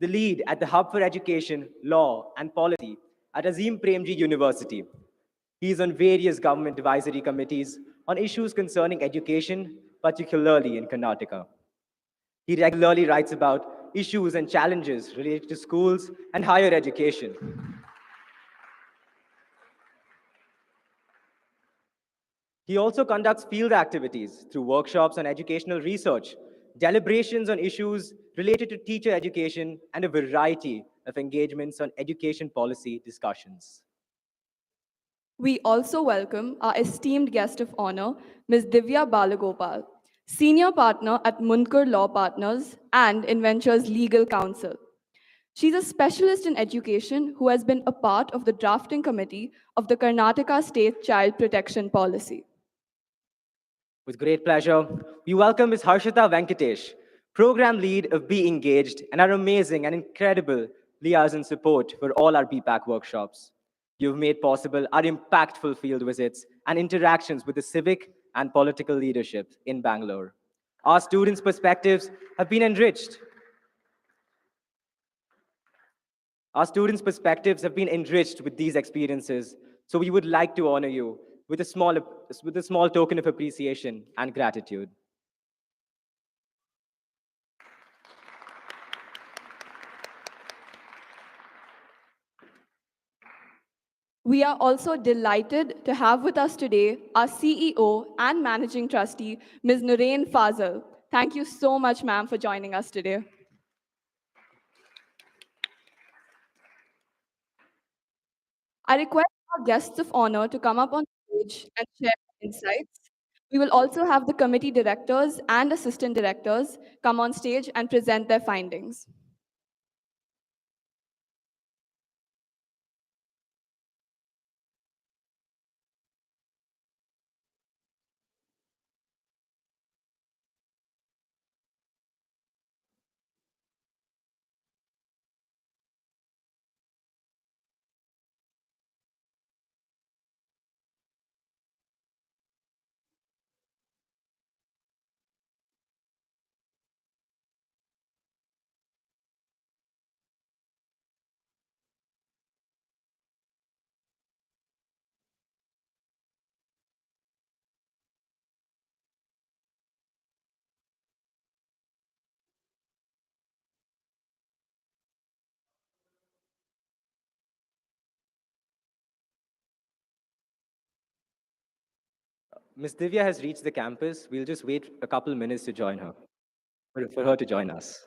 the lead at the Hub for Education, Law and Policy at Azim Premji University. He is on various government advisory committees on issues concerning education, particularly in Karnataka. He regularly writes about issues and challenges related to schools and higher education. He also conducts field activities through workshops on educational research, deliberations on issues related to teacher education, and a variety of engagements on education policy discussions. We also welcome our esteemed guest of honor, Ms. Divya Balagopal, Senior Partner at Mundkar Law Partners and Inventure's Legal Counsel. She's a specialist in education who has been a part of the drafting committee of the Karnataka State Child Protection Policy. With great pleasure, we welcome Ms. Harshita Venkatesh, Program Lead of Be Engaged, and our amazing and incredible liaison support for all our BPAC workshops. You've made possible our impactful field visits and interactions with the civic and political leadership in Bangalore. Our students' perspectives have been enriched. Our students' perspectives have been enriched with these experiences, so we would like to honor you with a small token of appreciation and gratitude. We are also delighted to have with us today our CEO and Managing Trustee, Ms. Nurain Fazal. Thank you so much, ma'am, for joining us today. I request our guests of honor to come up on stage and share insights. We will also have the committee directors and assistant directors come on stage and present their findings. Ms. Divya has reached the campus. We'll just wait a couple minutes to join her, for her to join us.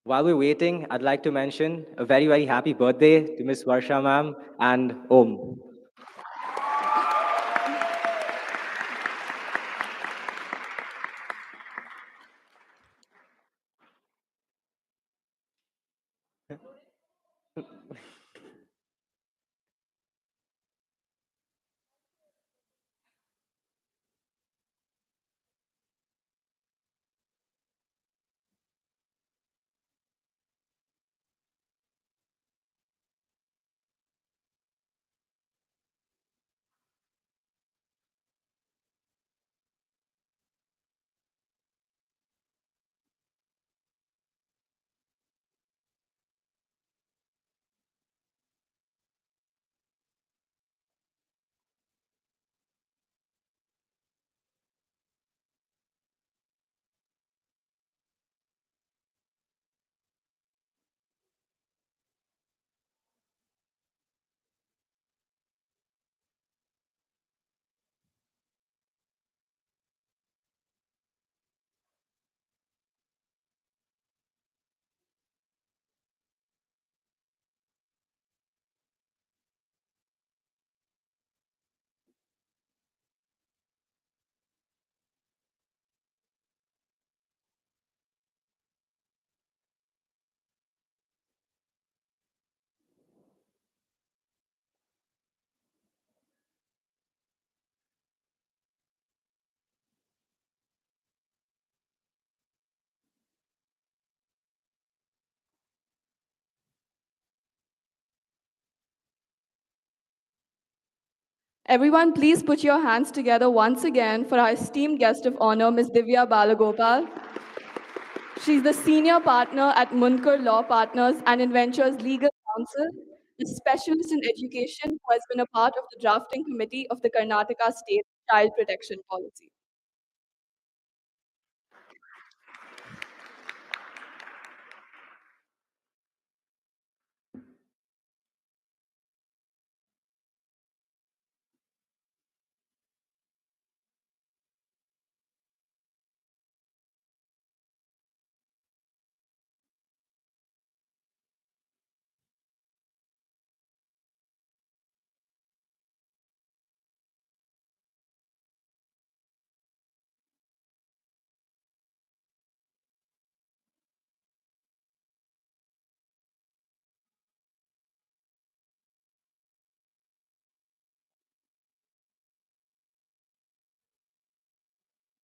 While we're waiting, I'd like to mention a very, very happy birthday to Ms. Varsha ma'am and Om. Everyone, please put your hands together once again for our esteemed guest of honor, Ms. Divya Balagopal. She's the senior partner at Munkar Law Partners and Inventure's legal counsel, a specialist in education who has been a part of the drafting committee of the Karnataka State Child Protection Policy.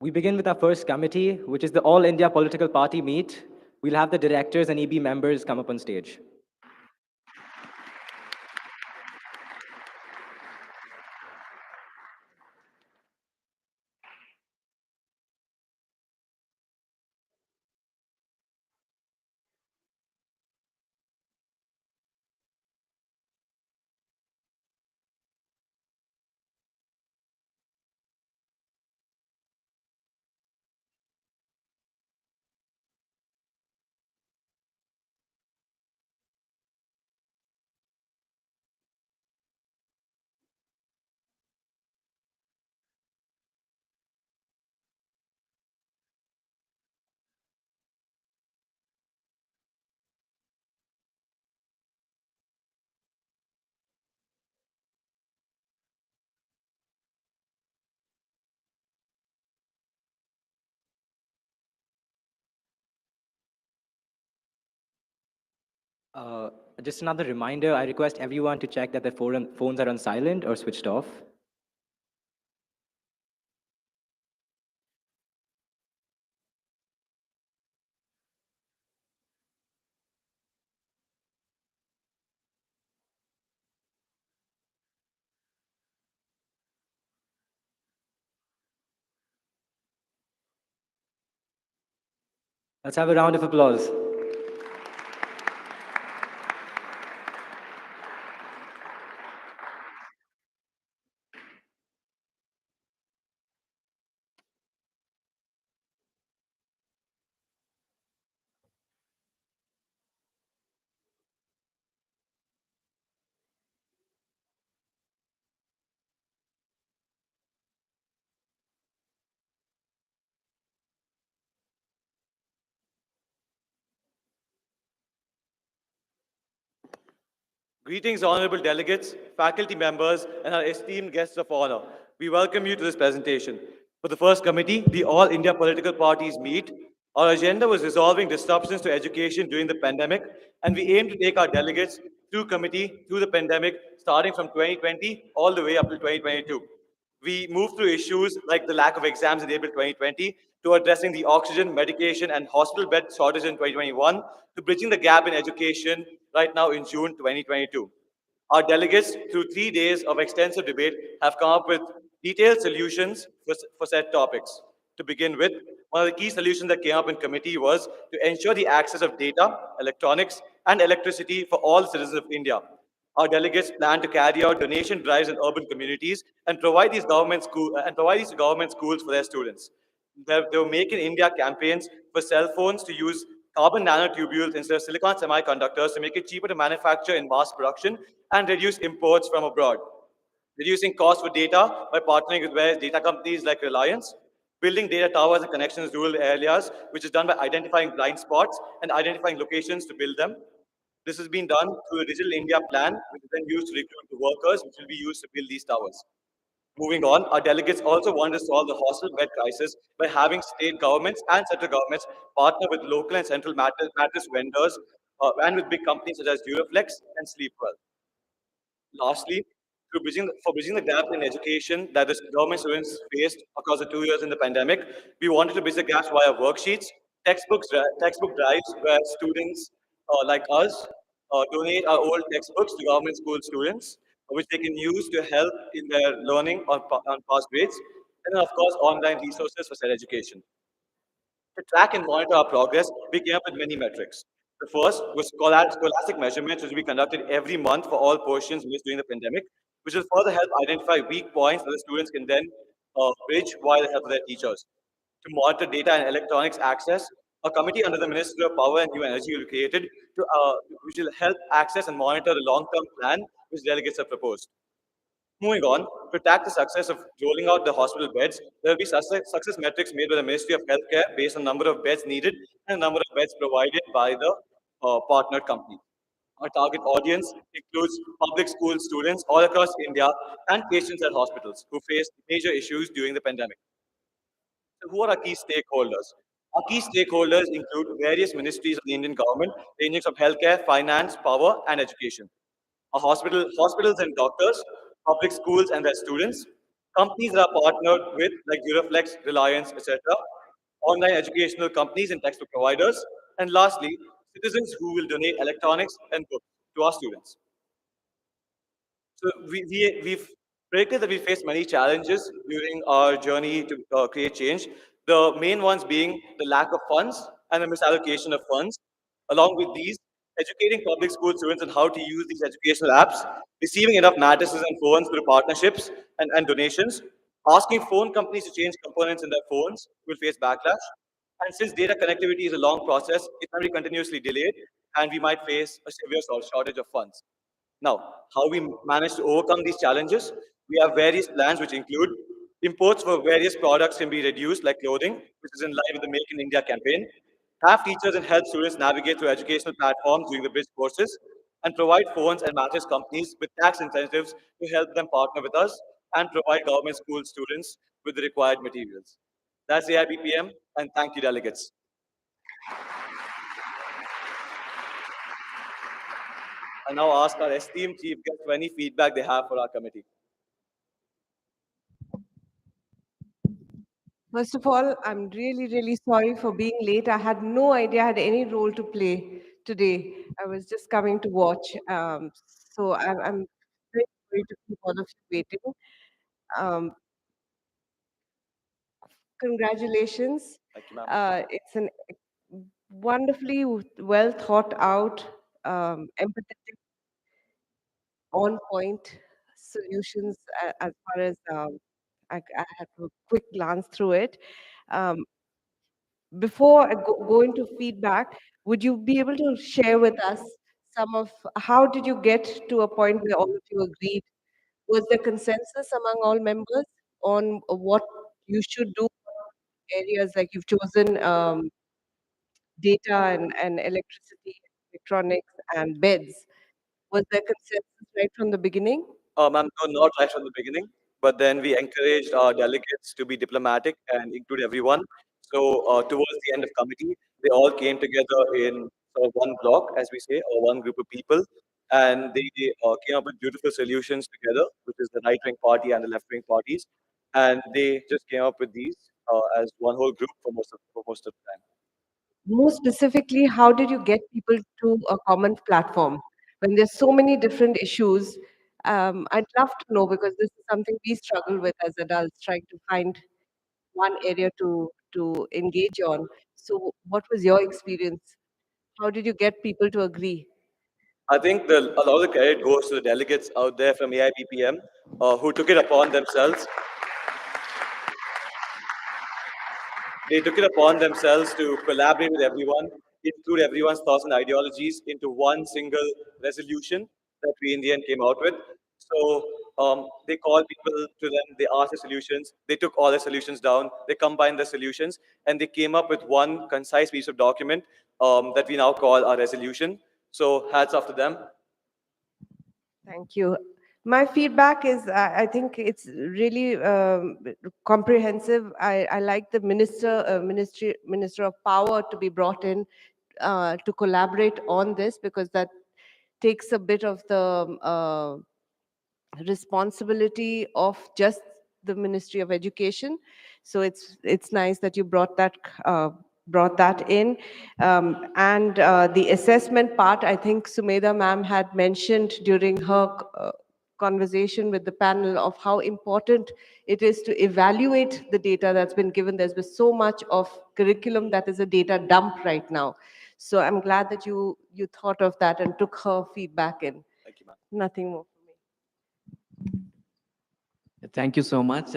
We begin with our first committee, which is the All India Political Party Meet. We'll have the directors and EB members come up on stage. Uh, just another reminder, I request everyone to check that their phones are on silent or switched off. Let's have a round of applause. Greetings, honorable delegates, faculty members, and our esteemed guests of honor. We welcome you to this presentation. For the first committee, the All India Political Parties meet. Our agenda was resolving disruptions to education during the pandemic, and we aim to take our delegates through the pandemic, starting from 2020 all the way up to 2022. We moved through issues like the lack of exams in April 2020 to addressing the oxygen, medication, and hospital bed shortage in 2021 to bridging the gap in education right now in June 2022. Our delegates, through 3 days of extensive debate, have come up with detailed solutions for said topics. To begin with, one of the key solutions that came up in committee was to ensure the access of data, electronics, and electricity for all citizens of India. Our delegates plan to carry out donation drives in urban communities and provide these government schools for their students. They were Make in India campaigns for cell phones to use carbon nanotubules instead of silicon semiconductors to make it cheaper to manufacture in mass production and reduce imports from abroad. Reducing costs for data by partnering with various data companies like Reliance, building data towers and connections in rural areas, which is done by identifying blind spots and identifying locations to build them. This has been done through a Digital India plan, which is then used to recruit the workers, which will be used to build these towers. Moving on, our delegates also want to solve the hostel bed crisis by having state governments and central governments partner with local and central mattress vendors and with big companies such as Euroflex and Sleepwell. Lastly, for bridging the gap in education that the government students faced across the 2 years in the pandemic, we wanted to bridge the gaps via worksheets, textbook drives where students like us donate our old textbooks to government school students. which they can use to help in their learning on past grades, and then, of course, online resources for self-education. To track and monitor our progress, we came up with many metrics. The first was scholastic measurements, which we conducted every month for all portions missed during the pandemic, which will further help identify weak points that the students can then bridge while the help of their teachers. To monitor data and electronics access, a committee under the Ministry of Power and New Energy will be created which will help access and monitor the long-term plan which delegates have proposed. Moving on, to track the success of rolling out the hospital beds, there will be success metrics made by the Ministry of Healthcare based on number of beds needed and number of beds provided by the partner company. Our target audience includes public school students all across India and patients at hospitals who faced major issues during the pandemic. So who are our key stakeholders? Our key stakeholders include various ministries of the Indian government, ranging from healthcare, finance, power, and education. Hospitals and doctors, public schools and their students, companies that are partnered with, like Duraflex, Reliance, etc., online educational companies and textbook providers, and lastly, citizens who will donate electronics and books to our students. So we've predicted that we face many challenges during our journey to create change. The main ones being the lack of funds and the misallocation of funds. Along with these, educating public school students on how to use these educational apps, receiving enough mattresses and phones through partnerships and donations, asking phone companies to change components in their phones will face backlash. And since data connectivity is a long process, it can be continuously delayed, and we might face a severe shortage of funds. Now, how we manage to overcome these challenges? We have various plans which include imports for various products can be reduced, like clothing, which is in line with the Make in India campaign. Have teachers and help students navigate through educational platforms during the bridge courses, and provide phones and mattress companies with tax incentives to help them partner with us and provide government school students with the required materials. That's the IBPM, and thank you, delegates. I now ask our esteemed chief guests for any feedback they have for our committee. First of all, I'm really, really sorry for being late. I had no idea I had any role to play today. I was just coming to watch. So I'm very sorry to keep all of you waiting. Um, Congratulations. Thank you, ma'am. It's an wonderfully well thought out, empathetic, on point solutions as far as I had a quick glance through it. Um, Before I go into feedback, would you be able to share with us some of how did you get to a point where all of you agreed? Was there consensus among all members on what you should do areas like you've chosen data and electricity, electronics, and beds? Was there consensus right from the beginning? Ma'am, no, not right from the beginning, but then we encouraged our delegates to be diplomatic and include everyone. So towards the end of committee, they all came together in sort of one block, as we say, or one group of people, and they came up with beautiful solutions together, which is the right-wing party and the left-wing parties, and they just came up with these as one whole group for most of the time. More specifically, how did you get people to a common platform when there's so many different issues? I'd love to know because this is something we struggle with as adults, trying to find one area to engage on. So, what was your experience? How did you get people to agree? I think a lot of the credit goes to the delegates out there from AIPPM who took it upon themselves. They took it upon themselves to collaborate with everyone, include everyone's thoughts and ideologies into one single resolution that we in the end came out with. So they called people to them, they asked the solutions, they took all the solutions down, they combined the solutions, and they came up with one concise piece of document that we now call our resolution. So hats off to them. Thank you. My feedback is I think it's really comprehensive. I like the minister of power to be brought in to collaborate on this because that takes a bit of the responsibility of just the Ministry of Education. So it's nice that you brought that in, and the assessment part. I think Sumedha ma'am had mentioned during her conversation with the panel of how important it is to evaluate the data that's been given. There's been so much of curriculum that is a data dump right now. So I'm glad that you thought of that and took her feedback in. Thank you, ma'am. Nothing more for me. Thank you so much.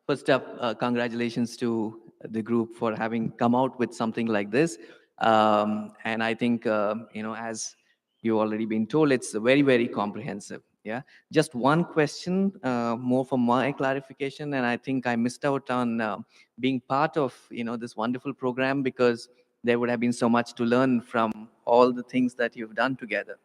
First up, congratulations to the group for having come out with something like this. And I think, as you already been told, it's very, very comprehensive. Yeah. Just one question, more for my clarification, and I think I missed out on being part of, this wonderful program because there would have been so much to learn from all the things that you've done together.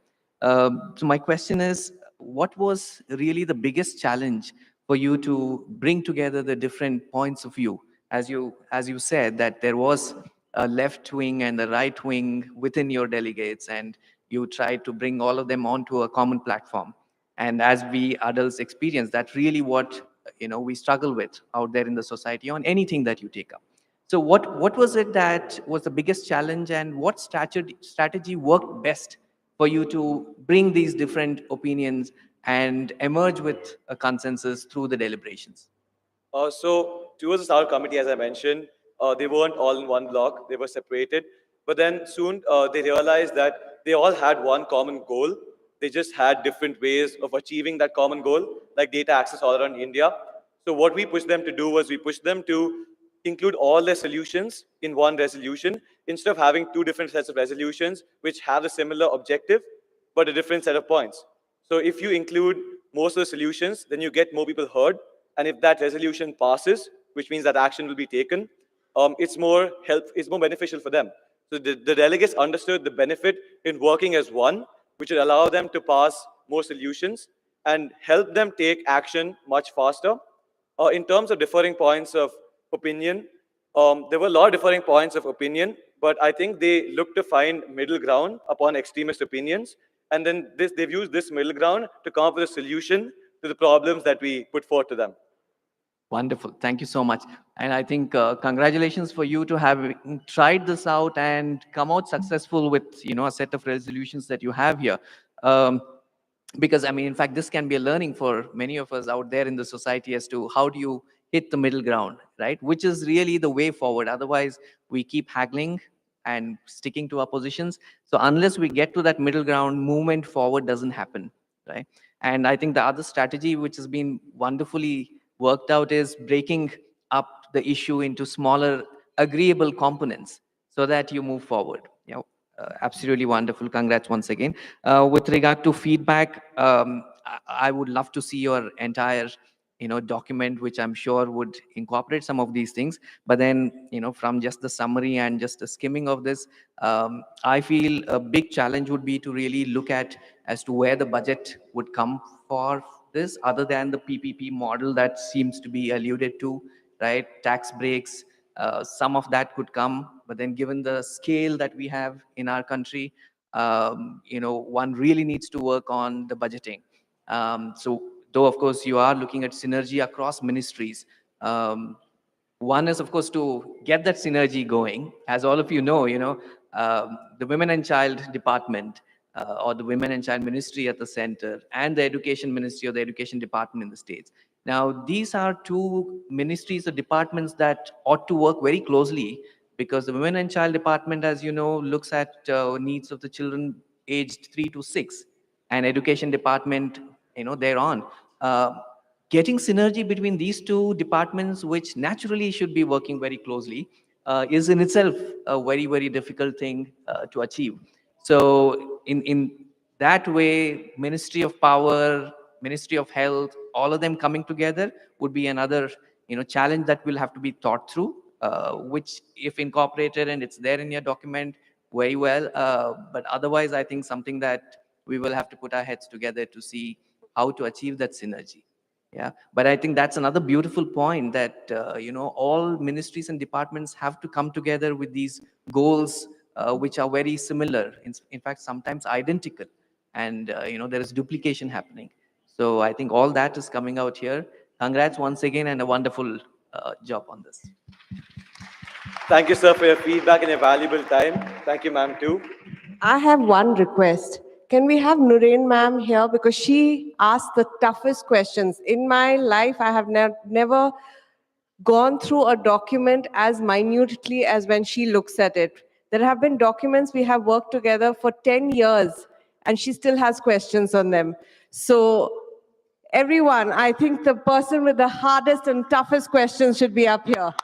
So my question is, what was really the biggest challenge for you to bring together the different points of view? As you said, that there was a left wing and a right wing within your delegates, and you tried to bring all of them onto a common platform. And as we adults experience, that's really what we struggle with out there in the society on anything that you take up. So what was it that was the biggest challenge, and what strategy worked best for you to bring these different opinions and emerge with a consensus through the deliberations? So towards the South Committee, as I mentioned, they weren't all in one block; they were separated. But then soon they realized that they all had one common goal. They just had different ways of achieving that common goal, like data access all around India. So what we pushed them to do was we pushed them to include all their solutions in one resolution instead of having two different sets of resolutions which have a similar objective but a different set of points. So if you include most of the solutions, then you get more people heard. And if that resolution passes, which means that action will be taken, it's more beneficial for them. So the delegates understood the benefit in working as one, which will allow them to pass more solutions and help them take action much faster. In terms of differing points of opinion, there were a lot of differing points of opinion, but I think they looked to find middle ground upon extremist opinions, and then they've used this middle ground to come up with a solution to the problems that we put forth to them. Wonderful. Thank you so much. And I think congratulations for you to have tried this out and come out successful with, a set of resolutions that you have here. Um, because I mean, in fact, this can be a learning for many of us out there in the society as to how do you hit the middle ground, right? Which is really the way forward. Otherwise, we keep haggling and sticking to our positions. So unless we get to that middle ground, movement forward doesn't happen, right? And I think the other strategy which has been wonderfully worked out is breaking up the issue into smaller agreeable components so that you move forward. Absolutely wonderful. Congrats once again. With regard to feedback, I would love to see your entire document, which I'm sure would incorporate some of these things. But then, from just the summary and just the skimming of this, I feel a big challenge would be to really look at as to where the budget would come for this, other than the PPP model that seems to be alluded to, right? Tax breaks, some of that could come, but then given the scale that we have in our country, one really needs to work on the budgeting. So though, of course, you are looking at synergy across ministries, one is, of course, to get that synergy going. As all of you know, the Women and Child Department, or the Women and Child Ministry at the center, and the Education Ministry or the Education Department in the states. Now, these are two ministries or departments that ought to work very closely, because the Women and Child Department, as you know, looks at needs of the children aged 3 to 6, and Education Department, thereon. Uh, Getting synergy between these two departments, which naturally should be working very closely, is in itself a very, very difficult thing to achieve. So in that way, Ministry of Power, Ministry of Health, all of them coming together would be another challenge that will have to be thought through, which if incorporated and it's there in your document, very well. But otherwise, I think something that we will have to put our heads together to see how to achieve that synergy. Yeah, but I think that's another beautiful point, that all ministries and departments have to come together with these goals, which are very similar, in fact sometimes identical, and there is duplication happening. So I think all that is coming out here. Congrats once again, and a wonderful job on this. Thank you, sir, for your feedback and your valuable time. Thank you, ma'am, too. I have one request. Can we have Nurain ma'am here? Because she asked the toughest questions. In my life, I have never gone through a document as minutely as when she looks at it. There have been documents we have worked together for 10 years, and she still has questions on them. So, everyone, I think the person with the hardest and toughest questions should be up here.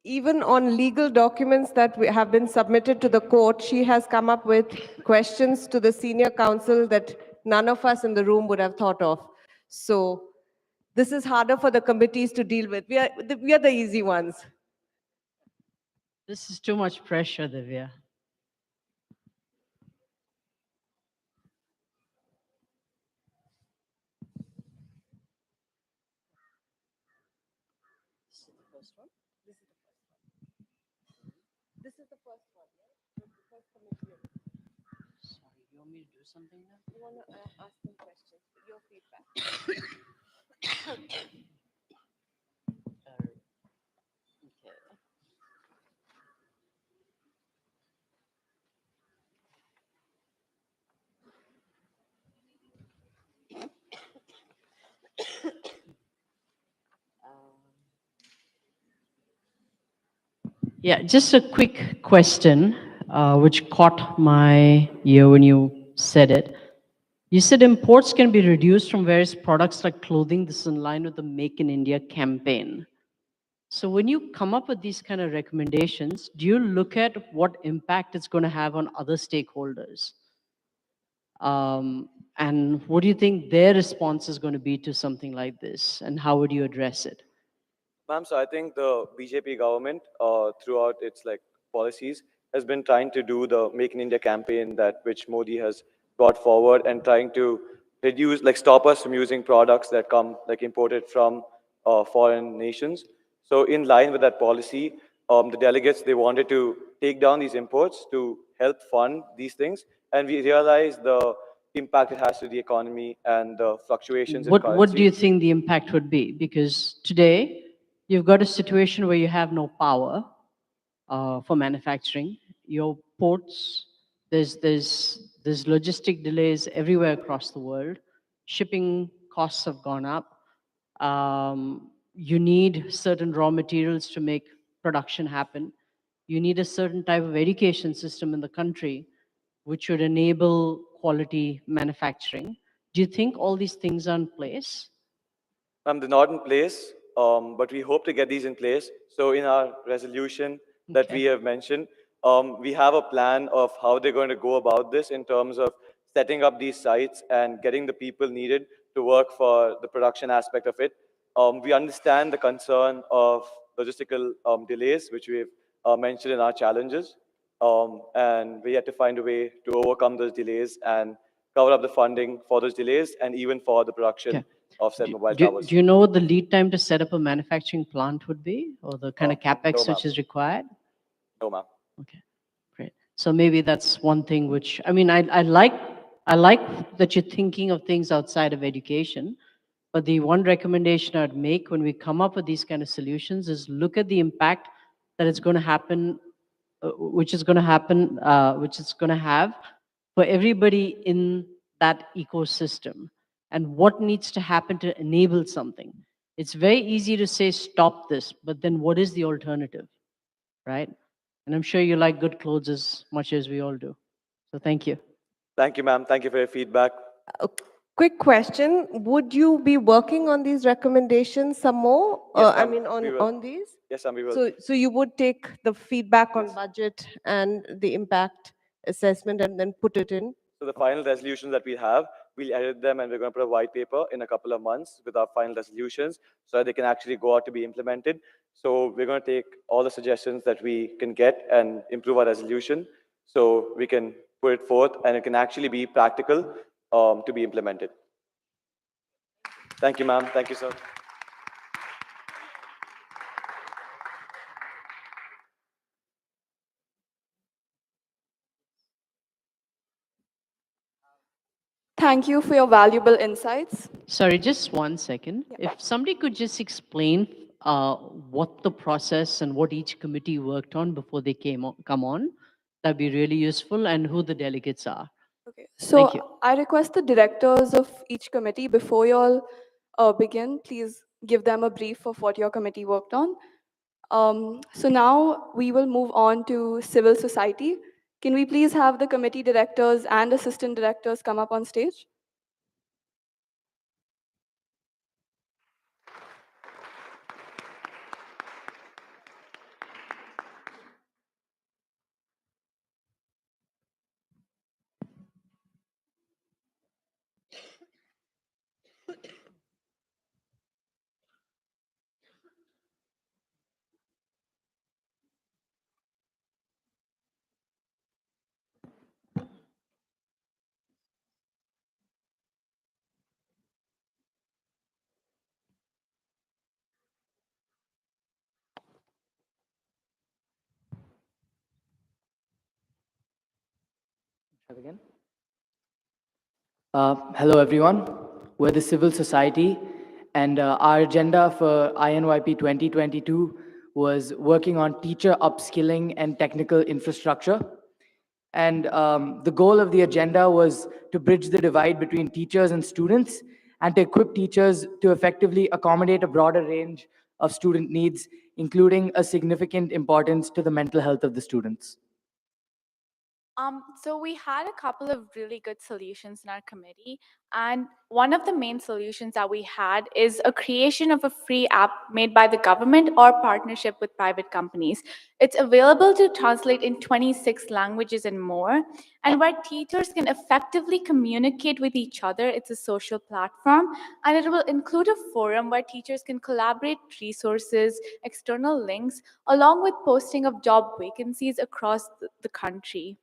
Even on legal documents that have been submitted to the court, she has come up with questions to the senior counsel that none of us in the room would have thought of. So this is harder for the committees to deal with. We are the easy ones. This is too much pressure, Divya. This is the first one. The first committee. Sorry, you want me to do something now? You want to ask them questions, your feedback. Okay. Yeah, just a quick question, which caught my ear when you said it. You said imports can be reduced from various products like clothing. This is in line with the Make in India campaign. So when you come up with these kind of recommendations, do you look at what impact it's going to have on other stakeholders? And what do you think their response is going to be to something like this? And how would you address it? Ma'am, so I think the BJP government, throughout its policies, has been trying to do the Make in India campaign that which Modi has brought forward and trying to reduce, stop us from using products that come imported from foreign nations. So in line with that policy, the delegates, they wanted to take down these imports to help fund these things, and we realized the impact it has to the economy and the fluctuations in What do currency. you think the impact would be? Because today you've got a situation where you have no power for manufacturing. Your ports, there's logistic delays everywhere across the world. Shipping costs have gone up. You need certain raw materials to make production happen. You need a certain type of education system in the country which would enable quality manufacturing. Do you think all these things are in place? They're not in place, but we hope to get these in place. So in our resolution that we Okay. have mentioned, we have a plan of how they're going to go about this in terms of setting up these sites and getting the people needed to work for the production aspect of it. We understand the concern of logistical delays, which we've mentioned in our challenges. And we had to find a way to overcome those delays and cover up the funding for those delays and even for the production Okay. of said mobile Do, towers. do you know what the lead time to set up a manufacturing plant would be, or the kind of No, capex ma'am. which is required? No, ma'am. Okay, great. So maybe that's one thing which, I mean, I like that you're thinking of things outside of education, but the one recommendation I'd make when we come up with these kind of solutions is look at the impact that it's going to happen, which is going to happen, which is going to have for everybody in that ecosystem, and what needs to happen to enable something. It's very easy to say stop this, but then what is the alternative, right? And I'm sure you like good clothes as much as we all do. So thank you. Thank you, ma'am. Thank you for your feedback. A quick question. Would you be working on these recommendations some more? Yes, I ma'am. mean, We will. on these? Yes, ma'am, we will. So you would take the feedback on Yes. budget and the impact assessment and then put it in? So the final resolutions that we have, we'll edit them and we're going to put a white paper in a couple of months with our final resolutions so that they can actually go out to be implemented. So we're going to take all the suggestions that we can get and improve our resolution so we can put it forth and it can actually be practical to be implemented. Thank you, ma'am. Thank you, sir. thank you for your valuable insights. Sorry, just 1 second. Yeah. If somebody could just explain what the process and what each committee worked on before they come on, that'd be really useful, and who the delegates are. Okay. Thank you. So I request the directors of each committee, before you all begin, please give them a brief of what your committee worked on. So now we will move on to civil society. Can we please have the committee directors and assistant directors come up on stage? Again. Hello, everyone. We're the civil society, and our agenda for INYP 2022 was working on teacher upskilling and technical infrastructure. And the goal of the agenda was to bridge the divide between teachers and students and to equip teachers to effectively accommodate a broader range of student needs, including a significant importance to the mental health of the students. So we had a couple of really good solutions in our committee, and one of the main solutions that we had is a creation of a free app made by the government or partnership with private companies. It's available to translate in 26 languages and more, and where teachers can effectively communicate with each other. It's a social platform, and it will include a forum where teachers can collaborate resources, external links, along with posting of job vacancies across the country.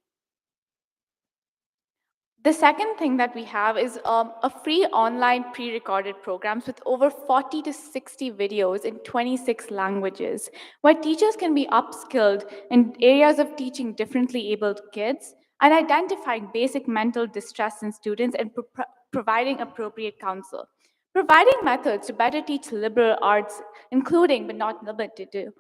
The second thing that we have is a free online pre-recorded programs with over 40 to 60 videos in 26 languages, where teachers can be upskilled in areas of teaching differently abled kids and identifying basic mental distress in students and providing appropriate counsel. Providing methods to better teach liberal arts, including but not limited to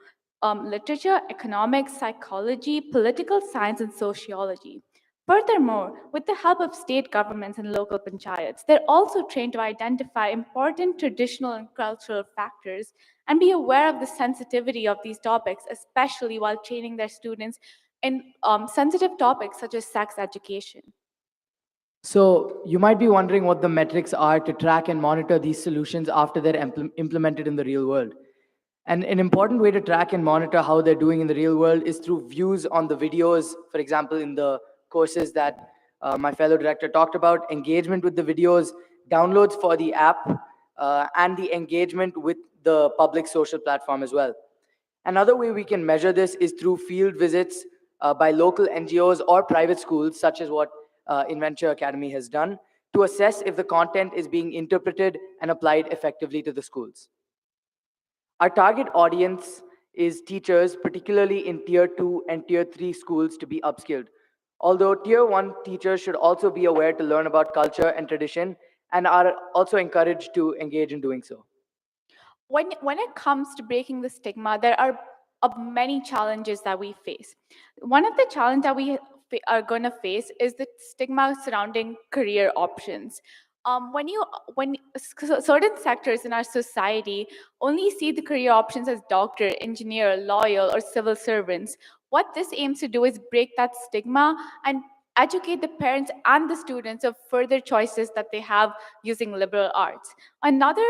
literature, economics, psychology, political science, and sociology. Furthermore, with the help of state governments and local panchayats, they're also trained to identify important traditional and cultural factors and be aware of the sensitivity of these topics, especially while training their students in sensitive topics such as sex education. So you might be wondering what the metrics are to track and monitor these solutions after they're implemented in the real world. And an important way to track and monitor how they're doing in the real world is through views on the videos, for example, in the courses that my fellow director talked about, engagement with the videos, downloads for the app, and the engagement with the public social platform as well. Another way we can measure this is through field visits by local NGOs or private schools, such as what Inventure Academy has done, to assess if the content is being interpreted and applied effectively to the schools. Our target audience is teachers, particularly in Tier 2 and Tier 3 schools, to be upskilled. Although Tier 1 teachers should also be aware to learn about culture and tradition and are also encouraged to engage in doing so. When it comes to breaking the stigma, there are many challenges that we face. One of the challenges that we are going to face is the stigma surrounding career options. When certain sectors in our society only see the career options as doctor, engineer, lawyer, or civil servants, what this aims to do is break that stigma and educate the parents and the students of further choices that they have using liberal arts. Another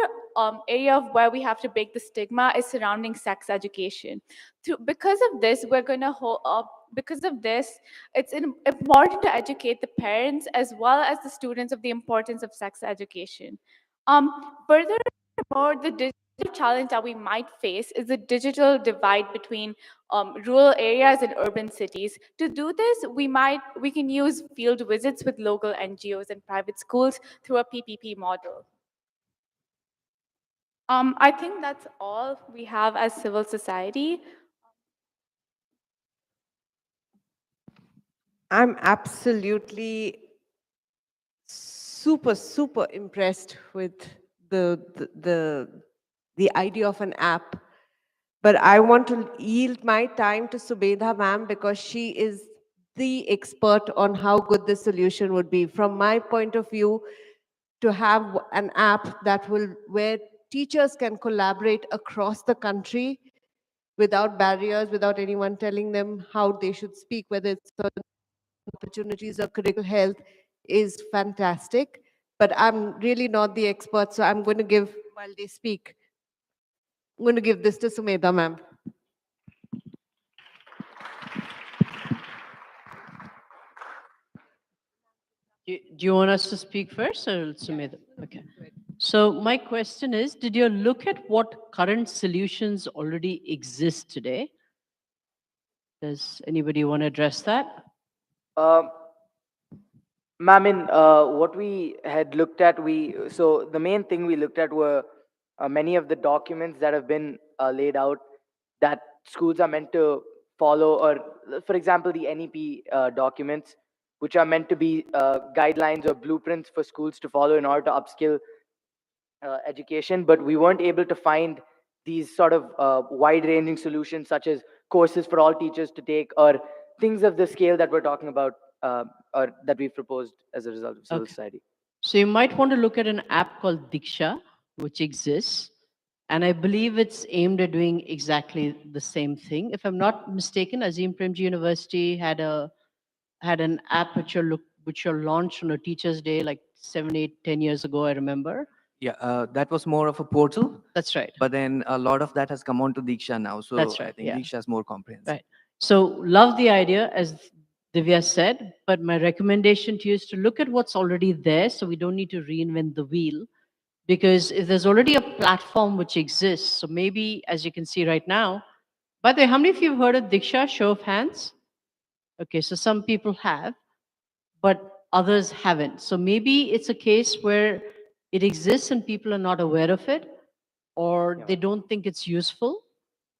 area of where we have to break the stigma is surrounding sex education. Because of this, we're going to because of this, it's important to educate the parents as well as the students of the importance of sex education. Furthermore, the digital challenge that we might face is the digital divide between rural areas and urban cities. To do this, we can use field visits with local NGOs and private schools through a PPP model. I think that's all we have as civil society. I'm absolutely super impressed with the, the, the, the idea of an app. But I want to yield my time to Subedha ma'am because she is the expert on how good this solution would be. From my point of view, to have an app that will, where teachers can collaborate across the country without barriers, without anyone telling them how they should speak, whether it's certain opportunities or critical health, is fantastic. But I'm really not the expert, so I'm going to give, while they speak, I'm going to give this to Sumedha ma'am. Do you want us to speak first or Sumedha? Okay. So my question is, did you look at what current solutions already exist today? Does anybody want to address that? Um, Ma'am, in what we had looked at, so the main thing we looked at were many of the documents that have been laid out that schools are meant to follow, or for example, the NEP documents, which are meant to be guidelines or blueprints for schools to follow in order to upskill education, but we weren't able to find these sort of wide-ranging solutions, such as courses for all teachers to take, or things of the scale that we're talking about, or that we've proposed as a result of civil Okay. society. So you might want to look at an app called Diksha, which exists. And I believe it's aimed at doing exactly the same thing. If I'm not mistaken, Azim Premji University had an app which you launched on a Teachers' Day like 7, 8, 10 years ago, I remember. Yeah, that was more of a portal. That's right. But then a lot of that has come on to Diksha now. So That's right, I think yeah. Diksha is more comprehensive. Right. So love the idea, as Divya said, but my recommendation to you is to look at what's already there so we don't need to reinvent the wheel. Because if there's already a platform which exists, so maybe as you can see right now, by the way, how many of you have heard of Diksha? Show of hands. Okay, so some people have, but others haven't. So maybe it's a case where it exists and people are not aware of it, or they don't think it's useful.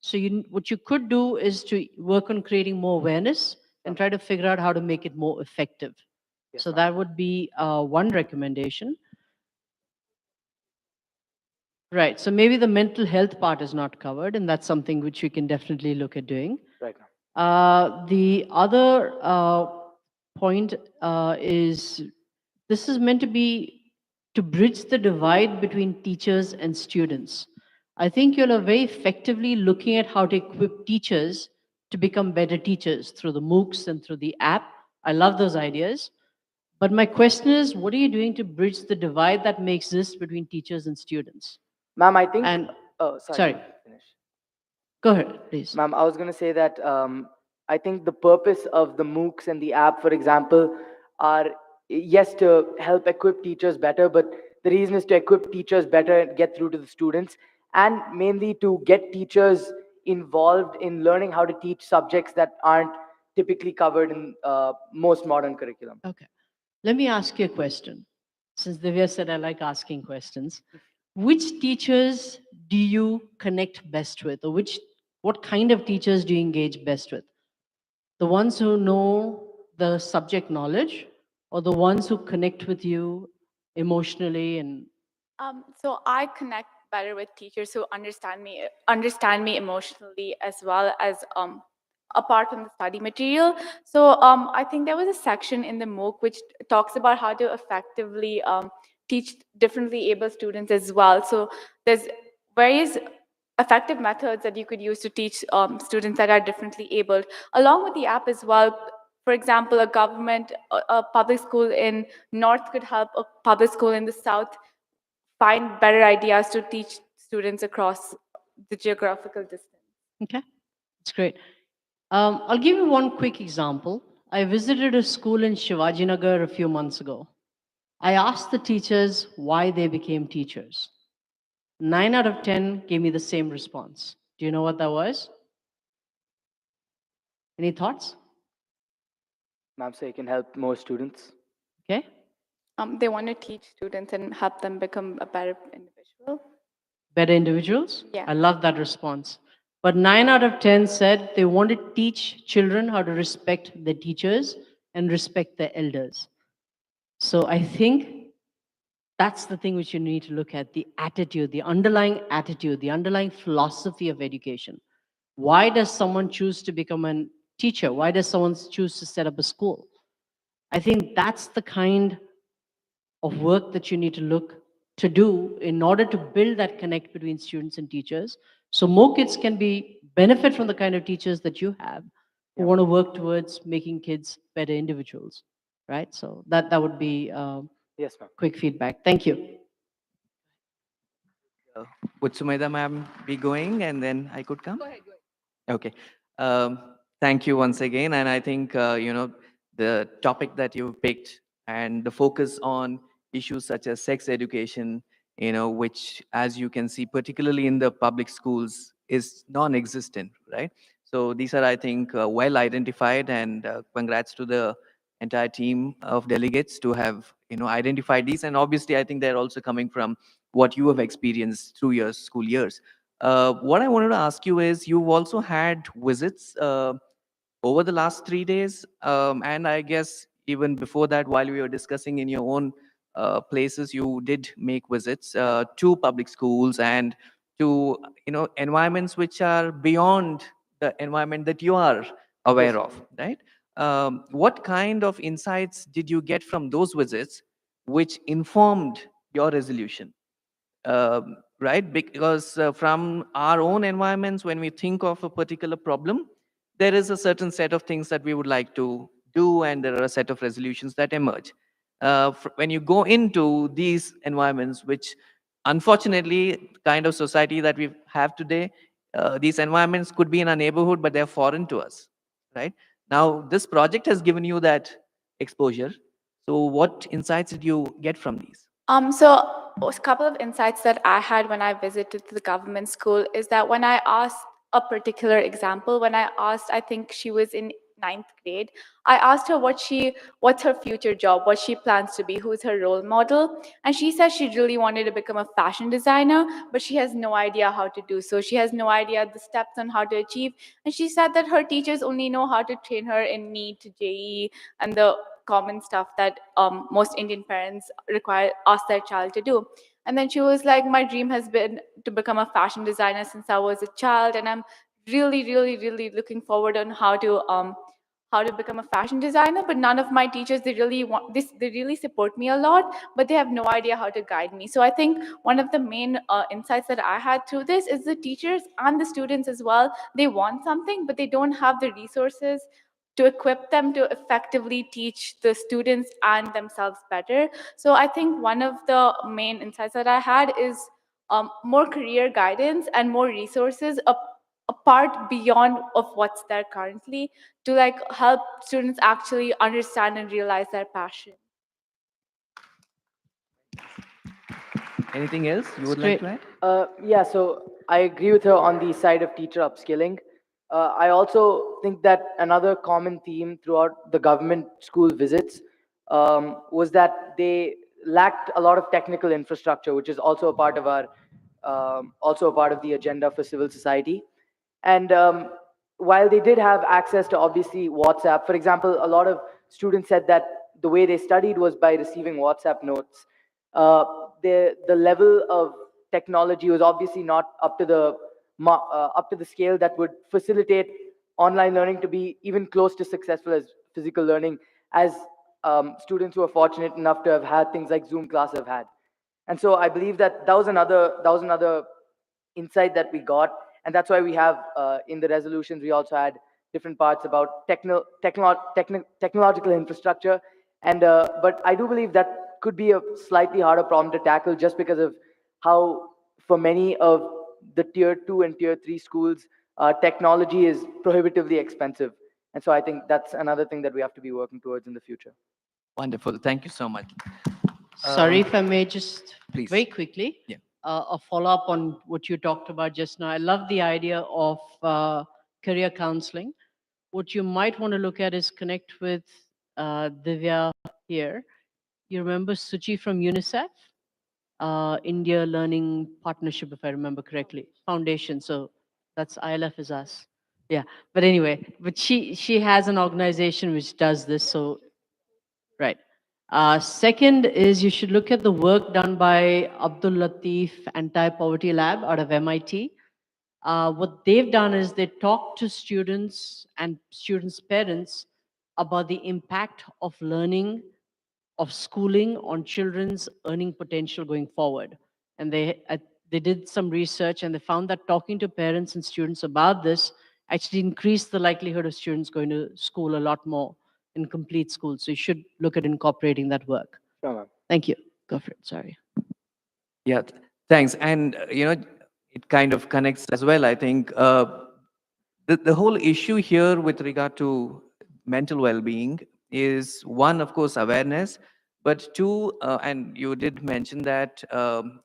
So what you could do is to work on creating more awareness and try to figure out how to make it more effective. So that would be one recommendation. Right. So maybe the mental health part is not covered, and that's something which we can definitely look at doing. Right. The other point is this is meant to be to bridge the divide between teachers and students. I think you're very effectively looking at how to equip teachers to become better teachers through the MOOCs and through the app. I love those ideas. But my question is, what are you doing to bridge the divide that may exist between teachers and students? Ma'am, I think. And Oh, sorry. Finish. Go ahead, please. Ma'am, I was going to say that I think the purpose of the MOOCs and the app, for example, are yes to help equip teachers better, but the reason is to equip teachers better and get through to the students, and mainly to get teachers involved in learning how to teach subjects that aren't typically covered in most modern curriculum. Okay. Let me ask you a question. Since Divya said I like asking questions, which teachers do you connect best with, or what kind of teachers do you engage best with? The ones who know the subject knowledge, or the ones who connect with you emotionally and So I connect better with teachers who understand me emotionally as well as apart from the study material. So I think there was a section in the MOOC which talks about how to effectively teach differently able students as well. So there's various effective methods that you could use to teach students that are differently abled, along with the app as well. For example, a public school in North could help a public school in the South find better ideas to teach students across the geographical distance. okay, that's great. I'll give you one quick example. I visited a school in Shivajinagar a few months ago. I asked the teachers why they became teachers. 9 out of 10 gave me the same response. Do you know what that was? Any thoughts? Ma'am, so you can help more students. Okay. They want to teach students and help them become a better individual. Better individuals? Yeah. I love that response. But 9 out of 10 said they want to teach children how to respect their teachers and respect their elders. So I think That's the thing which you need to look at, the attitude, the underlying philosophy of education. Why does someone choose to become a teacher? Why does someone choose to set up a school? I think that's the kind of work that you need to look to do in order to build that connect between students and teachers, so more kids can be benefit from the kind of teachers that you have who want to work towards making kids better individuals, right? So that would be Yes, ma'am. quick feedback. Thank you. Uh, would Sumaida ma'am be going and then I could come? Okay. Thank you once again. And I think, the topic that you picked and the focus on issues such as sex education, which, as you can see, particularly in the public schools, is non-existent, right? So these are, I think, well identified, and congrats to the entire team of delegates to have, identified these. And obviously, I think they're also coming from what you have experienced through your school years. What I wanted to ask you is, you've also had visits over the last 3 days, and I guess even before that, while we were discussing in your own places, you did make visits to public schools and to environments which are beyond the environment that you are aware of, right? What kind of insights did you get from those visits, which informed your resolution? Right? Because from our own environments, when we think of a particular problem, there is a certain set of things that we would like to do, and there are a set of resolutions that emerge. When you go into these environments, which unfortunately, kind of society that we have today, these environments could be in our neighborhood, but they're foreign to us, right? Now, this project has given you that exposure. So, what insights did you get from these? So a couple of insights that I had when I visited the government school is that when I asked a particular example, when I asked, I think she was in ninth grade, I asked her what's her future job, what she plans to be, who's her role model, and she said she really wanted to become a fashion designer, but she has no idea how to do so. She has no idea the steps on how to achieve, and she said that her teachers only know how to train her in NEET, JEE, and the common stuff that most Indian parents require ask their child to do. And then she was like, my dream has been to become a fashion designer since I was a child, and I'm really, really, really looking forward on how to become a fashion designer. But none of my teachers, they really want this, they really support me a lot, but they have no idea how to guide me. So I think one of the main insights that I had through this is the teachers and the students as well, they want something, but they don't have the resources to equip them to effectively teach the students and themselves better. So I think one of the main insights that I had is more career guidance and more resources apart beyond of what's there currently, to like help students actually understand and realize their passion. Anything else you would like Straight. to add? Yeah, so I agree with her on the side of teacher upskilling. I also think that another common theme throughout the government school visits was that they lacked a lot of technical infrastructure, which is also a part of our also a part of the agenda for civil society. And while they did have access to obviously WhatsApp, for example, a lot of students said that the way they studied was by receiving WhatsApp notes. Uh, the level of technology was obviously not up to up to the scale that would facilitate online learning to be even close to successful as physical learning, as students who are fortunate enough to have had things like Zoom class have had. And so I believe that that was another insight that we got, and that's why we have in the resolutions we also had different parts about technological infrastructure. And but I do believe that could be a slightly harder problem to tackle, just because of how for many of the tier 2 and tier 3 schools technology is prohibitively expensive. And so I think that's another thing that we have to be working towards in the future. Wonderful. Thank you so much. Sorry if I may just Please. very quickly Yeah. a follow up on what you talked about just now. I love the idea of career counseling. What you might want to look at is connect with Divya here. You remember Suchi from UNICEF, India Learning Partnership, if I remember correctly, Foundation. So that's ILF is us. Yeah. But anyway, but she has an organization which does this. So right. Second is you should look at the work done by Abdul Latif Anti-Poverty Lab out of MIT. What they've done is they talk to students and students' parents about the impact of learning, of schooling on children's earning potential going forward. And they did some research and they found that talking to parents and students about this actually increased the likelihood of students going to school a lot more in complete school. So you should look at incorporating that work. Sure, ma'am. Thank you. Go for it. Sorry. Yeah, thanks. And, it kind of connects as well. I think the whole issue here with regard to mental well-being is one, of course, awareness, but two, and you did mention that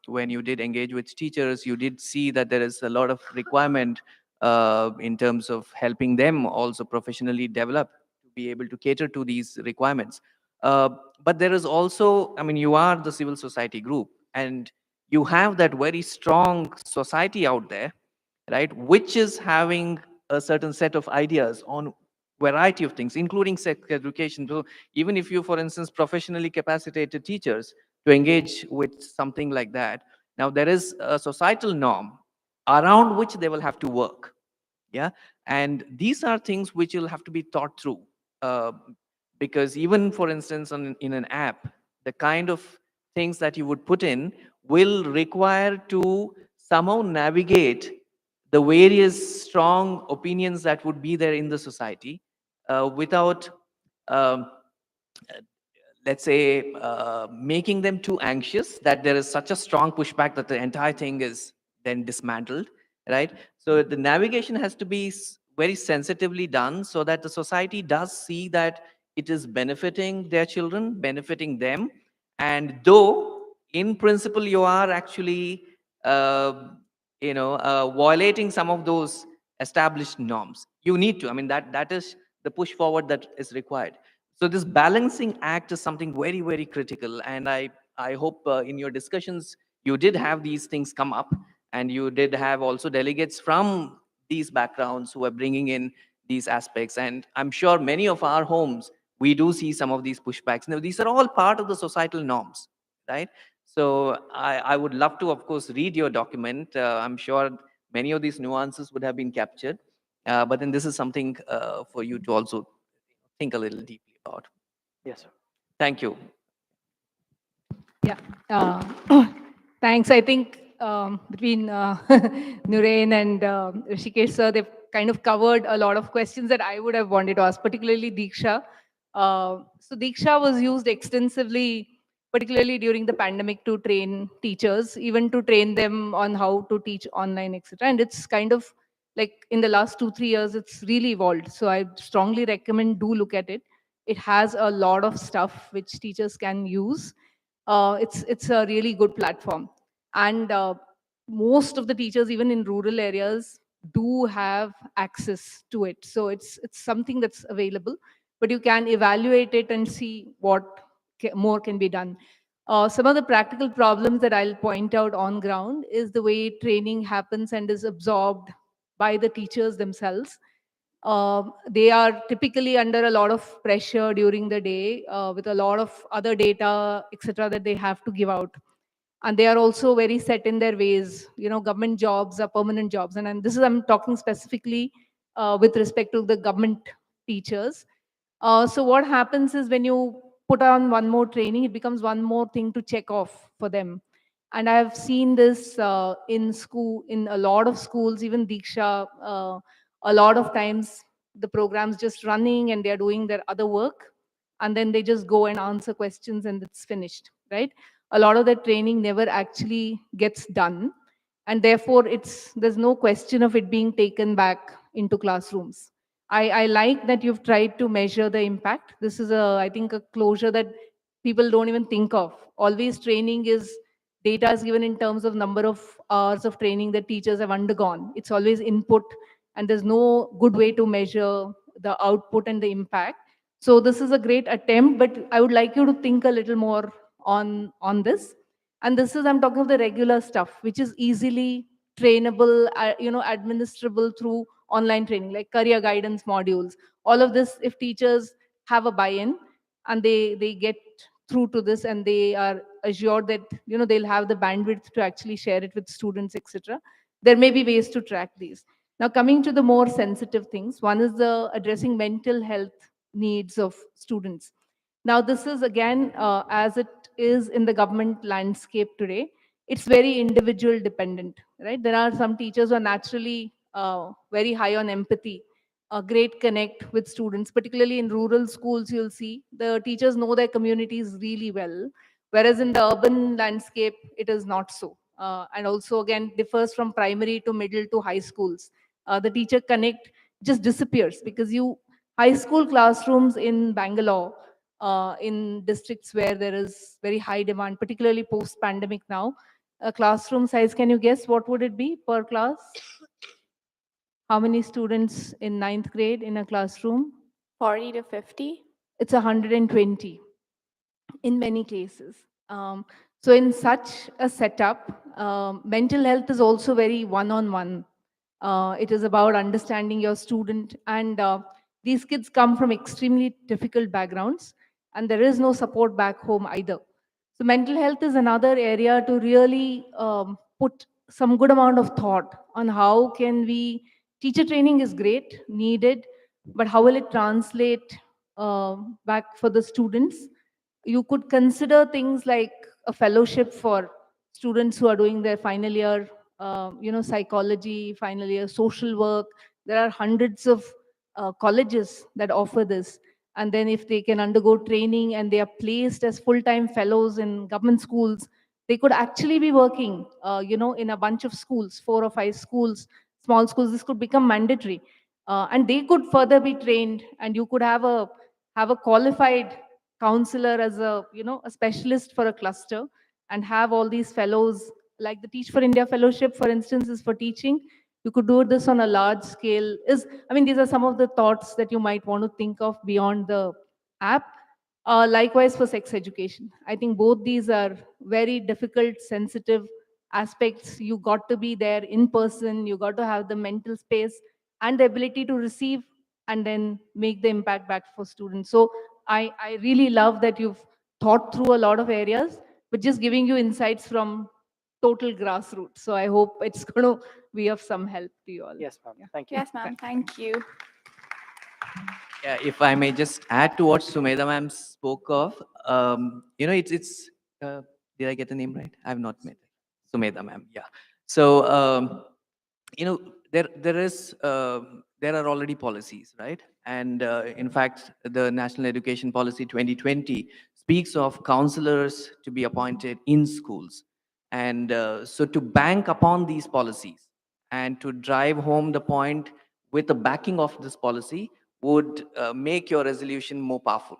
when you did engage with teachers, you did see that there is a lot of requirement in terms of helping them also professionally develop to be able to cater to these requirements. Uh, but there is also, I mean, you are the civil society group, and you have that very strong society out there, right, which is having a certain set of ideas on variety of things, including sex education. So even if you, for instance, professionally capacitated teachers to engage with something like that, now there is a societal norm around which they will have to work. Yeah, and these are things which will have to be thought through, uh, because even, for instance, in an app, the kind of things that you would put in will require to somehow navigate the various strong opinions that would be there in the society, without um, let's say, making them too anxious that there is such a strong pushback that the entire thing is then dismantled, right? So the navigation has to be very sensitively done so that the society does see that it is benefiting their children, benefiting them. And though in principle you are actually, uh, violating some of those established norms, you need to, I mean, that is the push forward that is required. So this balancing act is something very, very critical. And I hope in your discussions, you did have these things come up, and you did have also delegates from these backgrounds who are bringing in these aspects. And I'm sure many of our homes, we do see some of these pushbacks. Now, these are all part of the societal norms, right? So I would love to, of course, read your document. I'm sure many of these nuances would have been captured. But then this is something for you to also think a little deeply about. Yes, sir. Thank you. Yeah. Thanks. I think between Nurain and Rishikesh sir, they've kind of covered a lot of questions that I would have wanted to ask, particularly Diksha. So Diksha was used extensively, particularly during the pandemic, to train teachers, even to train them on how to teach online, etc. And it's kind of like in the last 2-3 years, it's really evolved. So I strongly recommend do look at it. It has a lot of stuff which teachers can use. It's a really good platform, and most of the teachers, even in rural areas, do have access to it. So it's something that's available, but you can evaluate it and see what more can be done. Some of the practical problems that I'll point out on ground is the way training happens and is absorbed by the teachers themselves. They are typically under a lot of pressure during the day, with a lot of other data, etc., that they have to give out. And they are also very set in their ways. Government jobs are permanent jobs. And this is, I'm talking specifically with respect to the government teachers. So what happens is when you put on one more training, it becomes one more thing to check off for them. And I've seen this in school, in a lot of schools, even Diksha. A lot of times the program's just running and they're doing their other work, and then they just go and answer questions and it's finished, right? A lot of that training never actually gets done, and therefore there's no question of it being taken back into classrooms. I like that you've tried to measure the impact. This is I think, a closure that people don't even think of. Always training is, data is given in terms of number of hours of training that teachers have undergone. It's always input, and there's no good way to measure the output and the impact. So this is a great attempt, but I would like you to think a little more on this. And this is, I'm talking of the regular stuff, which is easily trainable, administrable through online training, like career guidance modules. All of this, if teachers have a buy-in and they get through to this and they are assured that they'll have the bandwidth to actually share it with students, etc. There may be ways to track these. Now, coming to the more sensitive things, one is the addressing mental health needs of students. Now, this is again, as it is in the government landscape today, it's very individual dependent, right? There are some teachers who are naturally very high on empathy, a great connect with students, particularly in rural schools. You'll see the teachers know their communities really well, whereas in the urban landscape, it is not so. And also, again, differs from primary to middle to high schools. The teacher connect just disappears because high school classrooms in Bangalore, in districts where there is very high demand, particularly post-pandemic now, a classroom size, can you guess what would it be per class? How many students in ninth grade in a classroom? 40 to 50? It's 120 in many cases. So in such a setup, mental health is also very one-on-one. It is about understanding your student, and these kids come from extremely difficult backgrounds, and there is no support back home either. So mental health is another area to really put some good amount of thought on how can we. Teacher training is great, needed, but how will it translate back for the students? You could consider things like a fellowship for students who are doing their final year, psychology, final year social work. There are hundreds of colleges that offer this. And then if they can undergo training and they are placed as full-time fellows in government schools, they could actually be working, in a bunch of schools, 4 or 5 schools, small schools. This could become mandatory, and they could further be trained, and you could have a qualified counselor as a specialist for a cluster, and have all these fellows like the Teach for India fellowship, for instance, is for teaching. You could do this on a large scale. These are some of the thoughts that you might want to think of beyond the app. Likewise for sex education, I think both these are very difficult, sensitive aspects. You got to be there in person, you got to have the mental space and the ability to receive and then make the impact back for students. So I really love that you've thought through a lot of areas, but just giving you insights from total grassroots. So I hope it's going to be of some help to you all. Yes, ma'am. Yeah. Thank you. Yes, ma'am. Thank you. Yeah, if I may just add to what Sumedha ma'am spoke of, did I get the name right? I have not met Sumedha ma'am. Yeah. So, you know, there are already policies, right? And in fact, the National Education Policy 2020 speaks of counselors to be appointed in schools. And so to bank upon these policies and to drive home the point with the backing of this policy would make your resolution more powerful.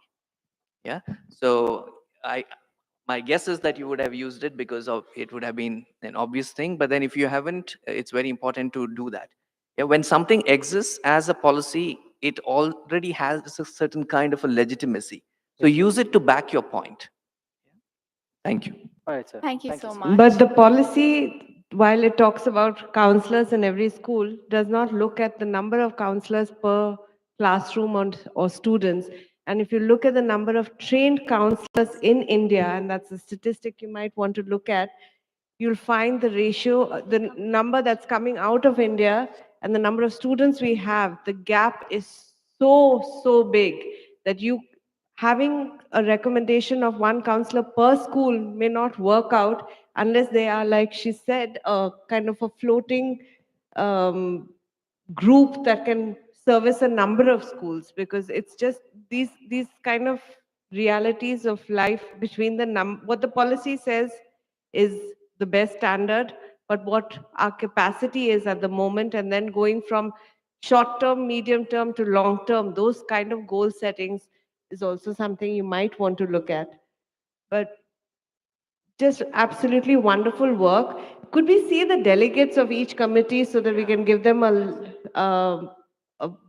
Yeah. So my guess is that you would have used it because of it would have been an obvious thing. But then if you haven't, it's very important to do that. Yeah. When something exists as a policy, it already has a certain kind of a legitimacy. So use it to back your point. Thank you. All right, sir. Thank you so sir. much. But the policy, while it talks about counselors in every school, does not look at the number of counselors per classroom or students. And if you look at the number of trained counselors in India, and that's a statistic you might want to look at, you'll find the ratio, the number that's coming out of India and the number of students we have, the gap is so big that having a recommendation of one counselor per school may not work out unless they are, like she said, a kind of a floating group that can service a number of schools, because it's just these kind of realities of life between what the policy says is the best standard, but what our capacity is at the moment, and then going from short term, medium term to long term, those kind of goal settings is also something you might want to look at. But just absolutely wonderful work. Could we see the delegates of each committee so that we can give them a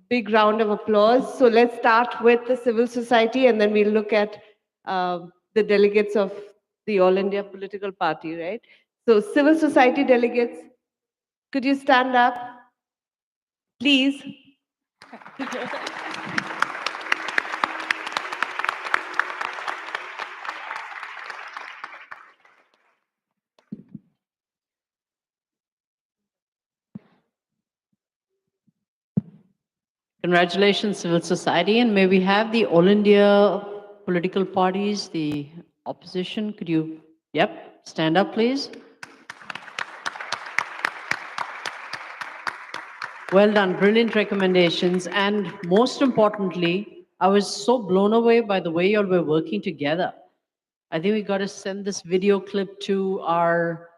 big round of applause? So let's start with the civil society, and then we'll look at the delegates of the All India political party, right? So civil society delegates, could you stand up, please? Congratulations, civil society. And may we have the All India political parties, the opposition? Could you, stand up, please? Well done, brilliant recommendations. And most importantly, I was so blown away by the way you all were working together. I think we got to send this video clip to our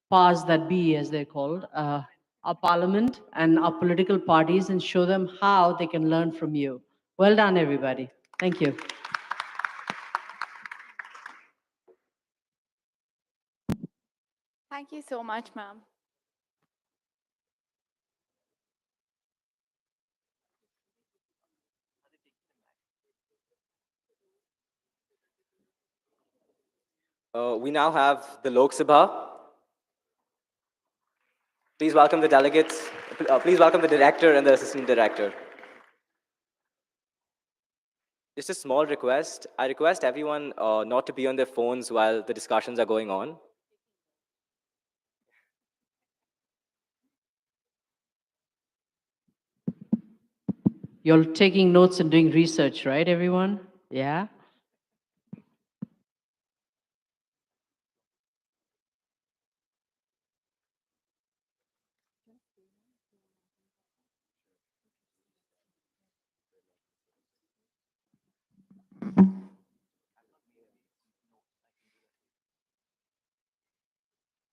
powers that be, as they're called, our parliament and our political parties, and show them how they can learn from you. Well done, everybody. Thank you. Thank you so much, ma'am. We now have the Lok Sabha. Please welcome the delegates. Please welcome the director and the assistant director. Just a small request. I request everyone not to be on their phones while the discussions are going on. You're taking notes and doing research, right, everyone? Yeah?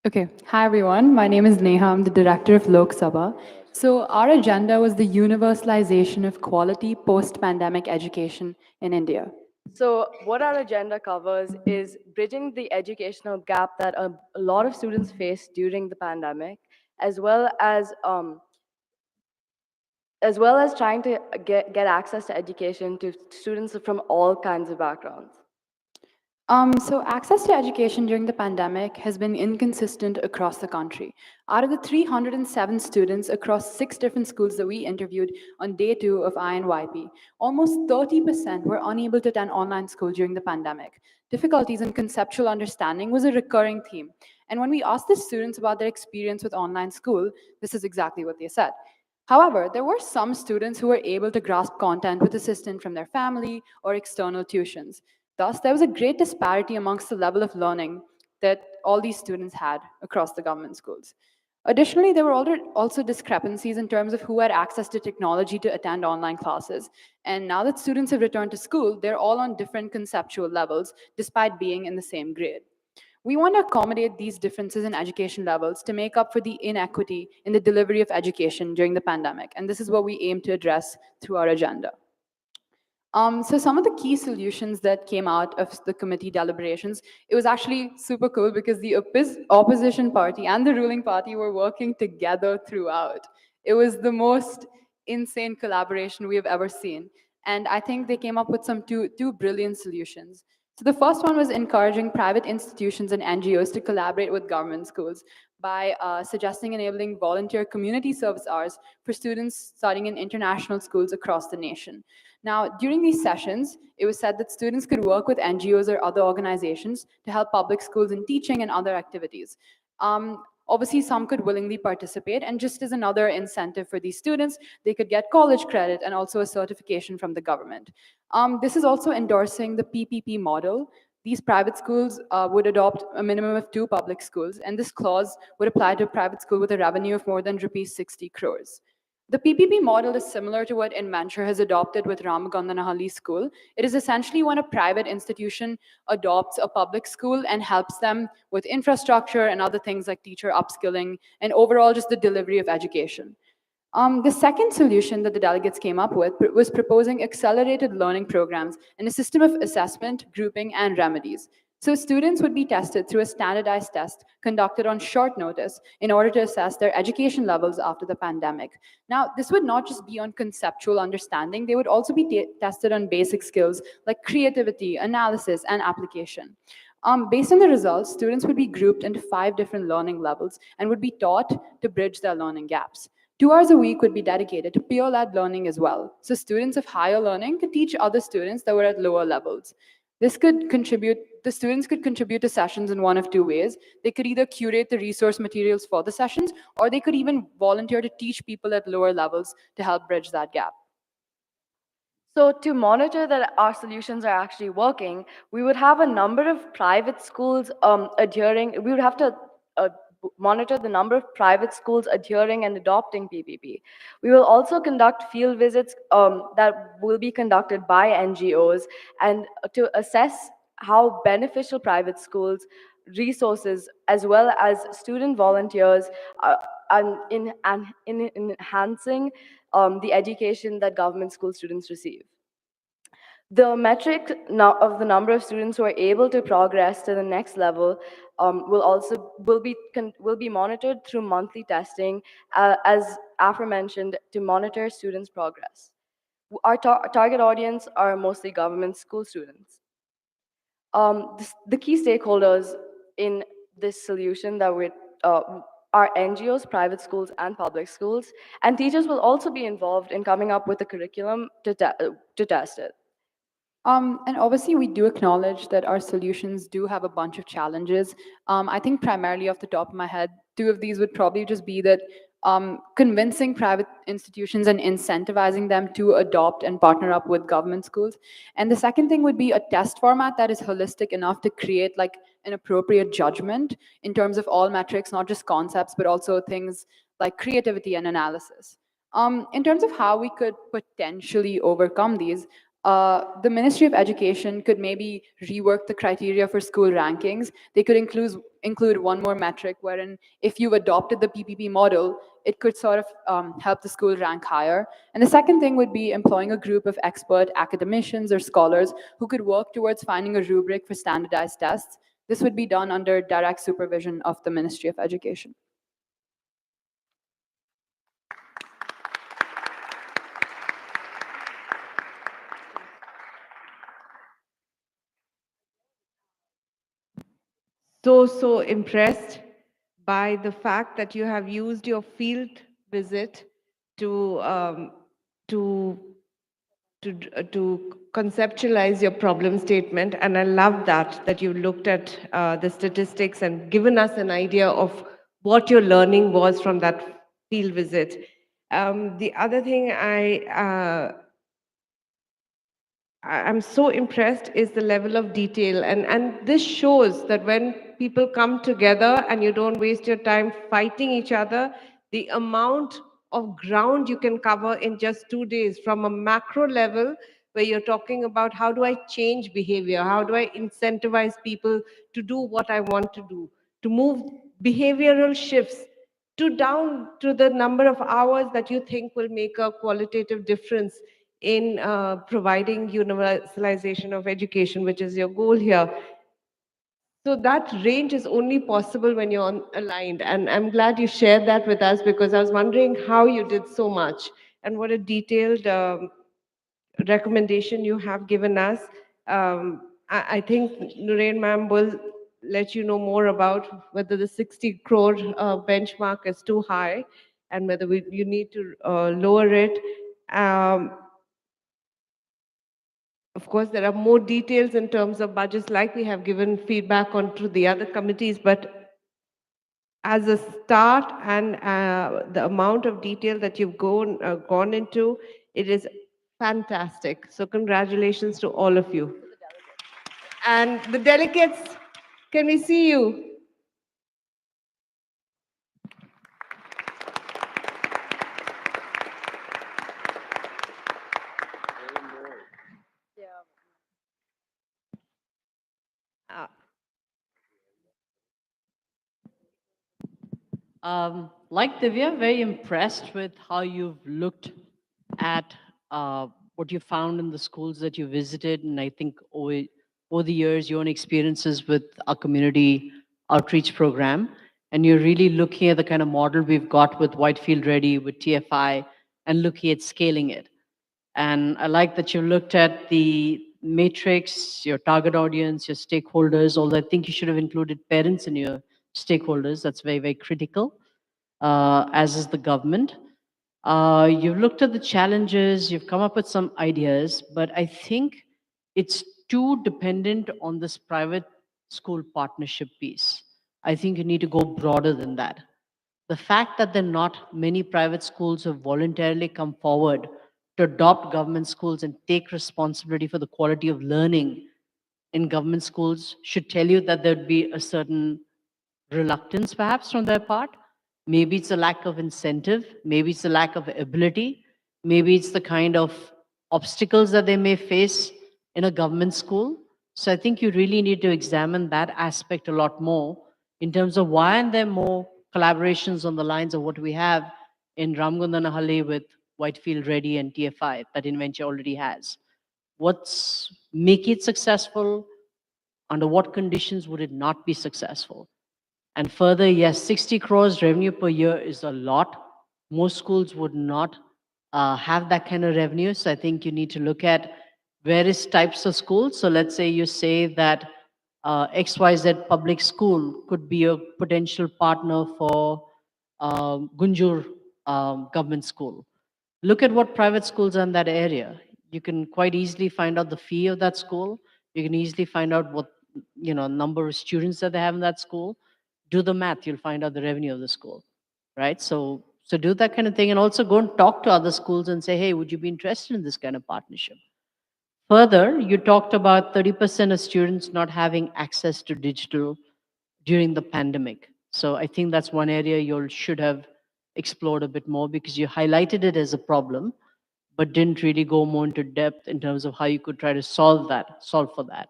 Okay. Hi, everyone. My name is Neha. I'm the director of Lok Sabha. So our agenda was the universalization of quality post-pandemic education in India. So what our agenda covers is bridging the educational gap that a lot of students face during the pandemic, as well as trying to get access to education to students from all kinds of backgrounds. So access to education during the pandemic has been inconsistent across the country. Out of the 307 students across 6 different schools that we interviewed on day 2 of INYP, almost 30% were unable to attend online school during the pandemic. Difficulties in conceptual understanding was a recurring theme. And when we asked the students about their experience with online school, this is exactly what they said. However, there were some students who were able to grasp content with assistance from their family or external tuitions. Thus, there was a great disparity amongst the level of learning that all these students had across the government schools. Additionally, there were also discrepancies in terms of who had access to technology to attend online classes. And now that students have returned to school, they're all on different conceptual levels, despite being in the same grade. We want to accommodate these differences in education levels to make up for the inequity in the delivery of education during the pandemic. And this is what we aim to address through our agenda. So some of the key solutions that came out of the committee deliberations, it was actually super cool because the opposition party and the ruling party were working together throughout. It was the most insane collaboration we have ever seen. And I think they came up with some two brilliant solutions. So the first one was encouraging private institutions and NGOs to collaborate with government schools by suggesting enabling volunteer community service hours for students studying in international schools across the nation. Now, during these sessions, it was said that students could work with NGOs or other organizations to help public schools in teaching and other activities. Obviously, some could willingly participate, and just as another incentive for these students, they could get college credit and also a certification from the government. This is also endorsing the PPP model. These private schools would adopt a minimum of 2 public schools, and this clause would apply to a private school with a revenue of more than rupees 60 crores. The PPP model is similar to what Inventure has adopted with Ramagandanahalli School. It is essentially when a private institution adopts a public school and helps them with infrastructure and other things like teacher upskilling and overall just the delivery of education. The second solution that the delegates came up with was proposing accelerated learning programs and a system of assessment, grouping, and remedies. So students would be tested through a standardized test conducted on short notice in order to assess their education levels after the pandemic. Now, this would not just be on conceptual understanding, they would also be tested on basic skills like creativity, analysis, and application. Based on the results, students would be grouped into 5 different learning levels and would be taught to bridge their learning gaps. 2 hours a week would be dedicated to peer-led learning as well. So students of higher learning could teach other students that were at lower levels. The students could contribute to sessions in one of 2 ways. They could either curate the resource materials for the sessions, or they could even volunteer to teach people at lower levels to help bridge that gap. So to monitor that our solutions are actually working, we would have a number of private schools adhering. We would have to monitor the number of private schools adhering and adopting PPP. We will also conduct field visits that will be conducted by NGOs and to assess how beneficial private schools, resources, as well as student volunteers in enhancing the education that government school students receive. The metric of the number of students who are able to progress to the next level will be monitored through monthly testing, as aforementioned, to monitor students' progress. Our target audience are mostly government school students. The key stakeholders in this solution that are NGOs, private schools, and public schools, and teachers will also be involved in coming up with a curriculum to test it. And obviously, we do acknowledge that our solutions do have a bunch of challenges. I think primarily off the top of my head, two of these would probably just be that convincing private institutions and incentivizing them to adopt and partner up with government schools. And the second thing would be a test format that is holistic enough to create like an appropriate judgment in terms of all metrics, not just concepts, but also things like creativity and analysis. In terms of how we could potentially overcome these, the Ministry of Education could maybe rework the criteria for school rankings. They could include one more metric wherein if you've adopted the PPP model, it could sort of help the school rank higher. And the second thing would be employing a group of expert academicians or scholars who could work towards finding a rubric for standardized tests. This would be done under direct supervision of the Ministry of Education. So impressed by the fact that you have used your field visit to conceptualize your problem statement, and I love that you looked at the statistics and given us an idea of what your learning was from that field visit. The other thing I'm so impressed is the level of detail. And this shows that when people come together and you don't waste your time fighting each other, the amount of ground you can cover in just 2 days from a macro level where you're talking about how do I change behavior? How do I incentivize people to do what I want to do? To move behavioral shifts to down to the number of hours that you think will make a qualitative difference in providing universalization of education, which is your goal here. So that range is only possible when you're aligned. And I'm glad you shared that with us because I was wondering how you did so much and what a detailed recommendation you have given us. I think Nurain ma'am will let you know more about whether the 60 crore benchmark is too high and whether you need to lower it. Of course, there are more details in terms of budgets, like we have given feedback on to the other committees, but as a start and the amount of detail that you've gone into, it is fantastic. So congratulations to all of you. And the delegates, can we see you? Like Divya, very impressed with how you've looked at what you found in the schools that you visited. And I think over the years, your own experiences with our community outreach program. And you're really looking at the kind of model we've got with Whitefield Ready, with TFI, and looking at scaling it. And I like that you looked at the matrix, your target audience, your stakeholders, although I think you should have included parents in your stakeholders. That's very, very critical, as is the government. You've looked at the challenges, you've come up with some ideas, but I think it's too dependent on this private school partnership piece. I think you need to go broader than that. The fact that there are not many private schools have voluntarily come forward to adopt government schools and take responsibility for the quality of learning in government schools should tell you that there'd be a certain reluctance perhaps from their part. Maybe it's a lack of incentive, maybe it's a lack of ability, maybe it's the kind of obstacles that they may face in a government school. So I think you really need to examine that aspect a lot more in terms of why aren't there more collaborations on the lines of what we have in Ramgundanahalli with Whitefield Reddy and TFI that Inventure already has. What's make it successful? Under what conditions would it not be successful? And further, yes, 60 crores revenue per year is a lot. Most schools would not have that kind of revenue. So I think you need to look at various types of schools. So let's say you say that XYZ public school could be a potential partner for Gunjur government school. Look at what private schools are in that area. You can quite easily find out the fee of that school. You can easily find out what number of students that they have in that school. Do the math, you'll find out the revenue of the school, right? So do that kind of thing, and also go and talk to other schools and say, hey, would you be interested in this kind of partnership? Further, you talked about 30% of students not having access to digital during the pandemic. So I think that's one area you should have explored a bit more, because you highlighted it as a problem, but didn't really go more into depth in terms of how you could try to solve for that.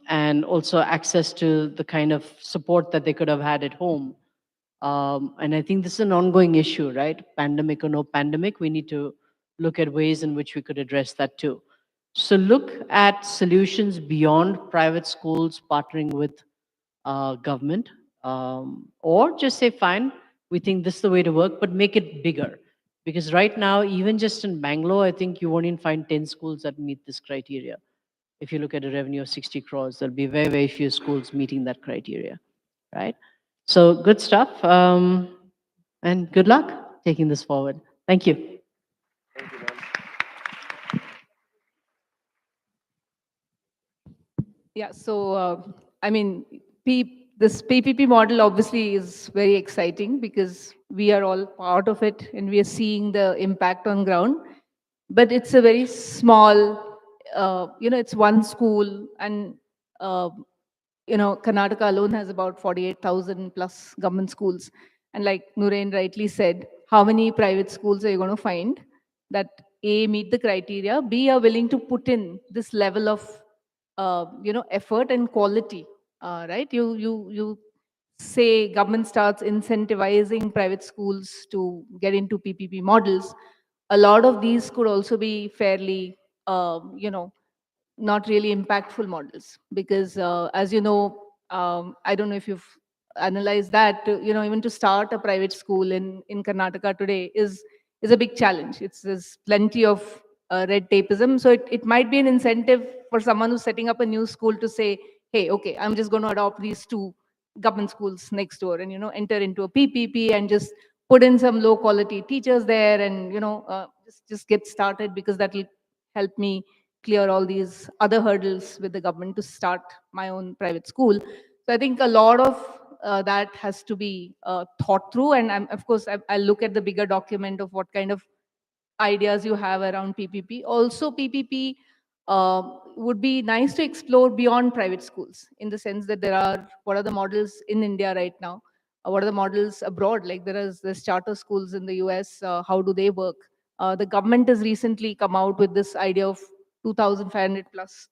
And also access to the kind of support that they could have had at home. And I think this is an ongoing issue, right? Pandemic or no pandemic, we need to look at ways in which we could address that too. So look at solutions beyond private schools partnering with government, or just say, fine, we think this is the way to work, but make it bigger. Because right now, even just in Bangalore, I think you won't even find 10 schools that meet this criteria. If you look at a revenue of 60 crores, there'll be very, very few schools meeting that criteria, right? So good stuff, and good luck taking this forward. Thank you. Yeah, so I mean, this PPP model obviously is very exciting because we are all part of it and we are seeing the impact on ground. But it's a very small, it's one school, and uh, Karnataka alone has about 48,000 plus government schools. And like Nurain rightly said, how many private schools are you going to find that A, meet the criteria, B, are willing to put in this level of effort and quality, right? You say government starts incentivizing private schools to get into PPP models. A lot of these could also be fairly, not really impactful models, because as you know, I don't know if you've analyzed that, even to start a private school in Karnataka today is a big challenge. There's plenty of red tapeism. So it might be an incentive for someone who's setting up a new school to say, hey, okay, I'm just going to adopt these two government schools next door and enter into a PPP and just put in some low quality teachers there, and just get started, because that will help me clear all these other hurdles with the government to start my own private school. So I think a lot of that has to be thought through. And of course, I'll look at the bigger document of what kind of ideas you have around PPP. Also, PPP would be nice to explore beyond private schools, in the sense that what are the models in India right now? What are the models abroad? Like there's charter schools in the US. How do they work? The government has recently come out with this idea of 2,500 plus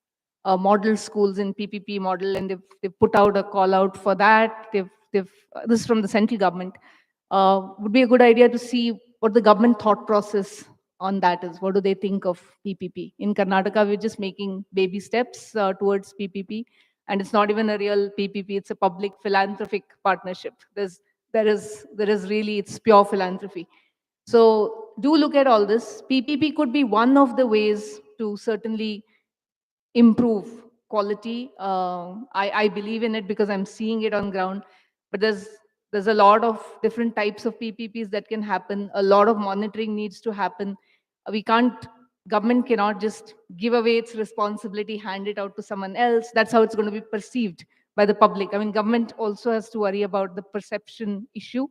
model schools in PPP model, and they've put out a call out for that. This is from the central government. Would be a good idea to see what the government thought process on that is. What do they think of PPP? In Karnataka, we're just making baby steps towards PPP, and it's not even a real PPP. It's a public philanthropic partnership. There is really, it's pure philanthropy. So do look at all this. PPP could be one of the ways to certainly improve quality. I believe in it because I'm seeing it on ground. But there's a lot of different types of PPPs that can happen. A lot of monitoring needs to happen. We can't, government cannot just give away its responsibility, hand it out to someone else. That's how it's going to be perceived by the public. I mean, government also has to worry about the perception issue.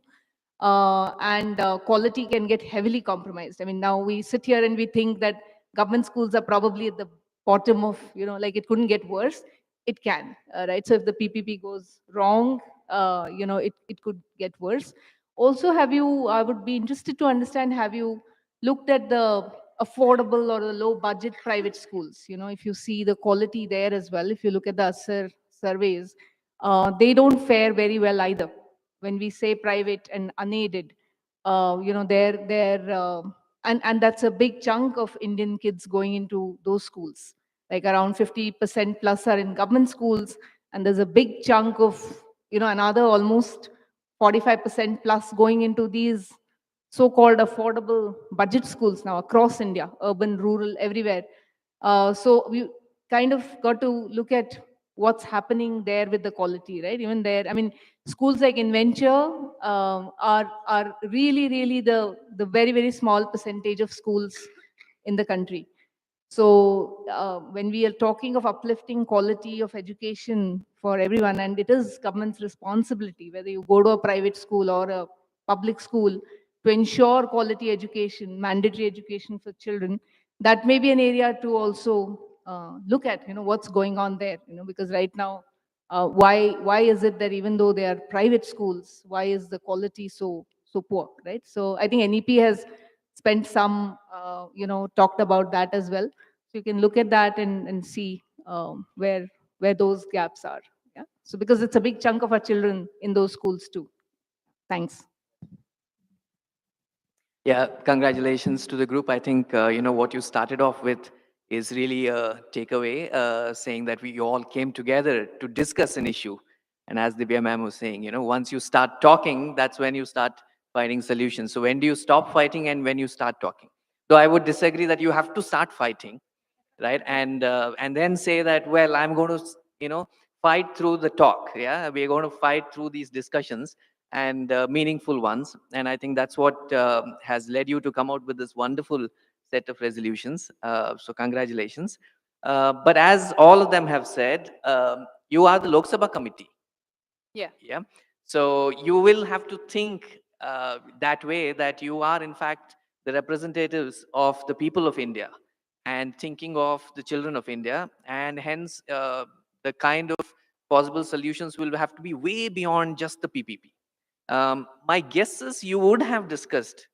and quality can get heavily compromised. I mean, now we sit here and we think that government schools are probably at the bottom of, like it couldn't get worse. It can, right? So if the PPP goes wrong, it could get worse. Also, I would be interested to understand, have you looked at the affordable or the low budget private schools? If you see the quality there as well, if you look at the ASER surveys, they don't fare very well either. When we say private and unaided, and that's a big chunk of Indian kids going into those schools. Like around 50% plus are in government schools, and there's a big chunk of, another almost 45% plus going into these so-called affordable budget schools now across India, urban, rural, everywhere. So we kind of got to look at what's happening there with the quality, right? Even there, I mean, schools like Inventure are really the very, very small percentage of schools in the country. So when we are talking of uplifting quality of education for everyone, and it is government's responsibility, whether you go to a private school or a public school, to ensure quality education, mandatory education for children, that may be an area to also look at, what's going on there, because right now, why is it that even though they are private schools, why is the quality so poor, right? So I think NEP has spent some, talked about that as well. So you can look at that and see where those gaps are. Yeah. So because it's a big chunk of our children in those schools too. Thanks. Yeah, congratulations to the group. I think, what you started off with is really a takeaway, saying that we all came together to discuss an issue. And as Divya ma'am was saying, once you start talking, that's when you start finding solutions. So when do you stop fighting and when you start talking? Though I would disagree that you have to start fighting, right? And then say that, well, I'm going to fight through the talk. Yeah, we're going to fight through these discussions, and meaningful ones. And I think that's what has led you to come out with this wonderful set of resolutions. So congratulations. But as all of them have said, you are the Lok Sabha committee. Yeah. Yeah. So you will have to think that way, that you are in fact the representatives of the people of India and thinking of the children of India. And hence, the kind of possible solutions will have to be way beyond just the PPP. My guess is you would have discussed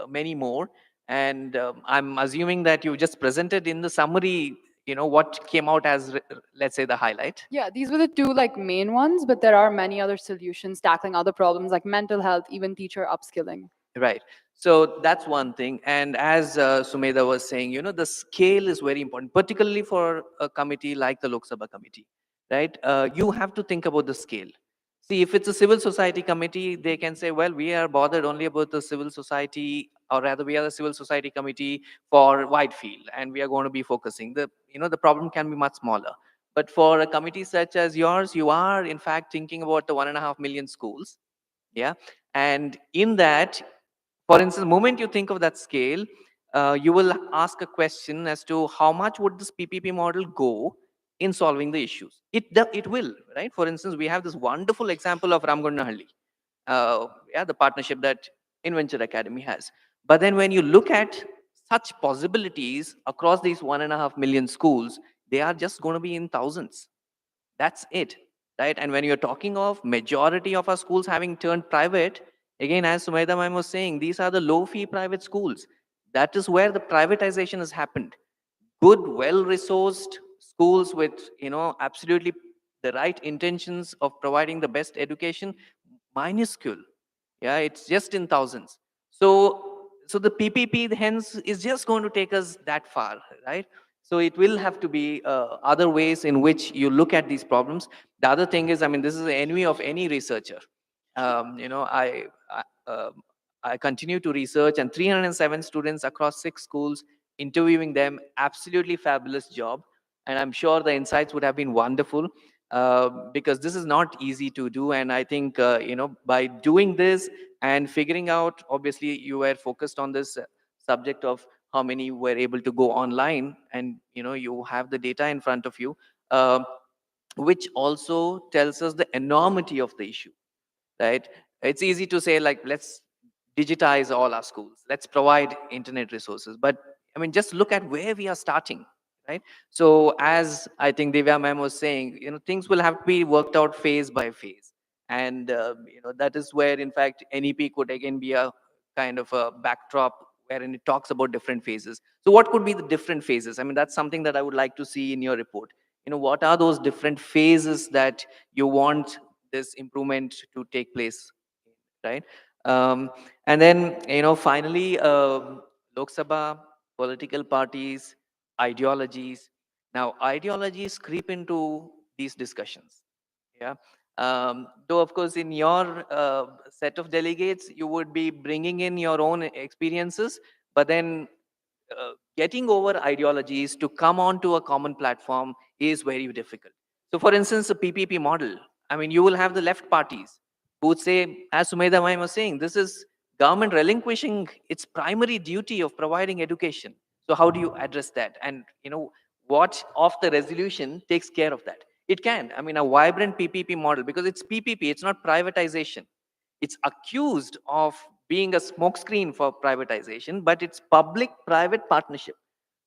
many more. And I'm assuming that you just presented in the summary, what came out as, let's say, the highlight. Yeah, these were the two like main ones, but there are many other solutions tackling other problems like mental health, even teacher upskilling. Right. So that's one thing. And as Sumedha was saying, the scale is very important, particularly for a committee like the Lok Sabha committee, right? You have to think about the scale. See, if it's a civil society committee, they can say, well, we are bothered only about the civil society, or rather we are the civil society committee for Whitefield, and we are going to be focusing. The problem can be much smaller. But for a committee such as yours, you are in fact thinking about the 1.5 million schools. Yeah. And in that, for instance, the moment you think of that scale, you will ask a question as to how much would this PPP model go in solving the issues. It will, right? For instance, we have this wonderful example of Ramgunnahalli, yeah, the partnership that Inventure Academy has. But then when you look at such possibilities across these 1.5 million schools, they are just going to be in thousands. That's it, right? And when you're talking of majority of our schools having turned private, again, as Sumedha ma'am was saying, these are the low-fee private schools. That is where the privatization has happened. Good, well-resourced schools with, absolutely the right intentions of providing the best education, minuscule. Yeah, it's just in thousands. So the PPP hence is just going to take us that far, right? So it will have to be other ways in which you look at these problems. The other thing is, I mean, this is the envy of any researcher. I continue to research, and 307 students across 6 schools, interviewing them, absolutely fabulous job. And I'm sure the insights would have been wonderful, because this is not easy to do. And I think, by doing this and figuring out, obviously you were focused on this subject of how many were able to go online, and you have the data in front of you, uh, which also tells us the enormity of the issue, right? It's easy to say, like, let's digitize all our schools. Let's provide internet resources. But I mean, just look at where we are starting, right? So as I think Divya ma'am was saying, things will have to be worked out phase by phase. And, that is where, in fact, NEP could again be a kind of a backdrop wherein it talks about different phases. So what could be the different phases? I mean, that's something that I would like to see in your report. What are those different phases that you want this improvement to take place, right? And then, finally, Lok Sabha, political parties, ideologies. Now, ideologies creep into these discussions. Yeah. Though, of course, in your set of delegates, you would be bringing in your own experiences, but then getting over ideologies to come onto a common platform is very difficult. So, for instance, the PPP model, I mean, you will have the left parties who would say, as Sumedha Ma'am was saying, this is government relinquishing its primary duty of providing education. So, how do you address that? And, what of the resolution takes care of that? It can, I mean, a vibrant PPP model, because it's PPP, it's not privatization. It's accused of being a smokescreen for privatization, but it's public-private partnership.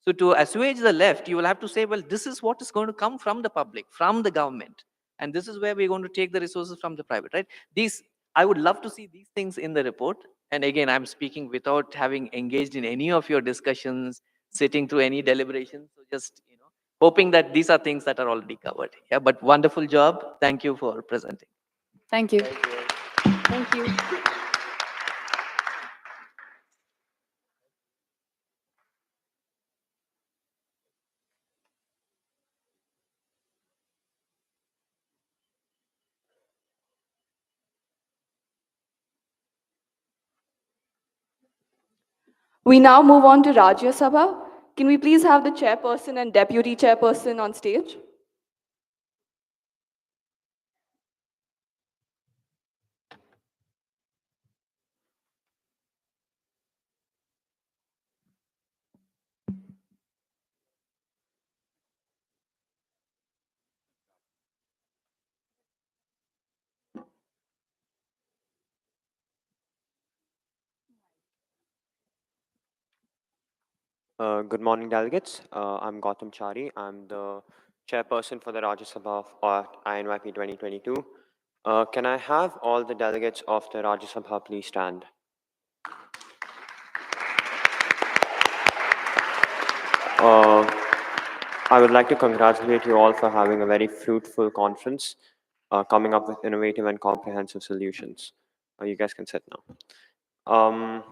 So to assuage the left, you will have to say, well, this is what is going to come from the public, from the government. And this is where we're going to take the resources from the private, right? I would love to see these things in the report. And again, I'm speaking without having engaged in any of your discussions, sitting through any deliberations. So just, hoping that these are things that are already covered. Yeah, but wonderful job. Thank you for presenting. Thank you. Thank you. We now move on to Rajya Sabha. Can we please have the chairperson and deputy chairperson on stage? Good morning, delegates. I'm Gautam Chari. I'm the chairperson for the Rajya Sabha of INYP 2022. Can I have all the delegates of the Rajya Sabha please stand? I would like to congratulate you all for having a very fruitful conference, coming up with innovative and comprehensive solutions. You guys can sit now.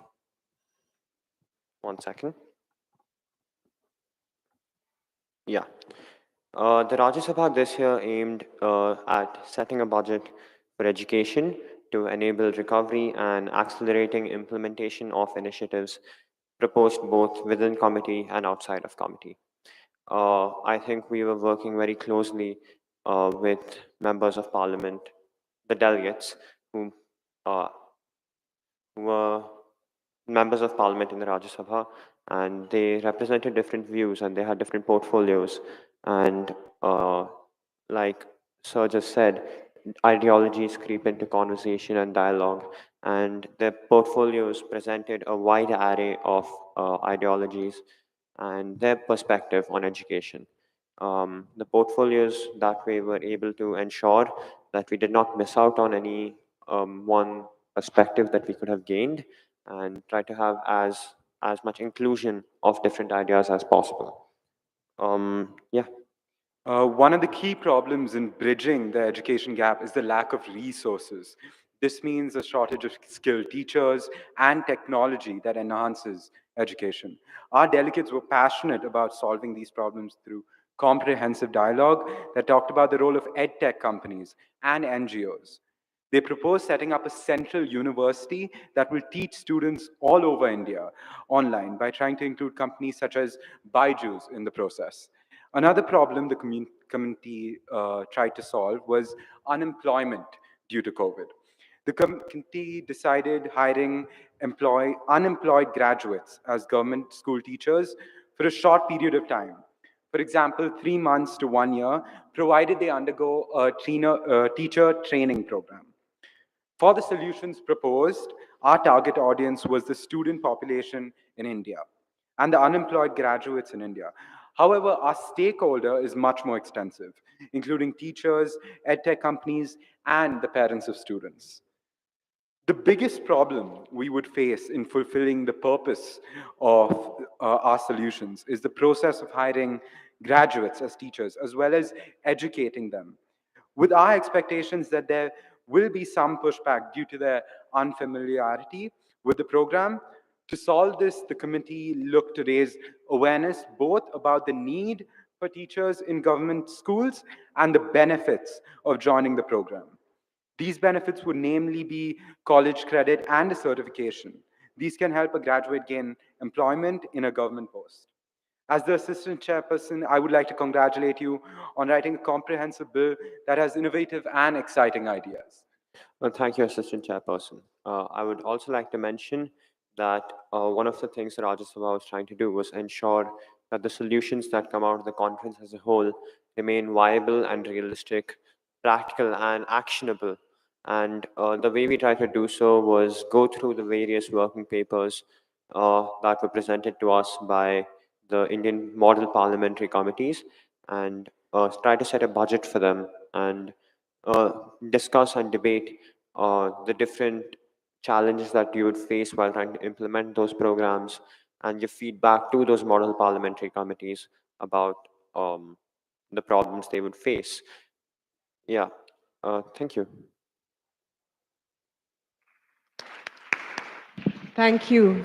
1 second. Yeah. The Rajya Sabha this year aimed at setting a budget for education to enable recovery and accelerating implementation of initiatives proposed both within committee and outside of committee. I think we were working very closely with members of parliament, the delegates who were members of parliament in the Rajya Sabha, and they represented different views and they had different portfolios. And like Sir just said, ideologies creep into conversation and dialogue, and their portfolios presented a wide array of ideologies and their perspective on education. The portfolios that way were able to ensure that we did not miss out on any one perspective that we could have gained, and try to have as much inclusion of different ideas as possible. Yeah. One of the key problems in bridging the education gap is the lack of resources. This means a shortage of skilled teachers and technology that enhances education. Our delegates were passionate about solving these problems through comprehensive dialogue that talked about the role of edtech companies and NGOs. They proposed setting up a central university that will teach students all over India online by trying to include companies such as Byju's in the process. Another problem the committee tried to solve was unemployment due to COVID. The committee decided hiring unemployed graduates as government school teachers for a short period of time. For example, 3 months to 1 year, provided they undergo a teacher training program. For the solutions proposed, Our target audience was the student population in India and the unemployed graduates in India. However, our stakeholder is much more extensive, including teachers, edtech companies, and the parents of students. The biggest problem we would face in fulfilling the purpose of our solutions is the process of hiring graduates as teachers, as well as educating them. With our expectations that there will be some pushback due to their unfamiliarity with the program, to solve this, the committee looked to raise awareness both about the need for teachers in government schools and the benefits of joining the program. These benefits would namely be college credit and a certification. These can help a graduate gain employment in a government post. As the assistant chairperson, I would like to congratulate you on writing a comprehensive bill that has innovative and exciting ideas. Well, thank you, Assistant Chairperson. I would also like to mention that one of the things that Rajya Sabha was trying to do was ensure that the solutions that come out of the conference as a whole remain viable and realistic, practical and actionable. And the way we tried to do so was go through the various working papers that were presented to us by the Indian model parliamentary committees and try to set a budget for them and uh, discuss and debate the different challenges that you would face while trying to implement those programs and give feedback to those model parliamentary committees about the problems they would face. Yeah, thank you. Thank you.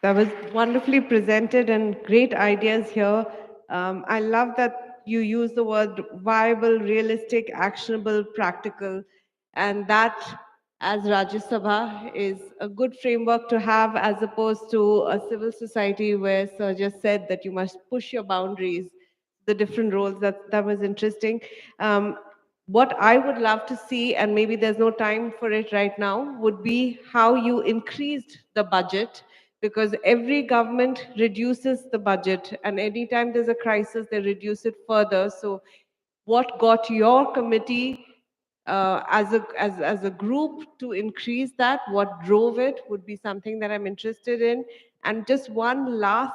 That was wonderfully presented and great ideas here. I love that you use the word viable, realistic, actionable, practical, and that, as Rajya Sabha, is a good framework to have as opposed to a civil society where Sir just said that you must push your boundaries, the different roles. That was interesting. What I would love to see, and maybe there's no time for it right now, would be how you increased the budget, because every government reduces the budget, and anytime there's a crisis, they reduce it further. So what got your committee as a group to increase that? What drove it would be something that I'm interested in. And just one last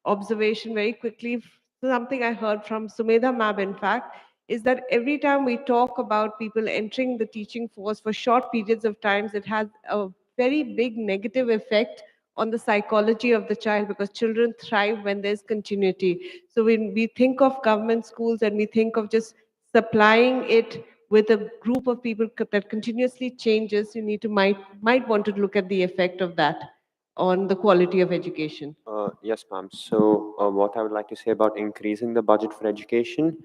observation very quickly, something I heard from Sumedha Mab, in fact, is that every time we talk about people entering the teaching force for short periods of times, it has a very big negative effect on the psychology of the child, because children thrive when there's continuity. So when we think of government schools and we think of just supplying it with a group of people that continuously changes, you need to might want to look at the effect of that on the quality of education. Yes, ma'am. So, what I would like to say about increasing the budget for education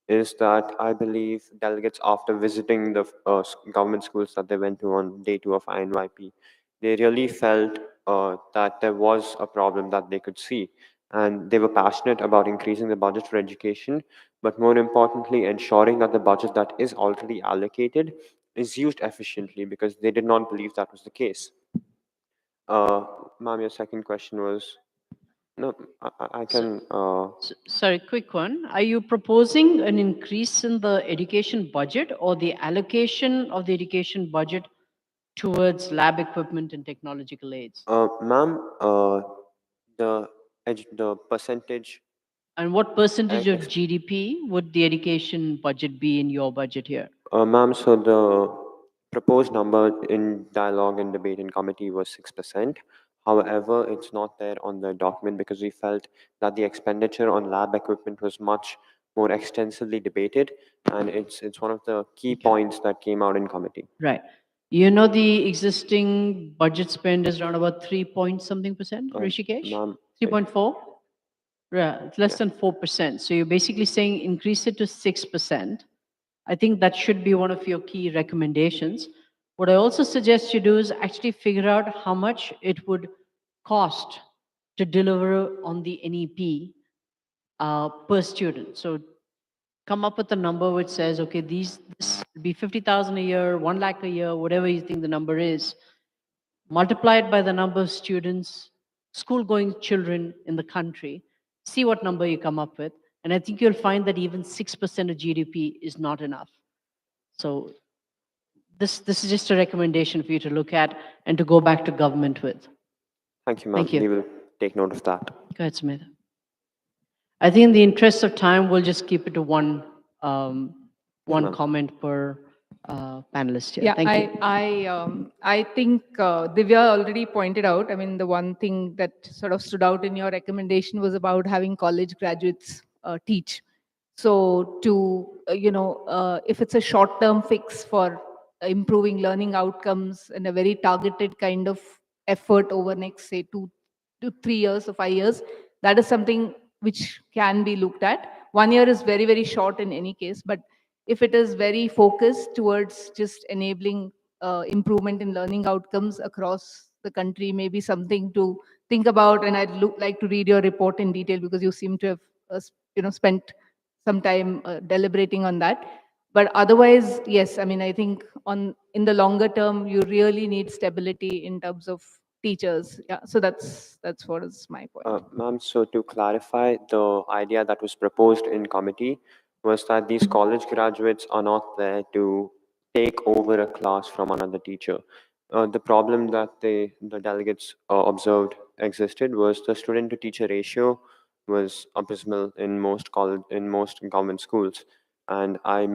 is that I believe delegates, after visiting the government schools that they went to on day 2 of INYP, they really felt that there was a problem that they could see. And they were passionate about increasing the budget for education, but more importantly, ensuring that the budget that is already allocated is used efficiently, because they did not believe that was the case. Ma'am, your second question was? No, I can. Sorry, quick one. Are you proposing an increase in the education budget or the allocation of the education budget towards lab equipment and technological aids? Ma'am, the percentage. And what percentage of GDP would the education budget be in your budget here? Ma'am, so the proposed number in dialogue and debate in committee was 6%. However, it's not there on the document because we felt that the expenditure on lab equipment was much more extensively debated, and it's one of the key points that came out in committee. Right. You know the existing budget spend is around about 3 point something percent, Rishikesh? Ma'am, 3.4? Yeah, it's less than 4%. So you're basically saying increase it to 6%. I think that should be one of your key recommendations. What I also suggest you do is actually figure out how much it would cost to deliver on the NEP per student. So come up with a number which says, okay, this will be 50,000 a year, 1 lakh a year, whatever you think the number is, multiplied by the number of students, school-going children in the country, see what number you come up with. And I think you'll find that even 6% of GDP is not enough. So this is just a recommendation for you to look at and to go back to government with. Thank you, ma'am. Thank you. We will take note of that. Go ahead, Sumedha. I think in the interest of time, we'll just keep it to one ma'am. comment per panelist here. Yeah, Thank you. I think Divya already pointed out. I mean, the one thing that sort of stood out in your recommendation was about having college graduates teach. So if it's a short-term fix for improving learning outcomes and a very targeted kind of effort over next, say, 2 to 3 years or 5 years, that is something which can be looked at. 1 year is very, very short in any case, but if it is very focused towards just enabling improvement in learning outcomes across the country, maybe something to think about. And I'd like to read your report in detail because you seem to have spent some time deliberating on that. But otherwise, yes, I mean, I think in the longer term, you really need stability in terms of teachers. Yeah, so that's what is my point. Ma'am, so to clarify, the idea that was proposed in committee was that these college graduates are not there to take over a class from another teacher. The problem that the delegates observed existed was the student to teacher ratio was abysmal in most government schools. And I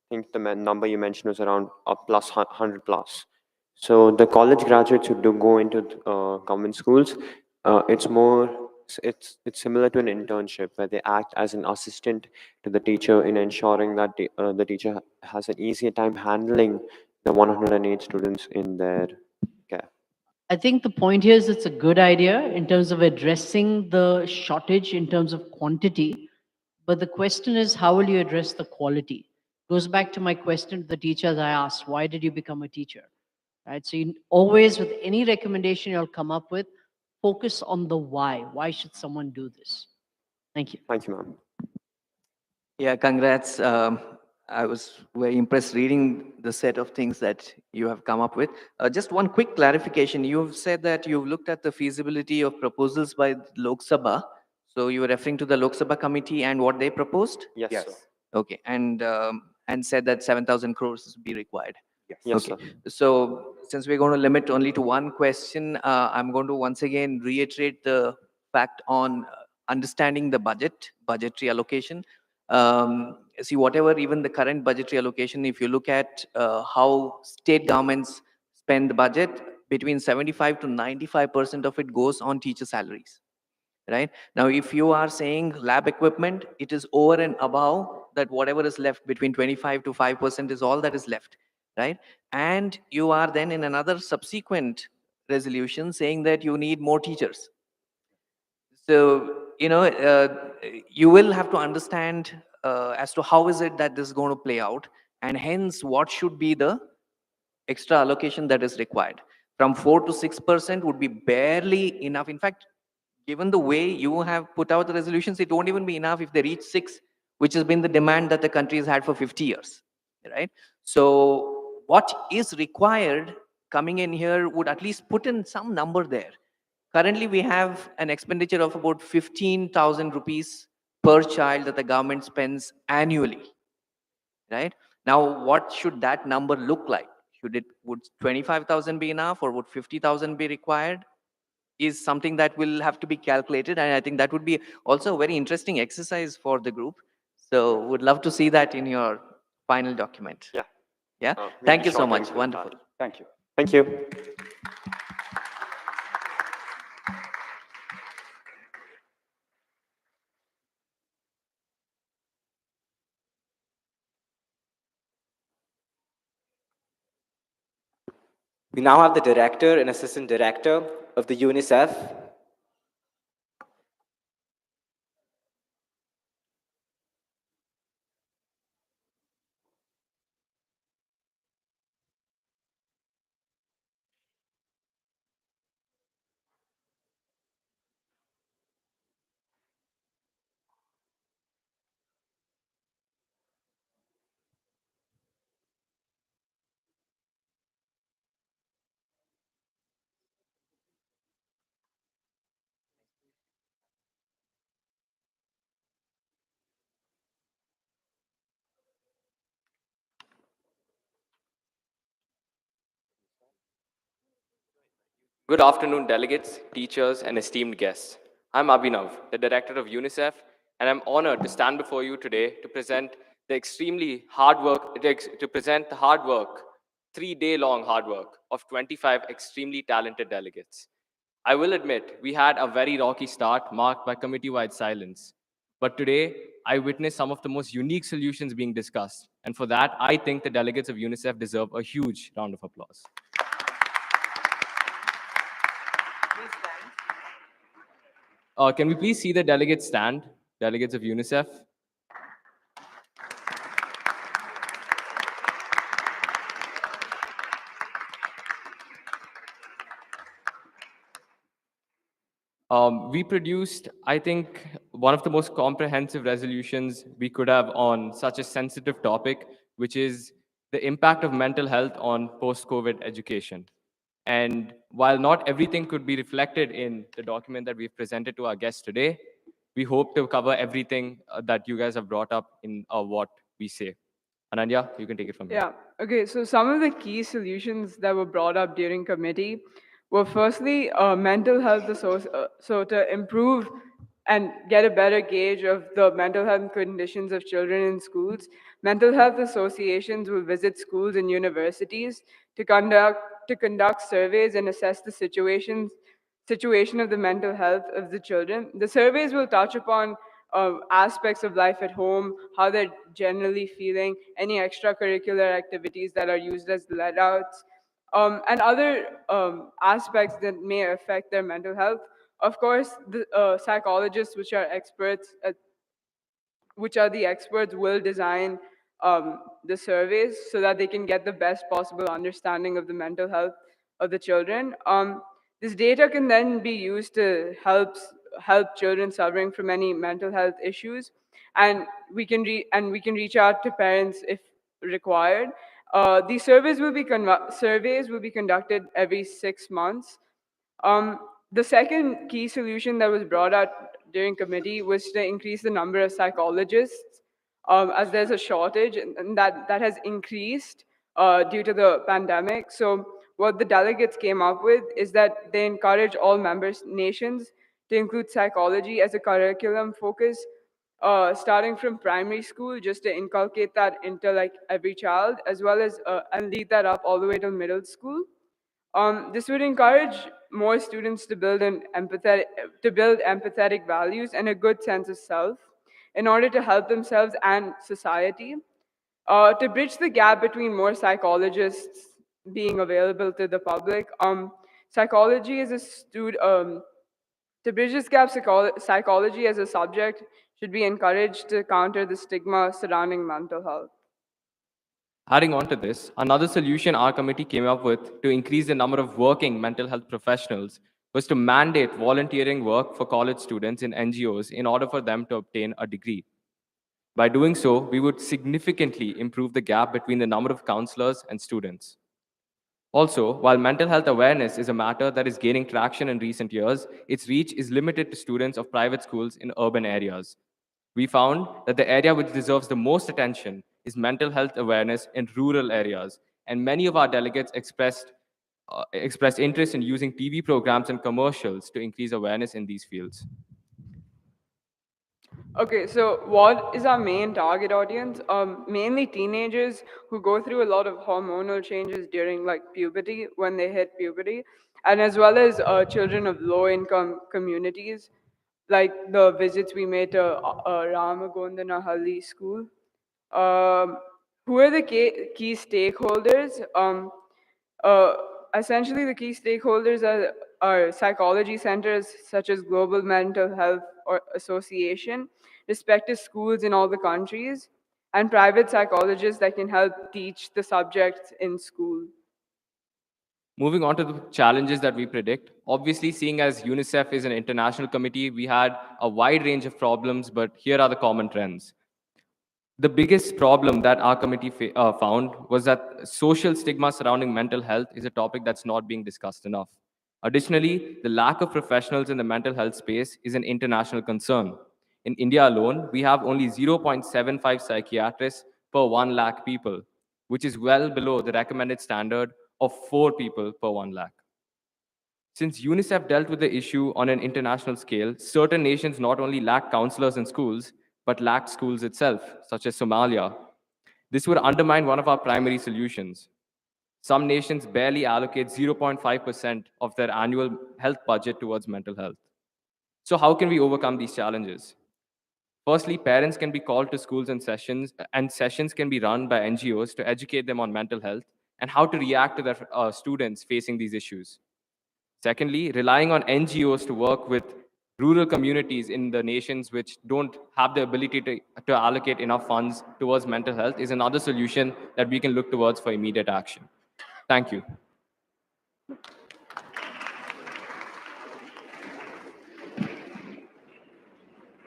think the number you mentioned was around a plus 100 plus. So the college graduates who do go into government schools, it's similar to an internship where they act as an assistant to the teacher in ensuring that the teacher has an easier time handling the 108 students in their care. I think the point here is it's a good idea in terms of addressing the shortage in terms of quantity. But the question is, how will you address the quality? Goes back to my question to the teachers I asked, why did you become a teacher? Right? So you always, with any recommendation you'll come up with, focus on the why. Why should someone do this? Thank you. Thank you, ma'am. Yeah, congrats. I was very impressed reading the set of things that you have come up with. Just one quick clarification. You've said that you've looked at the feasibility of proposals by Lok Sabha. So you were referring to the Lok Sabha committee and what they proposed? Yes, Yes. sir. Okay, and said that 7,000 crores would be required. Yes, Okay, sir. so since we're going to limit only to one question, I'm going to once again reiterate the fact on understanding the budgetary allocation. See, whatever, even the current budgetary allocation, if you look at how state governments spend the budget, between 75 to 95% of it goes on teacher salaries. Right now, if you are saying lab equipment, it is over and above that. Whatever is left, between 25 to 5% is all that is left, right? And you are then in another subsequent resolution saying that you need more teachers. So you will have to understand as to how is it that this is going to play out, and hence what should be the extra allocation that is required. From 4 to 6% would be barely enough. In fact, given the way you have put out the resolutions, it won't even be enough if they reach 6, which has been the demand that the country has had for 50 years, right? So what is required coming in here would at least put in some number there. Currently, we have an expenditure of about 15,000 rupees per child that the government spends annually, right? Now, what should that number look like? Would 25,000 be enough, or would 50,000 be required? Is something that will have to be calculated, and I think that would be also a very interesting exercise for the group. So would love to see that in your final document. Yeah. Yeah. We'll Thank be you so sure to much. include Wonderful. that. Thank you. Thank you. We now have the director and assistant director of the UNICEF. Good afternoon, delegates, teachers, and esteemed guests. I'm Abhinav, the director of UNICEF, and I'm honored to stand before you today to present the hard work, 3-day long hard work of 25 extremely talented delegates. I will admit, we had a very rocky start marked by committee-wide silence. But today, I witnessed some of the most unique solutions being discussed. And for that, I think the delegates of UNICEF deserve a huge round of applause. Can we please see the delegates stand, delegates of UNICEF? We produced, I think, one of the most comprehensive resolutions we could have on such a sensitive topic, which is the impact of mental health on post-COVID education. And while not everything could be reflected in the document that we've presented to our guests today, we hope to cover everything that you guys have brought up in what we say. Ananya, you can take it from here. Yeah, okay, so some of the key solutions that were brought up during committee were firstly, mental health, so to improve and get a better gauge of the mental health conditions of children in schools, mental health associations will visit schools and universities to conduct surveys and assess the situation of the mental health of the children. The surveys will touch upon aspects of life at home, how they're generally feeling, any extracurricular activities that are used as let-outs, and other aspects that may affect their mental health. Of course, the psychologists, which are the experts, will design the surveys so that they can get the best possible understanding of the mental health of the children. This data can then be used to help children suffering from any mental health issues, and we can reach out to parents if required. These surveys will be conducted every 6 months. The second key solution that was brought out during committee was to increase the number of psychologists, as there's a shortage, and that has increased due to the pandemic. So what the delegates came up with is that they encourage all member nations to include psychology as a curriculum focus, starting from primary school, just to inculcate that into like every child, as well as and lead that up all the way to middle school. This would encourage more students to build empathetic values and a good sense of self in order to help themselves and society. To bridge the gap between more psychologists being available to the public, psychology as a to bridge this gap, psychology as a subject should be encouraged to counter the stigma surrounding mental health. Adding on to this, another solution our committee came up with to increase the number of working mental health professionals was to mandate volunteering work for college students in NGOs in order for them to obtain a degree. By doing so, we would significantly improve the gap between the number of counselors and students. Also, while mental health awareness is a matter that is gaining traction in recent years, its reach is limited to students of private schools in urban areas. We found that the area which deserves the most attention is mental health awareness in rural areas, and many of our delegates expressed interest in using TV programs and commercials to increase awareness in these fields. Okay, so what is our main target audience? Mainly teenagers who go through a lot of hormonal changes during like puberty, when they hit puberty, and as well as children of low-income communities, like the visits we made to Ramagondanahalli school. Who are the key stakeholders? Uh, Essentially, the key stakeholders are psychology centers such as Global Mental Health Association, respective schools in all the countries, and private psychologists that can help teach the subjects in school. Moving on to the challenges that we predict. Obviously, seeing as UNICEF is an international committee, we had a wide range of problems, but here are the common trends. The biggest problem that our committee found was that social stigma surrounding mental health is a topic that's not being discussed enough. Additionally, the lack of professionals in the mental health space is an international concern. In India alone, we have only 0.75 psychiatrists per 1 lakh people, which is well below the recommended standard of 4 people per 1 lakh. Since UNICEF dealt with the issue on an international scale, certain nations not only lack counselors in schools, but lack schools itself, such as Somalia. This would undermine one of our primary solutions. Some nations barely allocate 0.5% of their annual health budget towards mental health. So how can we overcome these challenges? Firstly, parents can be called to schools and sessions can be run by NGOs to educate them on mental health and how to react to their students facing these issues. Secondly, relying on NGOs to work with rural communities in the nations which don't have the ability to allocate enough funds towards mental health is another solution that we can look towards for immediate action. Thank you.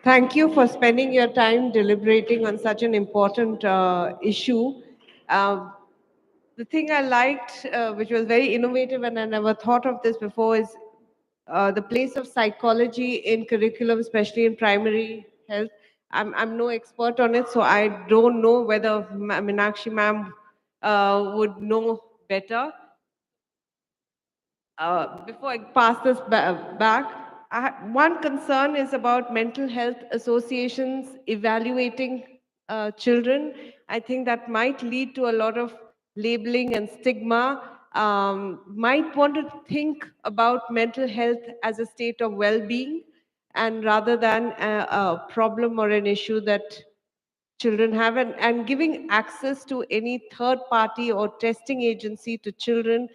Thank you for spending your time deliberating on such an important issue. The thing I liked, which was very innovative and I never thought of this before, is the place of psychology in curriculum, especially in primary health. I'm no expert on it, so I don't know whether Meenakshi ma'am would know better. Before I pass this back, one concern is about mental health associations evaluating children. I think that might lead to a lot of labeling and stigma. Might want to think about mental health as a state of well-being, and rather than a problem or an issue that children have, and giving access to any third party or testing agency to children,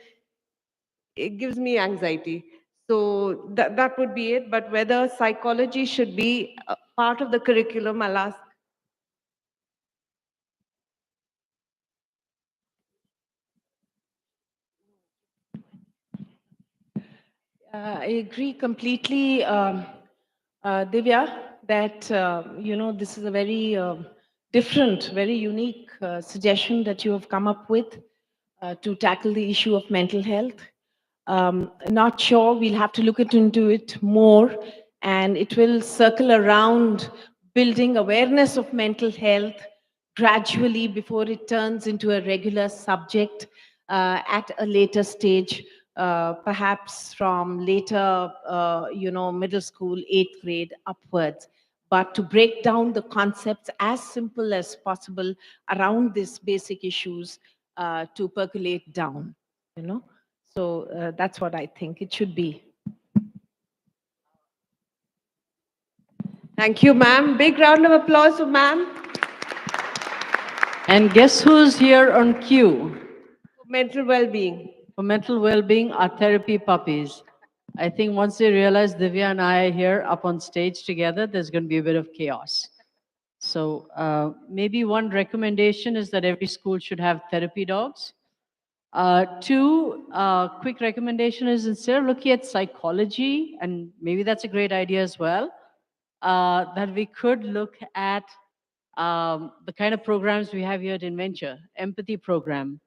it gives me anxiety. So that would be it. But whether psychology should be a part of the curriculum, I'll ask. I agree completely, Divya, that this is a very different, very unique suggestion that you have come up with to tackle the issue of mental health. Not sure, we'll have to look into it more, and it will circle around building awareness of mental health gradually before it turns into a regular subject at a later stage, perhaps from later, middle school, 8th grade upwards. But to break down the concepts as simple as possible around these basic issues to percolate down, So that's what I think it should be. Thank you, ma'am. Big round of applause for ma'am. And guess who's here on cue? Mental well-being. For mental well-being are therapy puppies. I think once they realize Divya and I are here up on stage together, there's going to be a bit of chaos. So maybe one recommendation is that every school should have therapy dogs. Two, quick recommendation is instead of looking at psychology, and maybe that's a great idea as well, that we could look at the kind of programs we have here at Inventure, empathy program,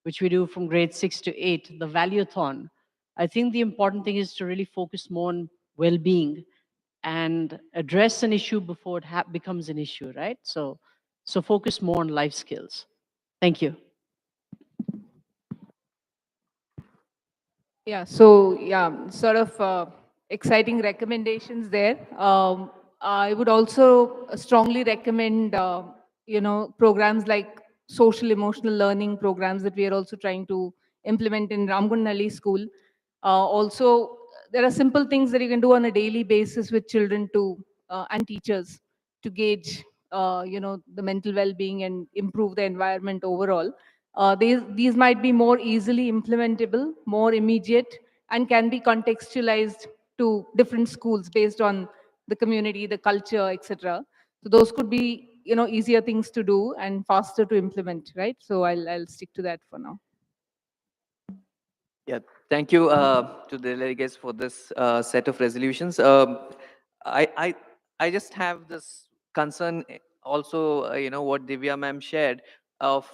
which we do from grade 6 to 8, the Valuathon. I think the important thing is to really focus more on well-being and address an issue before it becomes an issue, right? So focus more on life skills. Thank you. Yeah, so yeah, sort of exciting recommendations there. I would also strongly recommend, programs like social emotional learning programs that we are also trying to implement in Ramgundnalli school. Also, there are simple things that you can do on a daily basis with children and teachers to gauge, the mental well-being and improve the environment overall. These might be more easily implementable, more immediate, and can be contextualized to different schools based on the community, the culture, etc. So those could be, easier things to do and faster to implement, right? So I'll stick to that for now. Yeah, thank you to the delegates for this set of resolutions. I, I, I just have this concern also, what Divya ma'am shared of,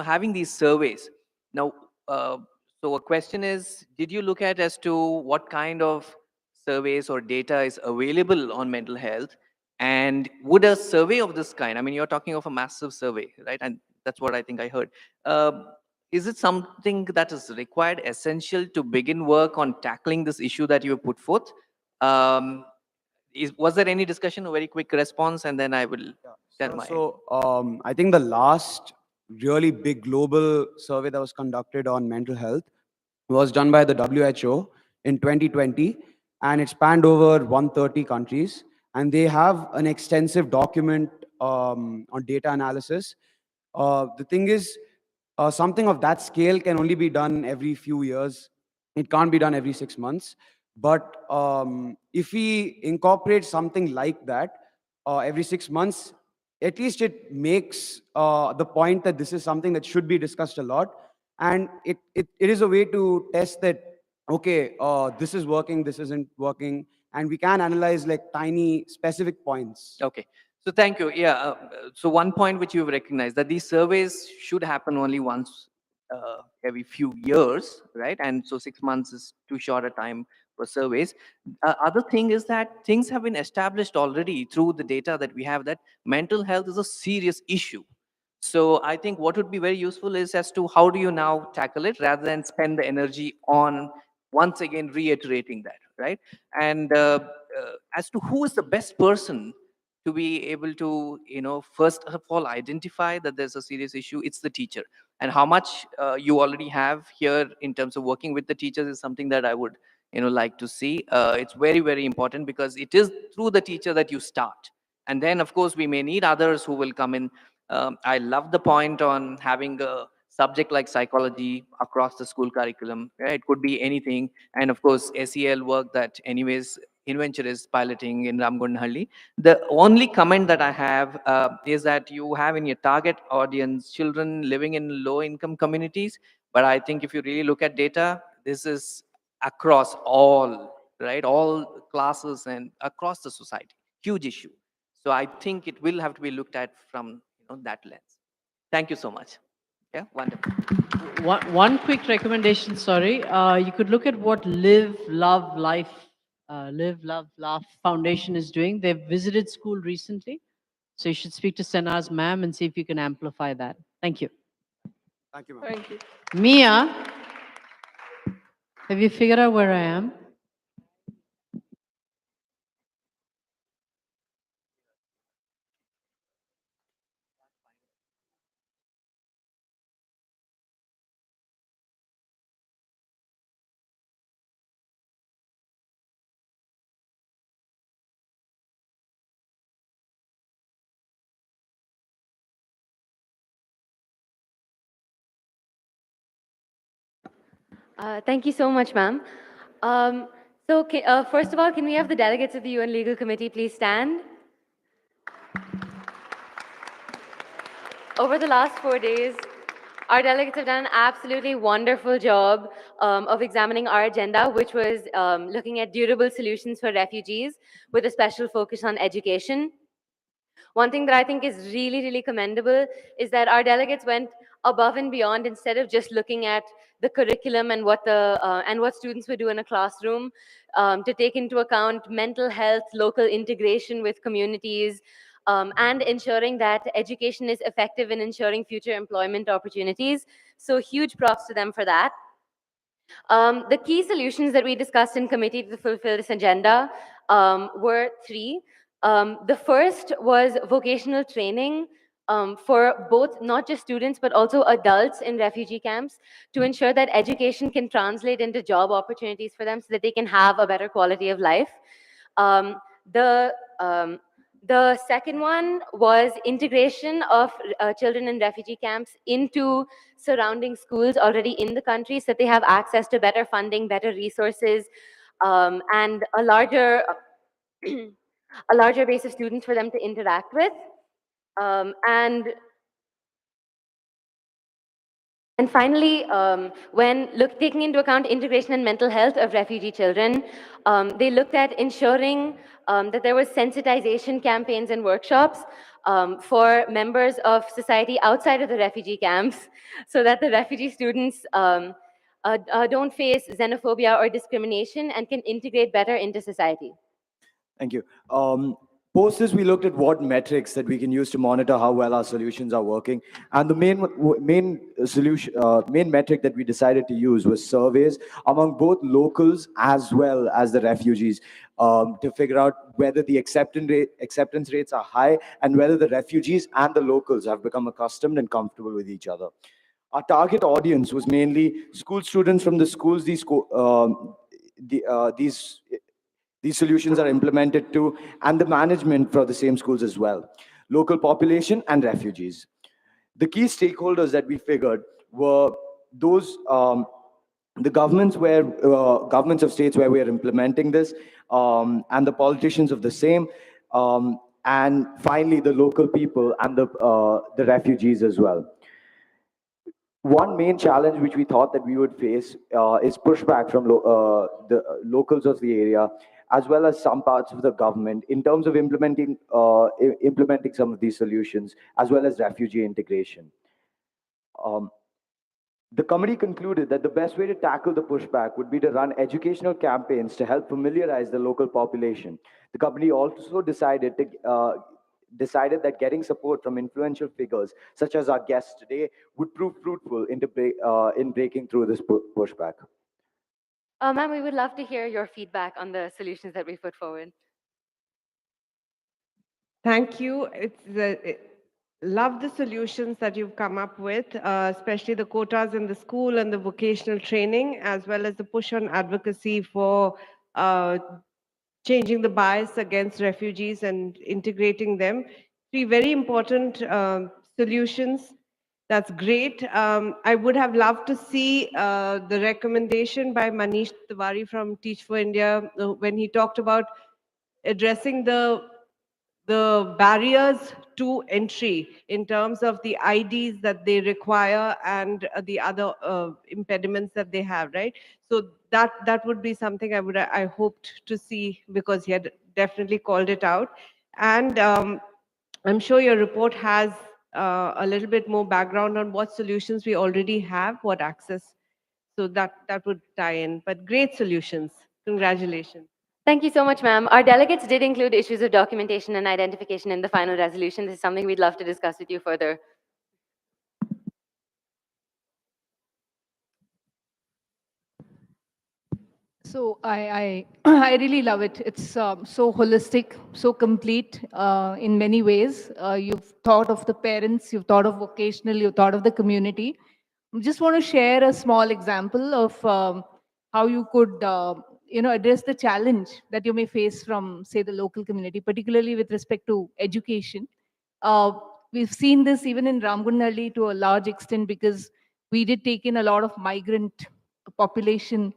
having these surveys. Now, so a question is, did you look at as to what kind of surveys or data is available on mental health? And would a survey of this kind, I mean, you're talking of a massive survey, right? And that's what I think I heard. is it something that is required, essential to begin work on tackling this issue that you have put forth? Was there any discussion? A very quick response, and then I will tell my. I think the last really big global survey that was conducted on mental health was done by the WHO in 2020, and it spanned over 130 countries. And they have an extensive document on data analysis. The thing is, something of that scale can only be done every few years. It can't be done every 6 months. But if we incorporate something like that every 6 months, at least it makes the point that this is something that should be discussed a lot. And it is a way to test that, okay, this is working, this isn't working. And we can analyze like tiny specific points. Okay. So thank you. Yeah. So one point which you've recognized, that these surveys should happen only once every few years, right? And so 6 months is too short a time for surveys. Other thing is that things have been established already through the data that we have, that mental health is a serious issue. So I think what would be very useful is as to how do you now tackle it, rather than spend the energy on once again reiterating that, right? And as to who is the best person to be able to, first of all, identify that there's a serious issue, it's the teacher. And how much you already have here in terms of working with the teachers is something that I would, like to see. It's very, very important, because it is through the teacher that you start. And then, of course, we may need others who will come in. I love the point on having a subject like psychology across the school curriculum. Yeah, it could be anything. And of course, SEL work that anyways Inventure is piloting in Ramgundahalli. The only comment that I have is that you have in your target audience children living in low income communities. But I think if you really look at data, this is across all, right? All classes and across the society. Huge issue. So I think it will have to be looked at from that lens. Thank you so much. Yeah, wonderful. One quick recommendation, sorry. You could look at what Live, Love, Laugh Foundation is doing. They've visited school recently. So you should speak to Senaz ma'am and see if you can amplify that. Thank you. Thank you, ma'am. Thank you. Mia, have you figured out where I am? Thank you so much, ma'am. First of all, can we have the delegates of the UN Legal Committee please stand? Over the last 4 days, our delegates have done an absolutely wonderful job of examining our agenda, which was looking at durable solutions for refugees with a special focus on education. One thing that I think is really, really commendable is that our delegates went above and beyond. Instead of just looking at the curriculum and what students would do in a classroom, to take into account mental health, local integration with communities, and ensuring that education is effective in ensuring future employment opportunities. So huge props to them for that. The key solutions that we discussed in committee to fulfill this agenda were three. The first was vocational training for both, not just students, but also adults in refugee camps, to ensure that education can translate into job opportunities for them so that they can have a better quality of life. Um, the um, the second one was integration of children in refugee camps into surrounding schools already in the country, so that they have access to better funding, better resources, and a larger a larger base of students for them to interact with. And finally, when taking into account integration and mental health of refugee children, they looked at ensuring that there was sensitization campaigns and workshops for members of society outside of the refugee camps, so that the refugee students don't face xenophobia or discrimination and can integrate better into society. Thank you. Post this, we looked at what metrics that we can use to monitor how well our solutions are working, and the main metric that we decided to use was surveys among both locals as well as the refugees, to figure out whether the acceptance rates are high and whether the refugees and the locals have become accustomed and comfortable with each other. Our target audience was mainly school students from the schools these solutions are implemented to, and the management for the same schools as well, local population and refugees. The key stakeholders that we figured were those the governments of states where we are implementing this, and the politicians of the same, and finally the local people and the refugees as well. One main challenge which we thought that we would face is pushback from the locals of the area, as well as some parts of the government, in terms of implementing some of these solutions, as well as refugee integration. Um, the committee concluded that the best way to tackle the pushback would be to run educational campaigns to help familiarize the local population. The committee also decided that getting support from influential figures, such as our guests today, would prove fruitful in breaking through this pushback. Ma'am, we would love to hear your feedback on the solutions that we put forward. Thank you. Love the solutions that you've come up with, especially the quotas in the school and the vocational training, as well as the push on advocacy for changing the bias against refugees and integrating them. Three very important solutions. That's great. I would have loved to see the recommendation by Manish Tiwari from Teach for India when he talked about addressing the barriers to entry in terms of the IDs that they require and the other impediments that they have, right? So that would be something I hoped to see, because he had definitely called it out. And I'm sure your report has a little bit more background on what solutions we already have, what access. So that would tie in. But great solutions. Congratulations. Thank you so much, ma'am. Our delegates did include issues of documentation and identification in the final resolution. This is something we'd love to discuss with you further. So I really love it. It's so holistic, so complete in many ways. You've thought of the parents, you've thought of vocational, you've thought of the community. I just want to share a small example of how you could address the challenge that you may face from, say, the local community, particularly with respect to education. Uh, we've seen this even in Ramgunalli to a large extent, because we did take in a lot of migrant population,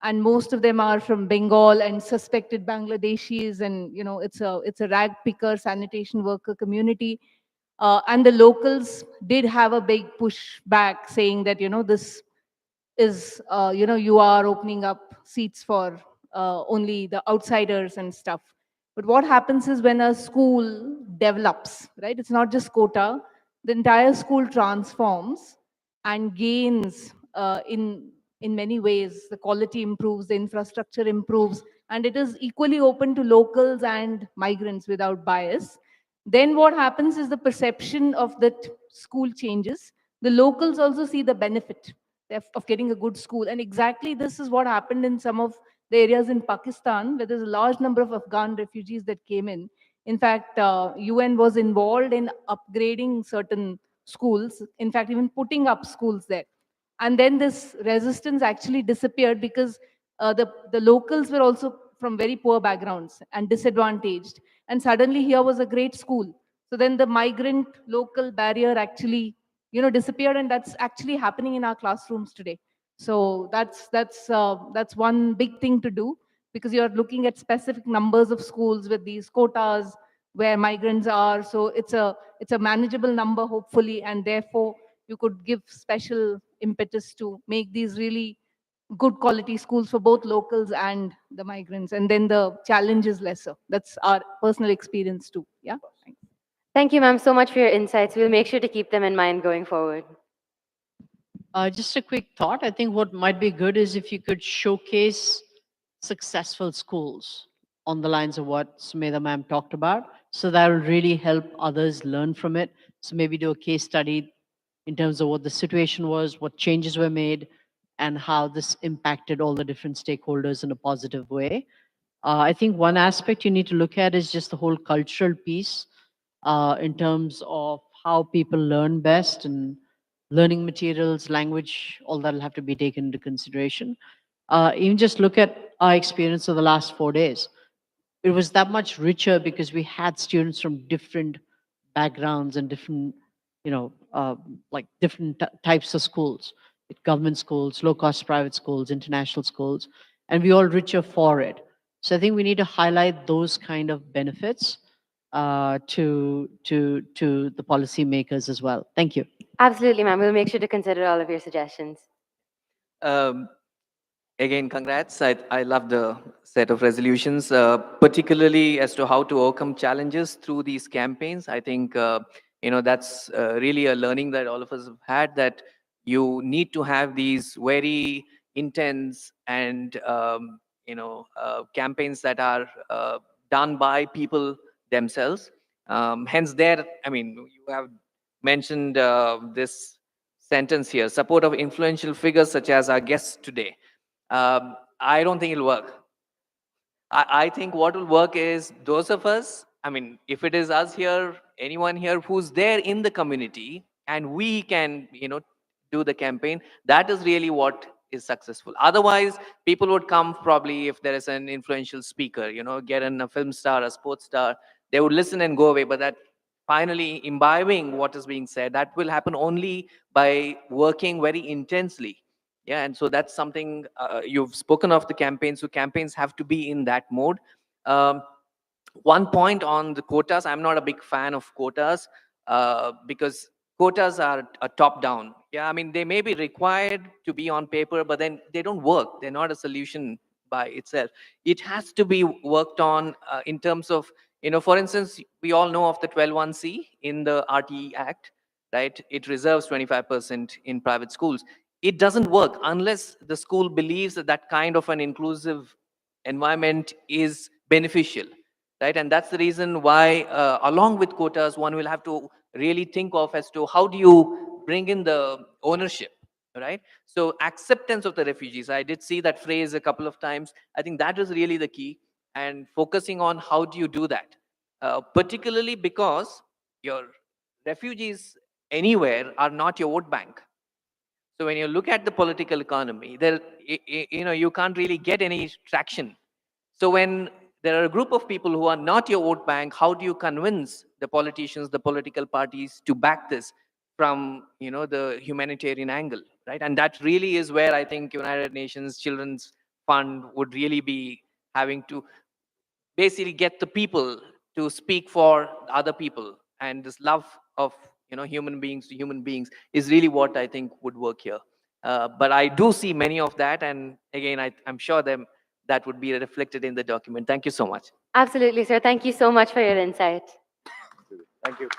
and most of them are from Bengal and suspected Bangladeshis, and it's a rag picker, sanitation worker community. And the locals did have a big push back, saying that this is you are opening up seats for only the outsiders and stuff. But what happens is, when a school develops, right, it's not just quota, the entire school transforms and gains in many ways. The quality improves, the infrastructure improves, and it is equally open to locals and migrants without bias. Then what happens is, the perception of that school changes. The locals also see the benefit of getting a good school. And exactly this is what happened in some of the areas in Pakistan, where there's a large number of Afghan refugees that came in. In fact, UN was involved in upgrading certain schools, in fact, even putting up schools there. And then this resistance actually disappeared, because the locals were also from very poor backgrounds and disadvantaged. And suddenly here was a great school. So then the migrant local barrier actually disappeared, and that's actually happening in our classrooms today. So that's one big thing to do, because you're looking at specific numbers of schools with these quotas where migrants are. So it's a manageable number, hopefully, and therefore you could give special impetus to make these really good quality schools for both locals and the migrants, and then the challenge is lesser. That's our personal experience too. Yeah. Thanks. Thank you, ma'am, so much for your insights. We'll make sure to keep them in mind going forward. Just a quick thought. I think what might be good is if you could showcase successful schools on the lines of what Sumedha ma'am talked about, So that will really help others learn from it. So maybe do a case study in terms of what the situation was, what changes were made, and how this impacted all the different stakeholders in a positive way. I think one aspect you need to look at is just the whole cultural piece in terms of how people learn best and learning materials, language, all that will have to be taken into consideration. Even just look at our experience of the last 4 days. It was that much richer because we had students from different backgrounds and different, like different types of schools, government schools, low cost private schools, international schools, and we all richer for it. So I think we need to highlight those kind of benefits to the policymakers as well. Thank you. Absolutely, ma'am. We'll make sure to consider all of your suggestions. Um, Again, congrats. I love the set of resolutions, particularly as to how to overcome challenges through these campaigns. I think, that's really a learning that all of us have had, that you need to have these very intense and, campaigns that are done by people themselves. Hence, you have mentioned this sentence here: support of influential figures such as our guests today. I don't think it'll work. I think what will work is those of us, if it is us here, anyone here who's there in the community, and we can, do the campaign, that is really what is successful. Otherwise, people would come probably if there is an influential speaker, get in a film star, a sports star, they would listen and go away. But that finally imbibing what is being said, that will happen only by working very intensely. Yeah, and so that's something you've spoken of the campaigns. So campaigns have to be in that mode. um, One point on the quotas: I'm not a big fan of quotas because quotas are a top down. Yeah, they may be required to be on paper, but then they don't work. They're not a solution by itself. It has to be worked on in terms of, for instance, we all know of the 12(1)(c) in the RTE Act, right? It reserves 25% in private schools. It doesn't work unless the school believes that that kind of an inclusive environment is beneficial, right? And that's the reason why, along with quotas, one will have to really think of as to how do you bring in the ownership, right? So acceptance of the refugees, I did see that phrase a couple of times. I think that is really the key, and focusing on how do you do that, particularly because your refugees anywhere are not your vote bank. So when you look at the political economy, you can't really get any traction. So when there are a group of people who are not your vote bank, how do you convince the politicians, the political parties to back this from, the humanitarian angle, right? And that really is where I think United Nations Children's Fund would really be having to basically get the people to speak for other people. And this love of, human beings to human beings is really what I think would work here. But I do see many of that, and again, I'm sure that would be reflected in the document. Thank you so much. Absolutely, sir. Thank you so much for your insight. Thank you.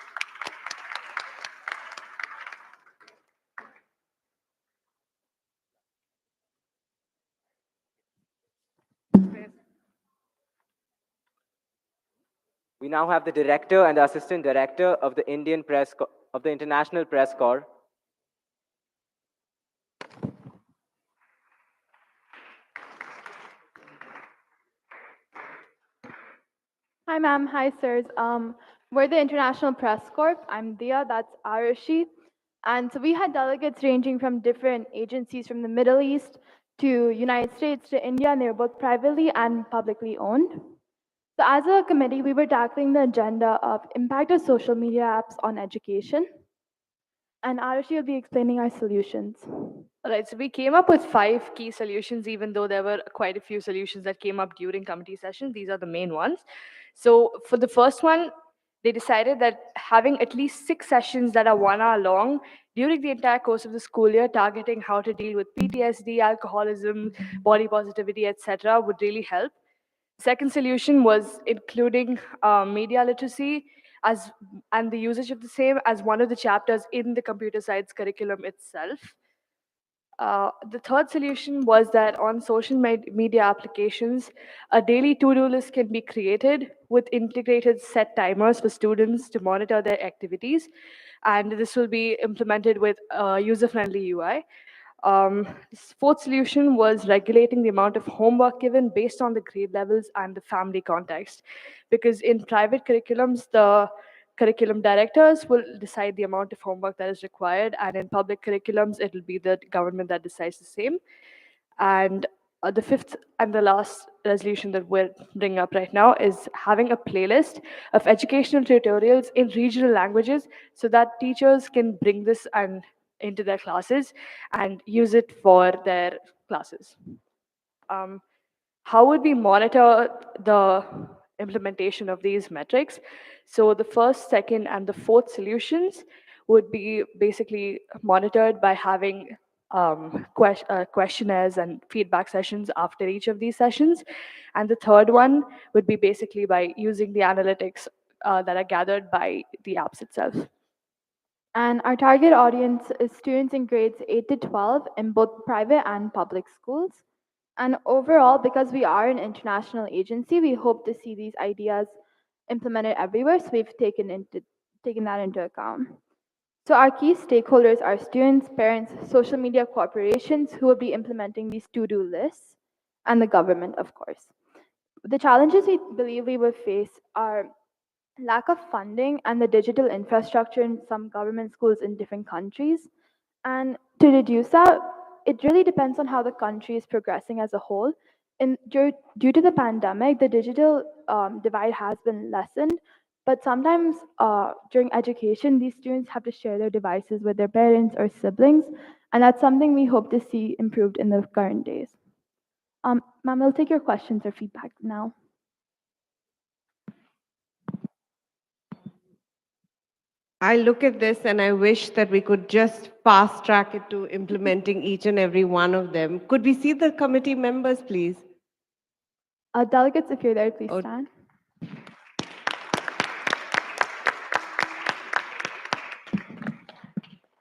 We now have the director and the assistant director of the of the International Press Corps. Hi, ma'am. Hi, sirs. We're the International Press Corps. I'm Dia, that's Arushi. And so we had delegates ranging from different agencies from the Middle East to United States to India, and they were both privately and publicly owned. So as a committee, we were tackling the agenda of impact of social media apps on education. And Arushi will be explaining our solutions. All right, so we came up with 5 key solutions, even though there were quite a few solutions that came up during committee sessions. These are the main ones. So for the first one, they decided that having at least 6 sessions that are 1 hour long during the entire course of the school year, targeting how to deal with PTSD, alcoholism, body positivity, etc., would really help. Second solution was including media literacy and the usage of the same as one of the chapters in the computer science curriculum itself. The third solution was that on social media applications, a daily to-do list can be created with integrated set timers for students to monitor their activities, and this will be implemented with a user-friendly UI. This fourth solution was regulating the amount of homework given based on the grade levels and the family context, because in private curriculums, the curriculum directors will decide the amount of homework that is required, and in public curriculums, it will be the government that decides the same. And the fifth and the last resolution that we're bringing up right now is having a playlist of educational tutorials in regional languages so that teachers can bring this and into their classes and use it for their classes. How would we monitor the implementation of these metrics? So the first, second, and the fourth solutions would be basically monitored by having questionnaires and feedback sessions after each of these sessions. And the third one would be basically by using the analytics that are gathered by the apps itself. And our target audience is students in grades 8 to 12 in both private and public schools. And overall, because we are an international agency, we hope to see these ideas implemented everywhere. So we've taken that into account. So our key stakeholders are students, parents, social media corporations who will be implementing these to-do lists, and the government, of course. The challenges we believe we will face are lack of funding and the digital infrastructure in some government schools in different countries. And to reduce that, it really depends on how the country is progressing as a whole. Due to the pandemic, the digital divide has been lessened, but sometimes during education, these students have to share their devices with their parents or siblings, and that's something we hope to see improved in the current days. Ma'am, we'll take your questions or feedback now. I look at this and I wish that we could just fast track it to implementing each and every one of them. Could we see the committee members, please? Delegates, if you're there, please stand.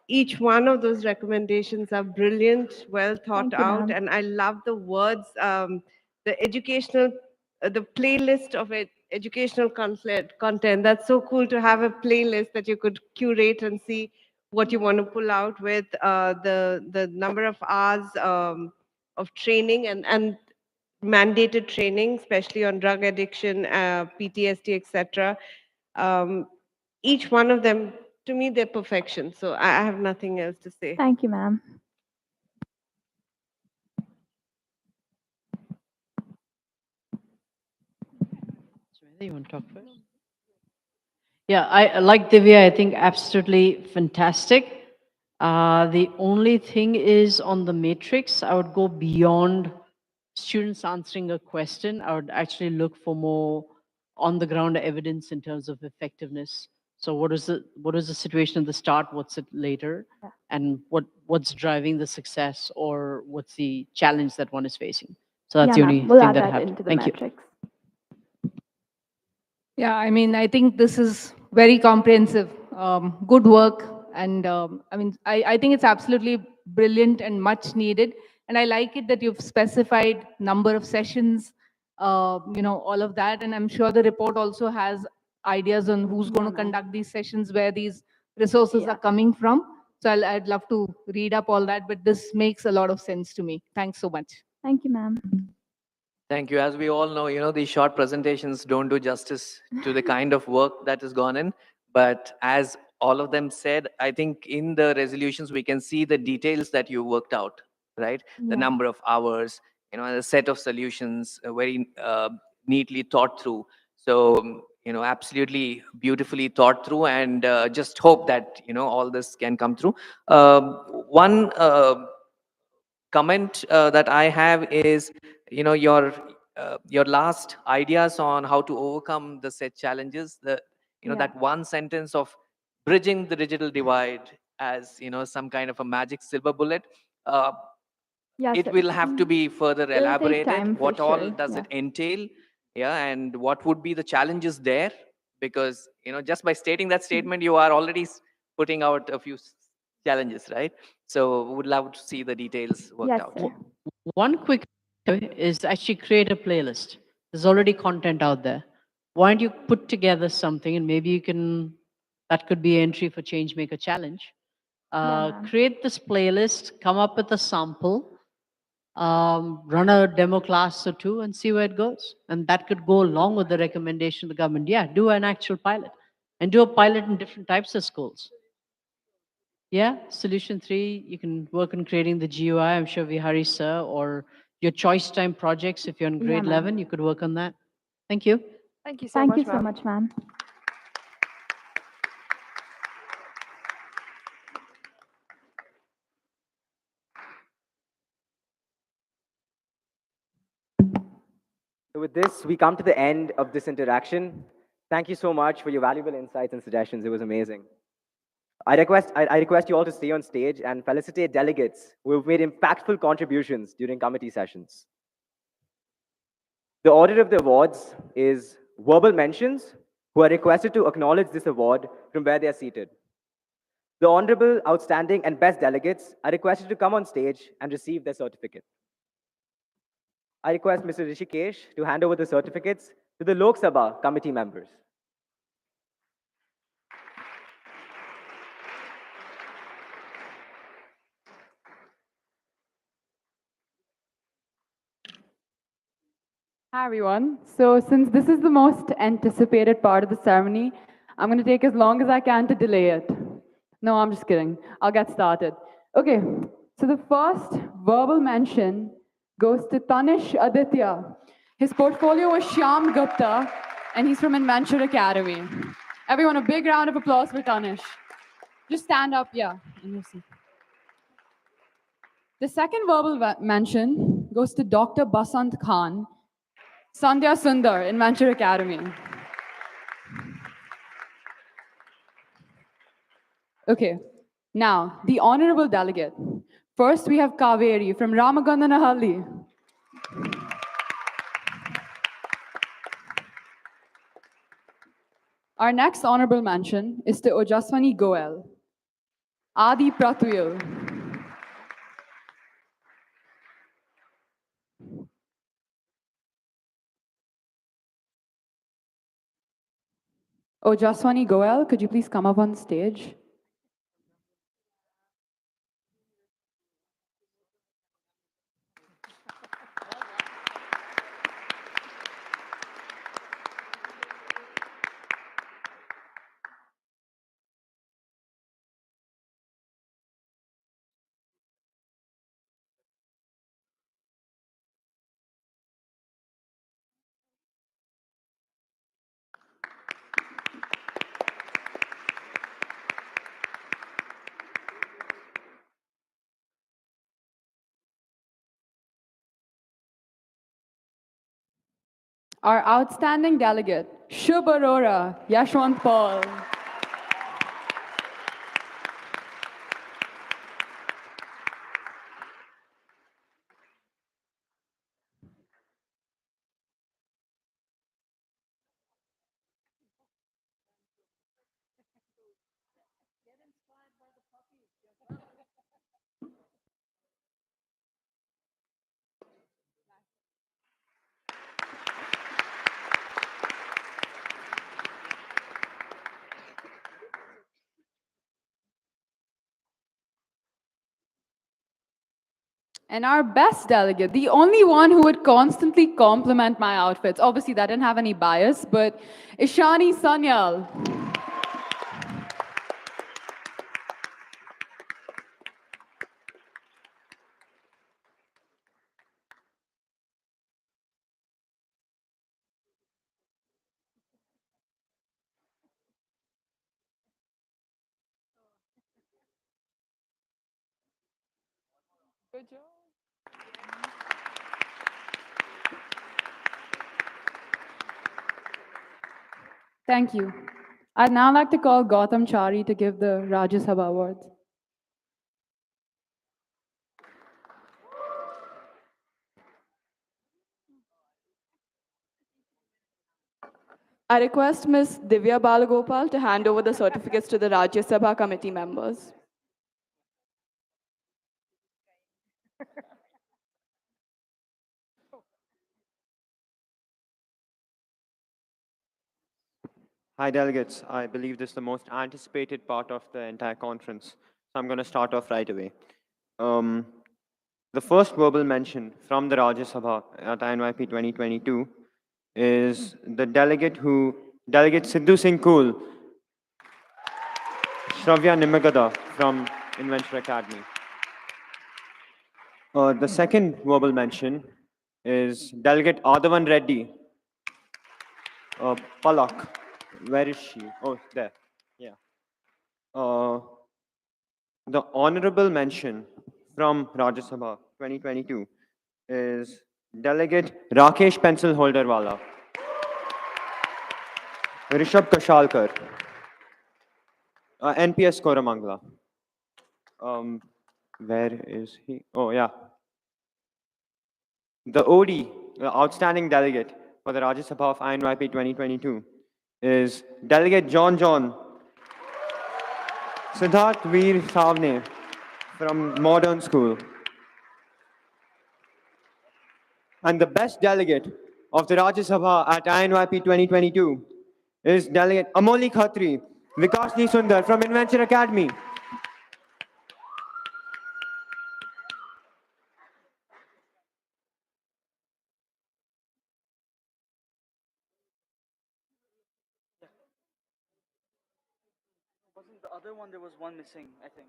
Each one of those recommendations are brilliant, well thought Thank you, out, ma'am. and I love the words, the educational, the playlist of it, educational content. That's so cool to have a playlist that you could curate and see what you want to pull out with the number of hours of training and mandated training, especially on drug addiction, PTSD, etc. Each one of them, to me, they're perfection. So I have nothing else to say. Thank you, ma'am. You want to talk first? Yeah, I like Divya. I think absolutely fantastic. The only thing is on the matrix, I would go beyond students answering a question. I would actually look for more on the ground evidence in terms of effectiveness. So what is the situation at the start? What's it later? Yeah. And what's driving the success, or what's the challenge that one is facing? So that's Yeah, the ma'am. only We'll thing add that that happened. into the Thank you. metrics. Yeah, I mean, I think this is very comprehensive. Good work. And I mean, I think it's absolutely brilliant and much needed. And I like it that you've specified number of sessions, all of that. And I'm sure the report also has ideas on who's going to conduct these sessions, where these resources are coming from. So I'd love to read up all that, but this makes a lot of sense to me. Thanks so much. Thank you, ma'am. Thank you. As we all know, these short presentations don't do justice to the kind of work that has gone in. But as all of them said, I think in the resolutions, we can see the details that you worked out, right? The Yeah. number of hours, a set of solutions, very neatly thought through. So, absolutely beautifully thought through, and just hope that, all this can come through. One comment that I have is, your last ideas on how to overcome the set challenges. That one sentence of bridging the digital divide as some kind of a magic silver bullet. Yes, It sir. will have to be further It'll take elaborated. time for What all sure. does Yeah. it entail? Yeah, and what would be the challenges there? Because just by stating that statement, you are already putting out a few challenges, right? So would love to see the details worked Yes, out. sir. One quick is actually create a playlist. There's already content out there. Why don't you put together something and maybe you can, that could be entry for Changemaker Challenge. ma'am. Create this playlist, come up with a sample, run a demo class or two and see where it goes. And that could go along with the recommendation of the government. Yeah, do an actual pilot and do a pilot in different types of schools. Yeah, solution 3, you can work on creating the GUI. I'm sure Vihari sir, or your choice time projects. If you're in Yeah, grade ma'am. 11, you could work on that. Thank you. Thank you so Thank much, you so ma'am. much, ma'am. So with this, we come to the end of this interaction. Thank you so much for your valuable insights and suggestions. It was amazing. I request you all to stay on stage and felicitate delegates who have made impactful contributions during committee sessions. The order of the awards is verbal mentions, who are requested to acknowledge this award from where they are seated. The honorable, outstanding, and best delegates are requested to come on stage and receive their certificate. I request Mr. Rishikesh to hand over the certificates to the Lok Sabha committee members. Hi, everyone. So since this is the most anticipated part of the ceremony, I'm going to take as long as I can to delay it. No, I'm just kidding. I'll get started. Okay, so the first verbal mention goes to Tanish Aditya. His portfolio was Shyam Gupta, and he's from Inventure Academy. Everyone, a big round of applause for Tanish. Just stand up, yeah, in your seat. The second verbal mention goes to Dr. Basant Khan, Sandhya Sundar, Inventure Academy. Okay, now the honorable delegate. First, we have Kaveri from Ramagandanahalli. Our next honorable mention is to Ojaswani Goel, Adi Pratwil. Ojaswani Goel, could you please come up on stage? Our outstanding delegate, Shubh Arora, Yashwant Paul. And our best delegate, the only one who would constantly compliment my outfits. Obviously, that didn't have any bias, but Ishani Sanyal. Good job. Thank you. I'd now like to call Gautam Chari to give the Rajya Sabha Awards. I request Ms. Divya Balagopal to hand over the certificates to the Rajya Sabha committee members. Hi, delegates. I believe this is the most anticipated part of the entire conference. So I'm going to start off right away. The first verbal mention from the Rajya Sabha at INYP 2022 is the Delegate Sidhu Singh Kool, Shravya Nimagada from Inventure Academy. The second verbal mention is Delegate Adavan Reddy, Palak. Where is she? Oh, there. Yeah. The honorable mention from Rajya Sabha 2022 is Delegate Rakesh Pencil Holderwala, Rishabh Kashalkar, NPS Koramangala. Where is he? Oh, yeah. The OD, the outstanding delegate for the Rajya Sabha of INYP 2022 is Delegate John Siddharth Veer Savne from Modern School. And the best delegate of the Rajya Sabha at INYP 2022 is Delegate Amoli Khatri, Vikashni Sundar from Inventure Academy. Wasn't the other one, there was one missing, I think.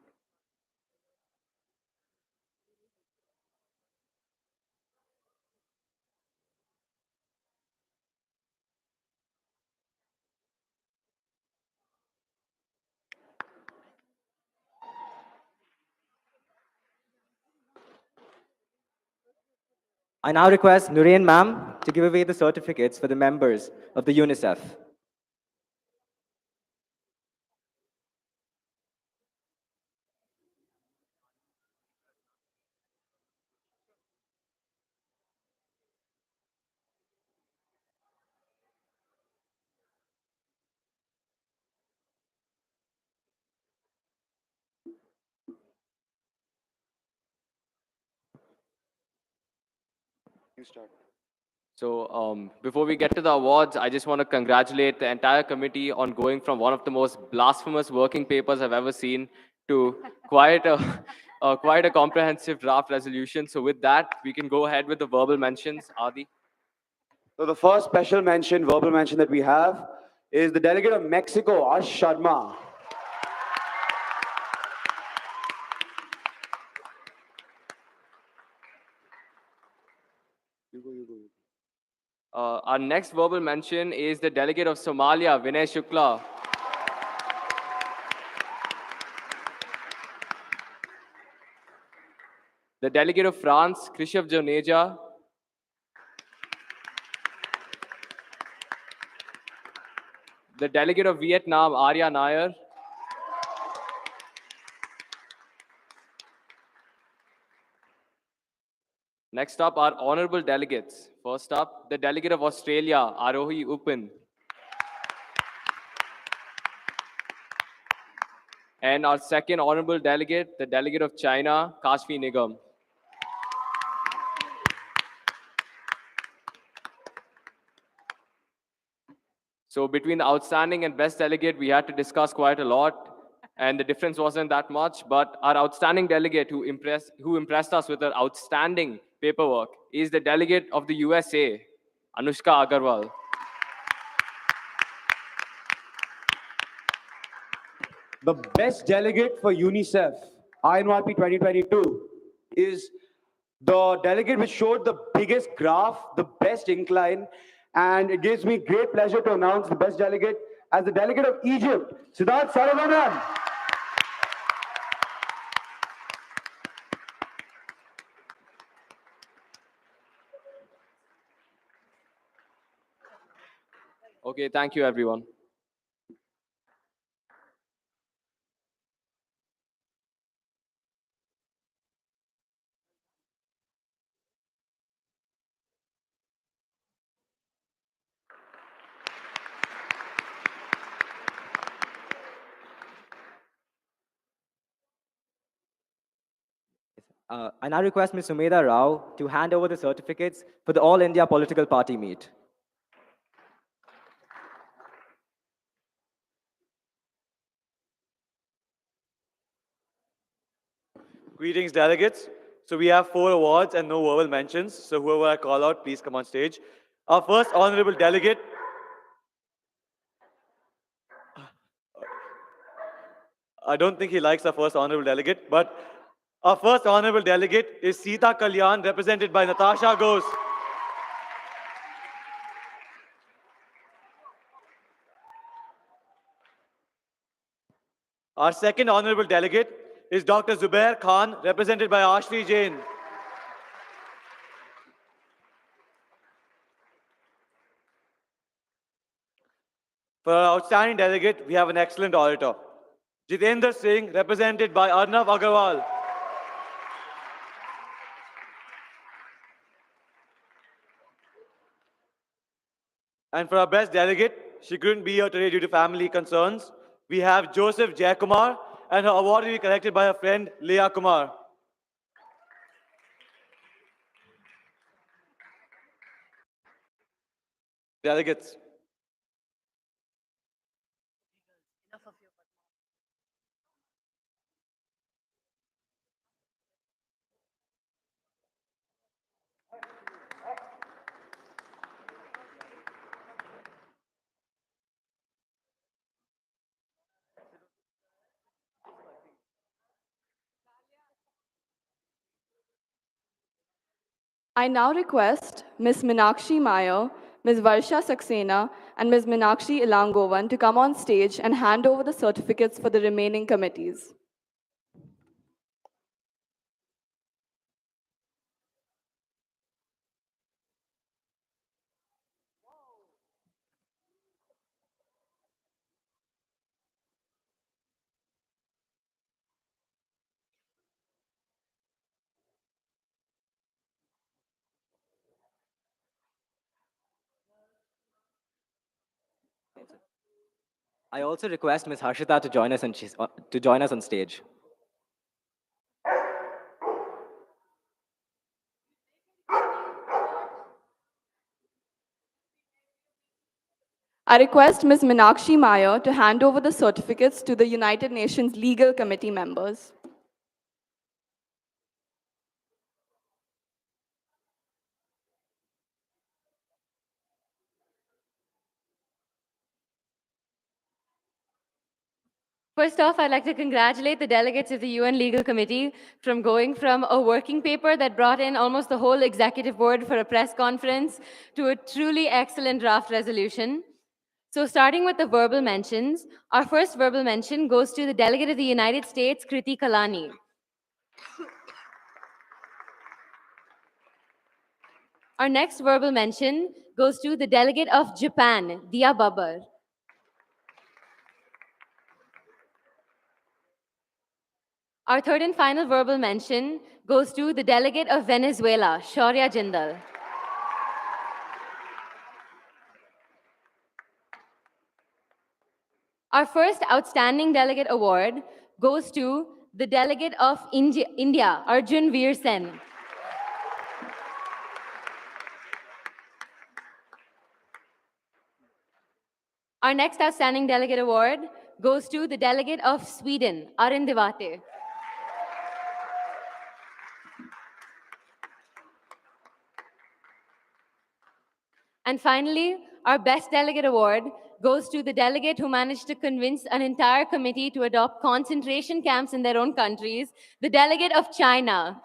I now request Nurain ma'am to give away the certificates for the members of the UNICEF. You start. So before we get to the awards, I just want to congratulate the entire committee on going from one of the most blasphemous working papers I've ever seen to quite quite a comprehensive draft resolution. So with that, we can go ahead with the verbal mentions. Adi. So the first special mention, verbal mention that we have is the delegate of Mexico, Ash Sharma. Our next verbal mention is the delegate of Somalia, Vinay Shukla. The delegate of France, Krishav Joneja. The delegate of Vietnam, Arya Nair. Next up, our honorable delegates. First up, the delegate of Australia, Arohi Upin. And our second honorable delegate, the delegate of China, Kashfi Nigam. So between the outstanding and best delegate, we had to discuss quite a lot. And the difference wasn't that much, but our outstanding delegate who impressed us with her outstanding paperwork is the delegate of the USA, Anushka Agarwal. The best delegate for UNICEF, INYP 2022, is the delegate which showed the biggest graph, the best incline, and it gives me great pleasure to announce the best delegate as the delegate of Egypt, Siddharth Saravanan. Okay, thank you, everyone. I now request Ms. Sumedha Rao to hand over the certificates for the All India Political Party meet. Greetings, delegates. So we have 4 awards and no verbal mentions. So whoever I call out, please come on stage. Our first honorable delegate. I don't think he likes our first honorable delegate, but our first honorable delegate is Sita Kalyan, represented by Natasha Ghosh. Our second honorable delegate is Dr. Zubair Khan, represented by Ashli Jain. For our outstanding delegate, we have an excellent orator, Jitendra Singh, represented by Arnav Agarwal. And for our best delegate, she couldn't be here today due to family concerns. We have Joseph Jayakumar, and her award will be collected by her friend Leah Kumar. Delegates. I now request Ms. Meenakshi Meyer, Ms. Varsha Saxena, and Ms. Meenakshi Ilangovan to come on stage and hand over the certificates for the remaining committees. I also request Ms. Harshita to join us on stage. I request Ms. Meenakshi Meyer to hand over the certificates to the United Nations Legal Committee members. First off, I'd like to congratulate the delegates of the UN Legal Committee from going from a working paper that brought in almost the whole executive board for a press conference to a truly excellent draft resolution. So starting with the verbal mentions, our first verbal mention goes to the delegate of the United States, Kriti Kalani. Our next verbal mention goes to the delegate of Japan, Dia Babar. Our third and final verbal mention goes to the delegate of Venezuela, Shaurya Jindal. Our first outstanding delegate award goes to the delegate of India, Arjun Veer Sen. Our next outstanding delegate award goes to the delegate of Sweden, Arun Devate. And finally, our best delegate award goes to the delegate who managed to convince an entire committee to adopt concentration camps in their own countries, the delegate of China.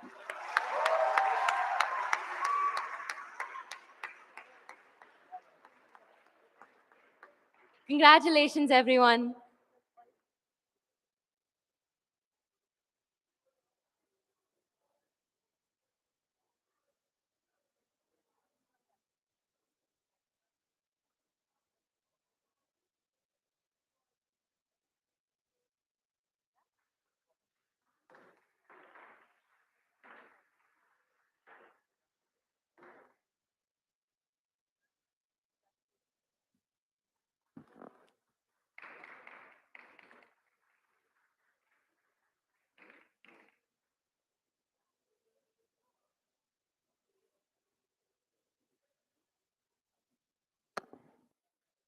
Congratulations, everyone.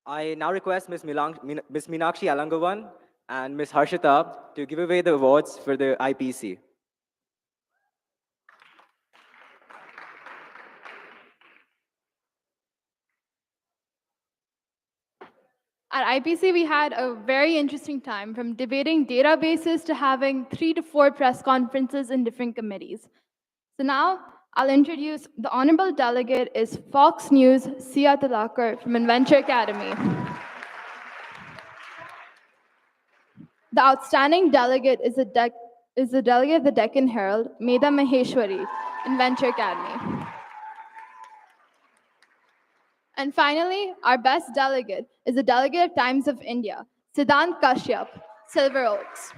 I now request Ms. Meenakshi Alangovan and Ms. Harshita to give away the awards for the IPC. At IPC, we had a very interesting time, from debating databases to having 3 to 4 press conferences in different committees. So now I'll introduce the honorable delegate is Fox News Sia Talakar from Inventure Academy. The outstanding delegate is the delegate of the Deccan Herald, Medha Maheshwari, Inventure Academy. And finally, our best delegate is the delegate of Times of India, Siddhant Kashyap, Silver Oaks.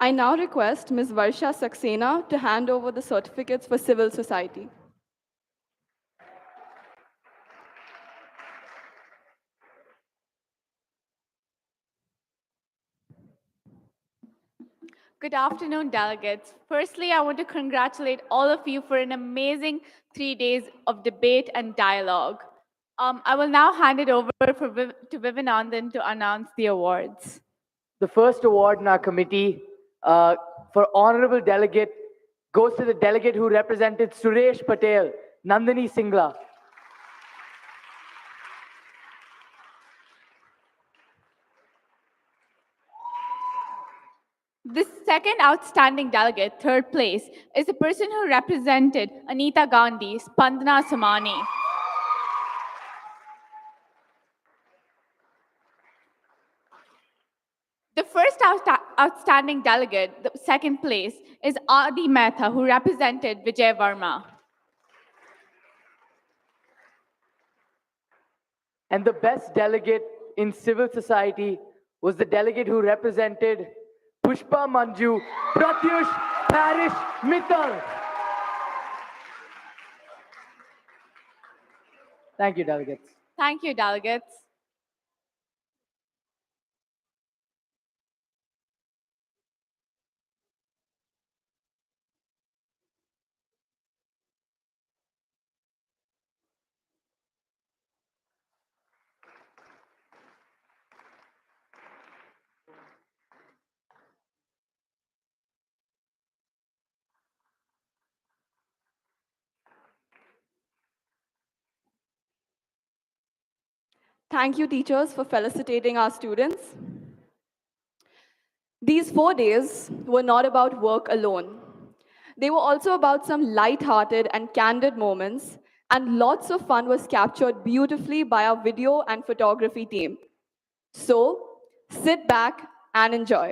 I now request Ms. Varsha Saxena to hand over the certificates for civil society. Good afternoon, delegates. Firstly, I want to congratulate all of you for an amazing 3 days of debate and dialogue. I will now hand it over to Vivekanandan to announce the awards. The first award in our committee for honorable delegate goes to the delegate who represented Suresh Patel, Nandini Singla. The second outstanding delegate, third place, is the person who represented Anita Gandhi, Spandana Samani. The first outstanding delegate, the second place, is Adi Mehta, who represented Vijay Varma. And the best delegate in civil society was the delegate who represented Pushpa Manju, Pratyush Parish Mittal. Thank you, delegates. Thank you, delegates. Thank you, teachers, for felicitating our students. These 4 days were not about work alone. They were also about some light-hearted and candid moments, and lots of fun was captured beautifully by our video and photography team. So, sit back and enjoy.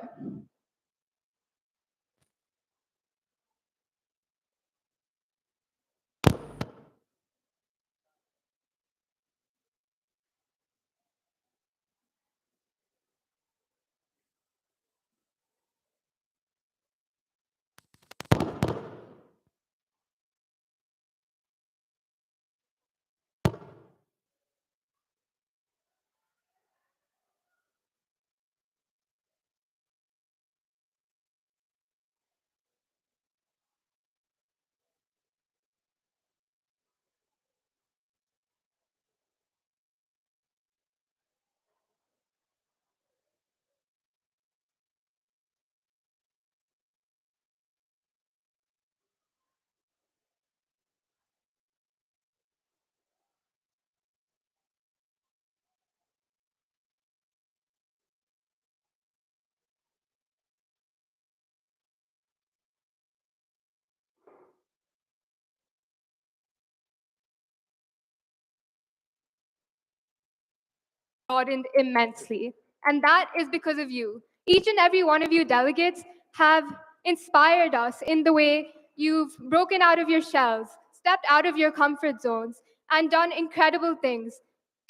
Broadened immensely. And that is because of you. Each and every one of you delegates have inspired us in the way you've broken out of your shells, stepped out of your comfort zones, and done incredible things,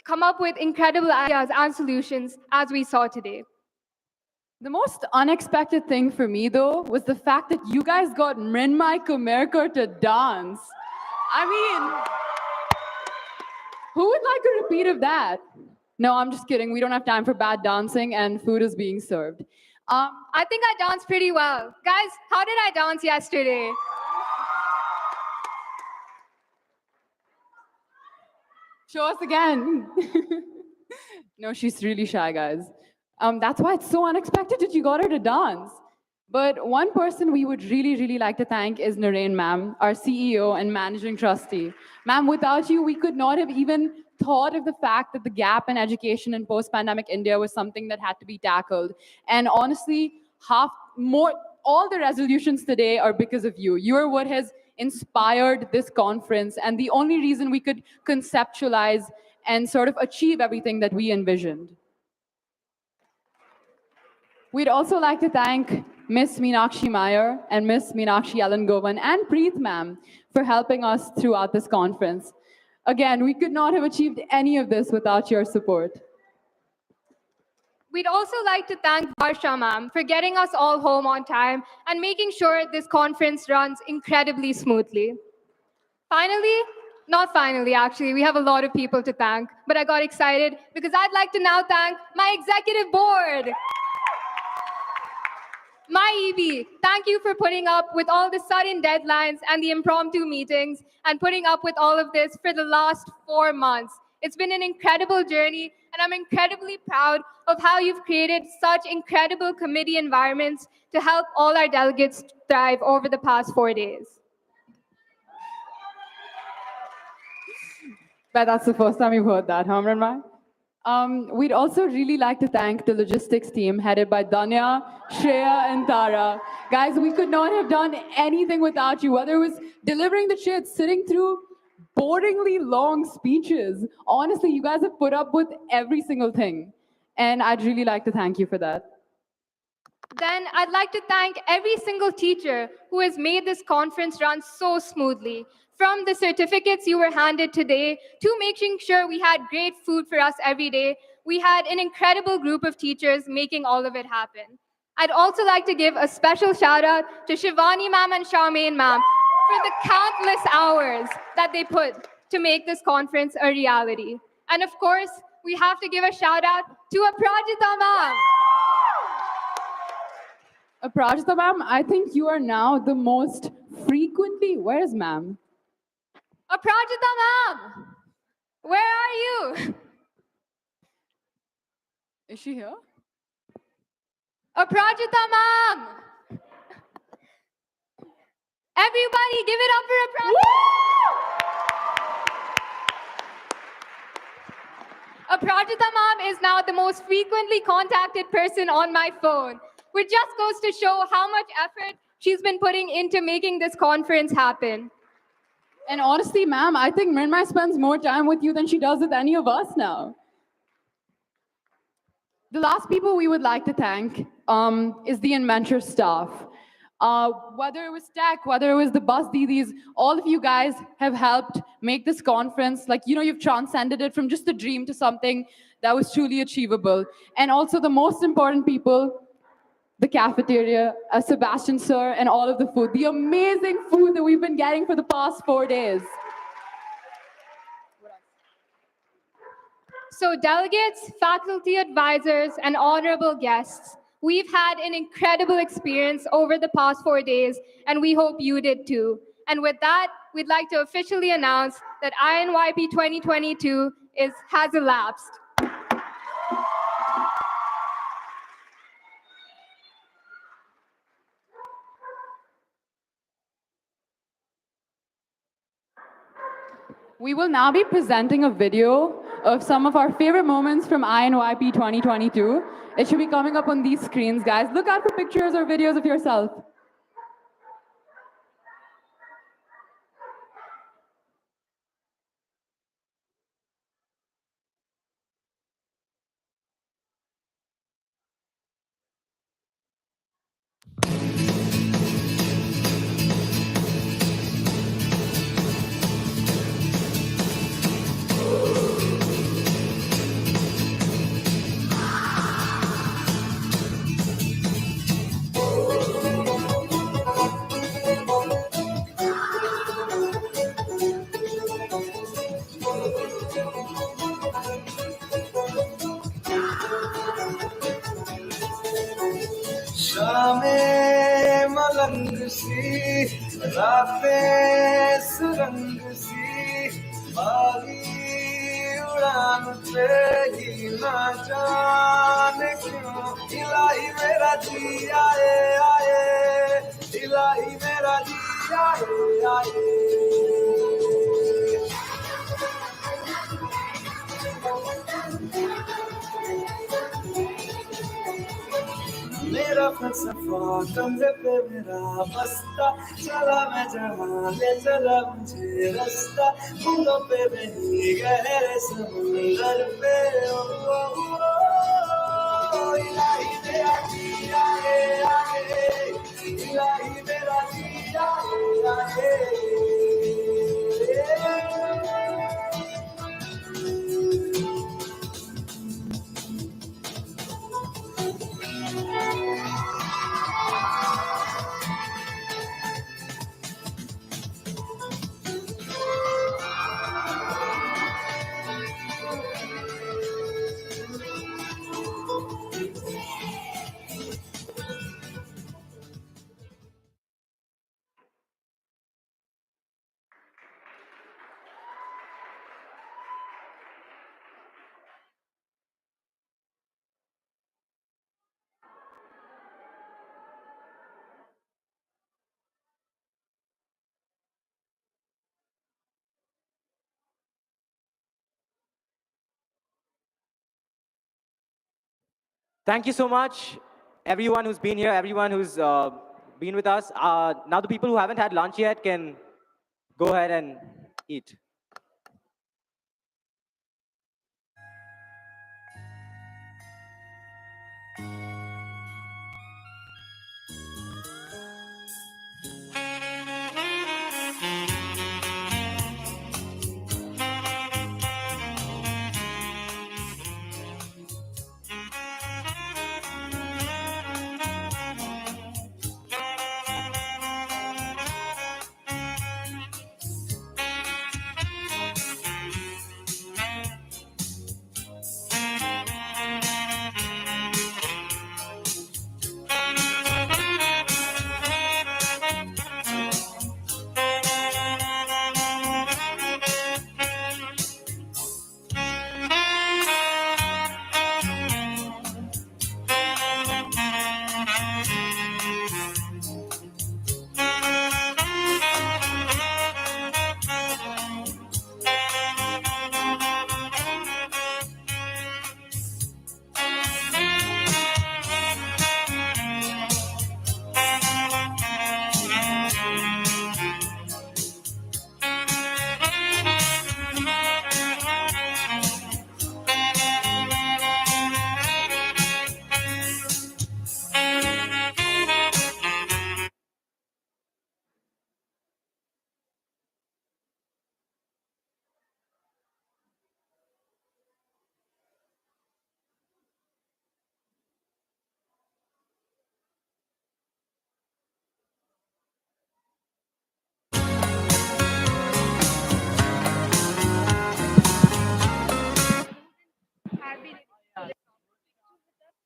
come up with incredible ideas and solutions as we saw today. The most unexpected thing for me, though, was the fact that you guys got Mrinmai Kumerkar to dance. I mean, who would like a repeat of that? No, I'm just kidding. We don't have time for bad dancing, and food is being served. I think I danced pretty well. Guys, how did I dance yesterday? Show us again. No, she's really shy, guys. That's why it's so unexpected that you got her to dance. But one person we would really, really like to thank is Narain ma'am, our CEO and managing trustee. Ma'am, without you, we could not have even thought of the fact that the gap in education in post-pandemic India was something that had to be tackled. And honestly, all the resolutions today are because of you. You are what has inspired this conference and the only reason we could conceptualize and sort of achieve everything that we envisioned. We'd also like to thank Miss Meenakshi Meyer and Miss Meenakshi Alangovan and Preet ma'am for helping us throughout this conference. Again, we could not have achieved any of this without your support. We'd also like to thank Varsha ma'am for getting us all home on time and making sure this conference runs incredibly smoothly. Not finally actually, we have a lot of people to thank, but I got excited because I'd like to now thank my executive board. My EB, thank you for putting up with all the sudden deadlines and the impromptu meetings and putting up with all of this for the last 4 months. It's been an incredible journey, and I'm incredibly proud of how you've created such incredible committee environments to help all our delegates thrive over the past 4 days. But that's the first time you've heard that, huh, Mrinmai? We'd also really like to thank the logistics team headed by Danya, Shreya, and Tara. Guys, we could not have done anything without you, whether it was delivering the shit, sitting through boringly long speeches. Honestly, you guys have put up with every single thing. And I'd really like to thank you for that. Then I'd like to thank every single teacher who has made this conference run so smoothly. From the certificates you were handed today to making sure we had great food for us every day, we had an incredible group of teachers making all of it happen. I'd also like to give a special shout out to Shivani ma'am and Charmaine ma'am for the countless hours that they put to make this conference a reality. And of course, we have to give a shout out to Aprajita ma'am. Aprajita ma'am, I think you are now the most frequently, where is ma'am? Aprajita ma'am, where are you? Is she here? Aprajita ma'am. Everybody give it up for Aprajita. Aprajita ma'am is now the most frequently contacted person on my phone, which just goes to show how much effort she's been putting into making this conference happen. And honestly, ma'am, I think Mrinmai spends more time with you than she does with any of us now. The last people we would like to thank is the Inventure staff. Whether it was tech, whether it was the bus didis, all of you guys have helped make this conference, you've transcended it from just a dream to something that was truly achievable. And also the most important people, the cafeteria, Sebastian sir, and all of the food, the amazing food that we've been getting for the past 4 days. So delegates, faculty advisors, and honorable guests, we've had an incredible experience over the past 4 days, and we hope you did too. And with that, we'd like to officially announce that INYP 2022 has elapsed. We will now be presenting a video of some of our favorite moments from INYP 2022. It should be coming up on these screens, guys. Look out for pictures or videos of yourself. शामें मलंग सी रातें सुरंग सी बागी उड़ान पे ही ना जाने क्यों इलाही मेरा जी आए आए इलाही मेरा जी आए आए मेरा फलसफा कंधे पे मेरा बस्ता चला मैं जहाँ ले चला मुझे रास्ता बूंदों पे नहीं गहरे समुंदर पे ओ, ओ, ओ, इलाही मेरा जी आए आए इलाही मेरा जी आए आए Thank you so much, everyone who's been here, everyone who's been with us. Now the people who haven't had lunch yet can go ahead and eat.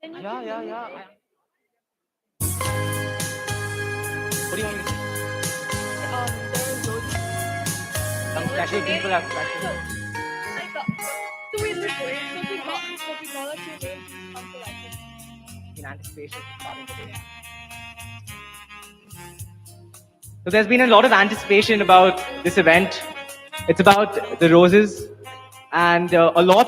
Yeah. What do you want me to say? Some special people have special. In anticipation of starting today. So there's been a lot of anticipation about this event. It's about the roses, and a lot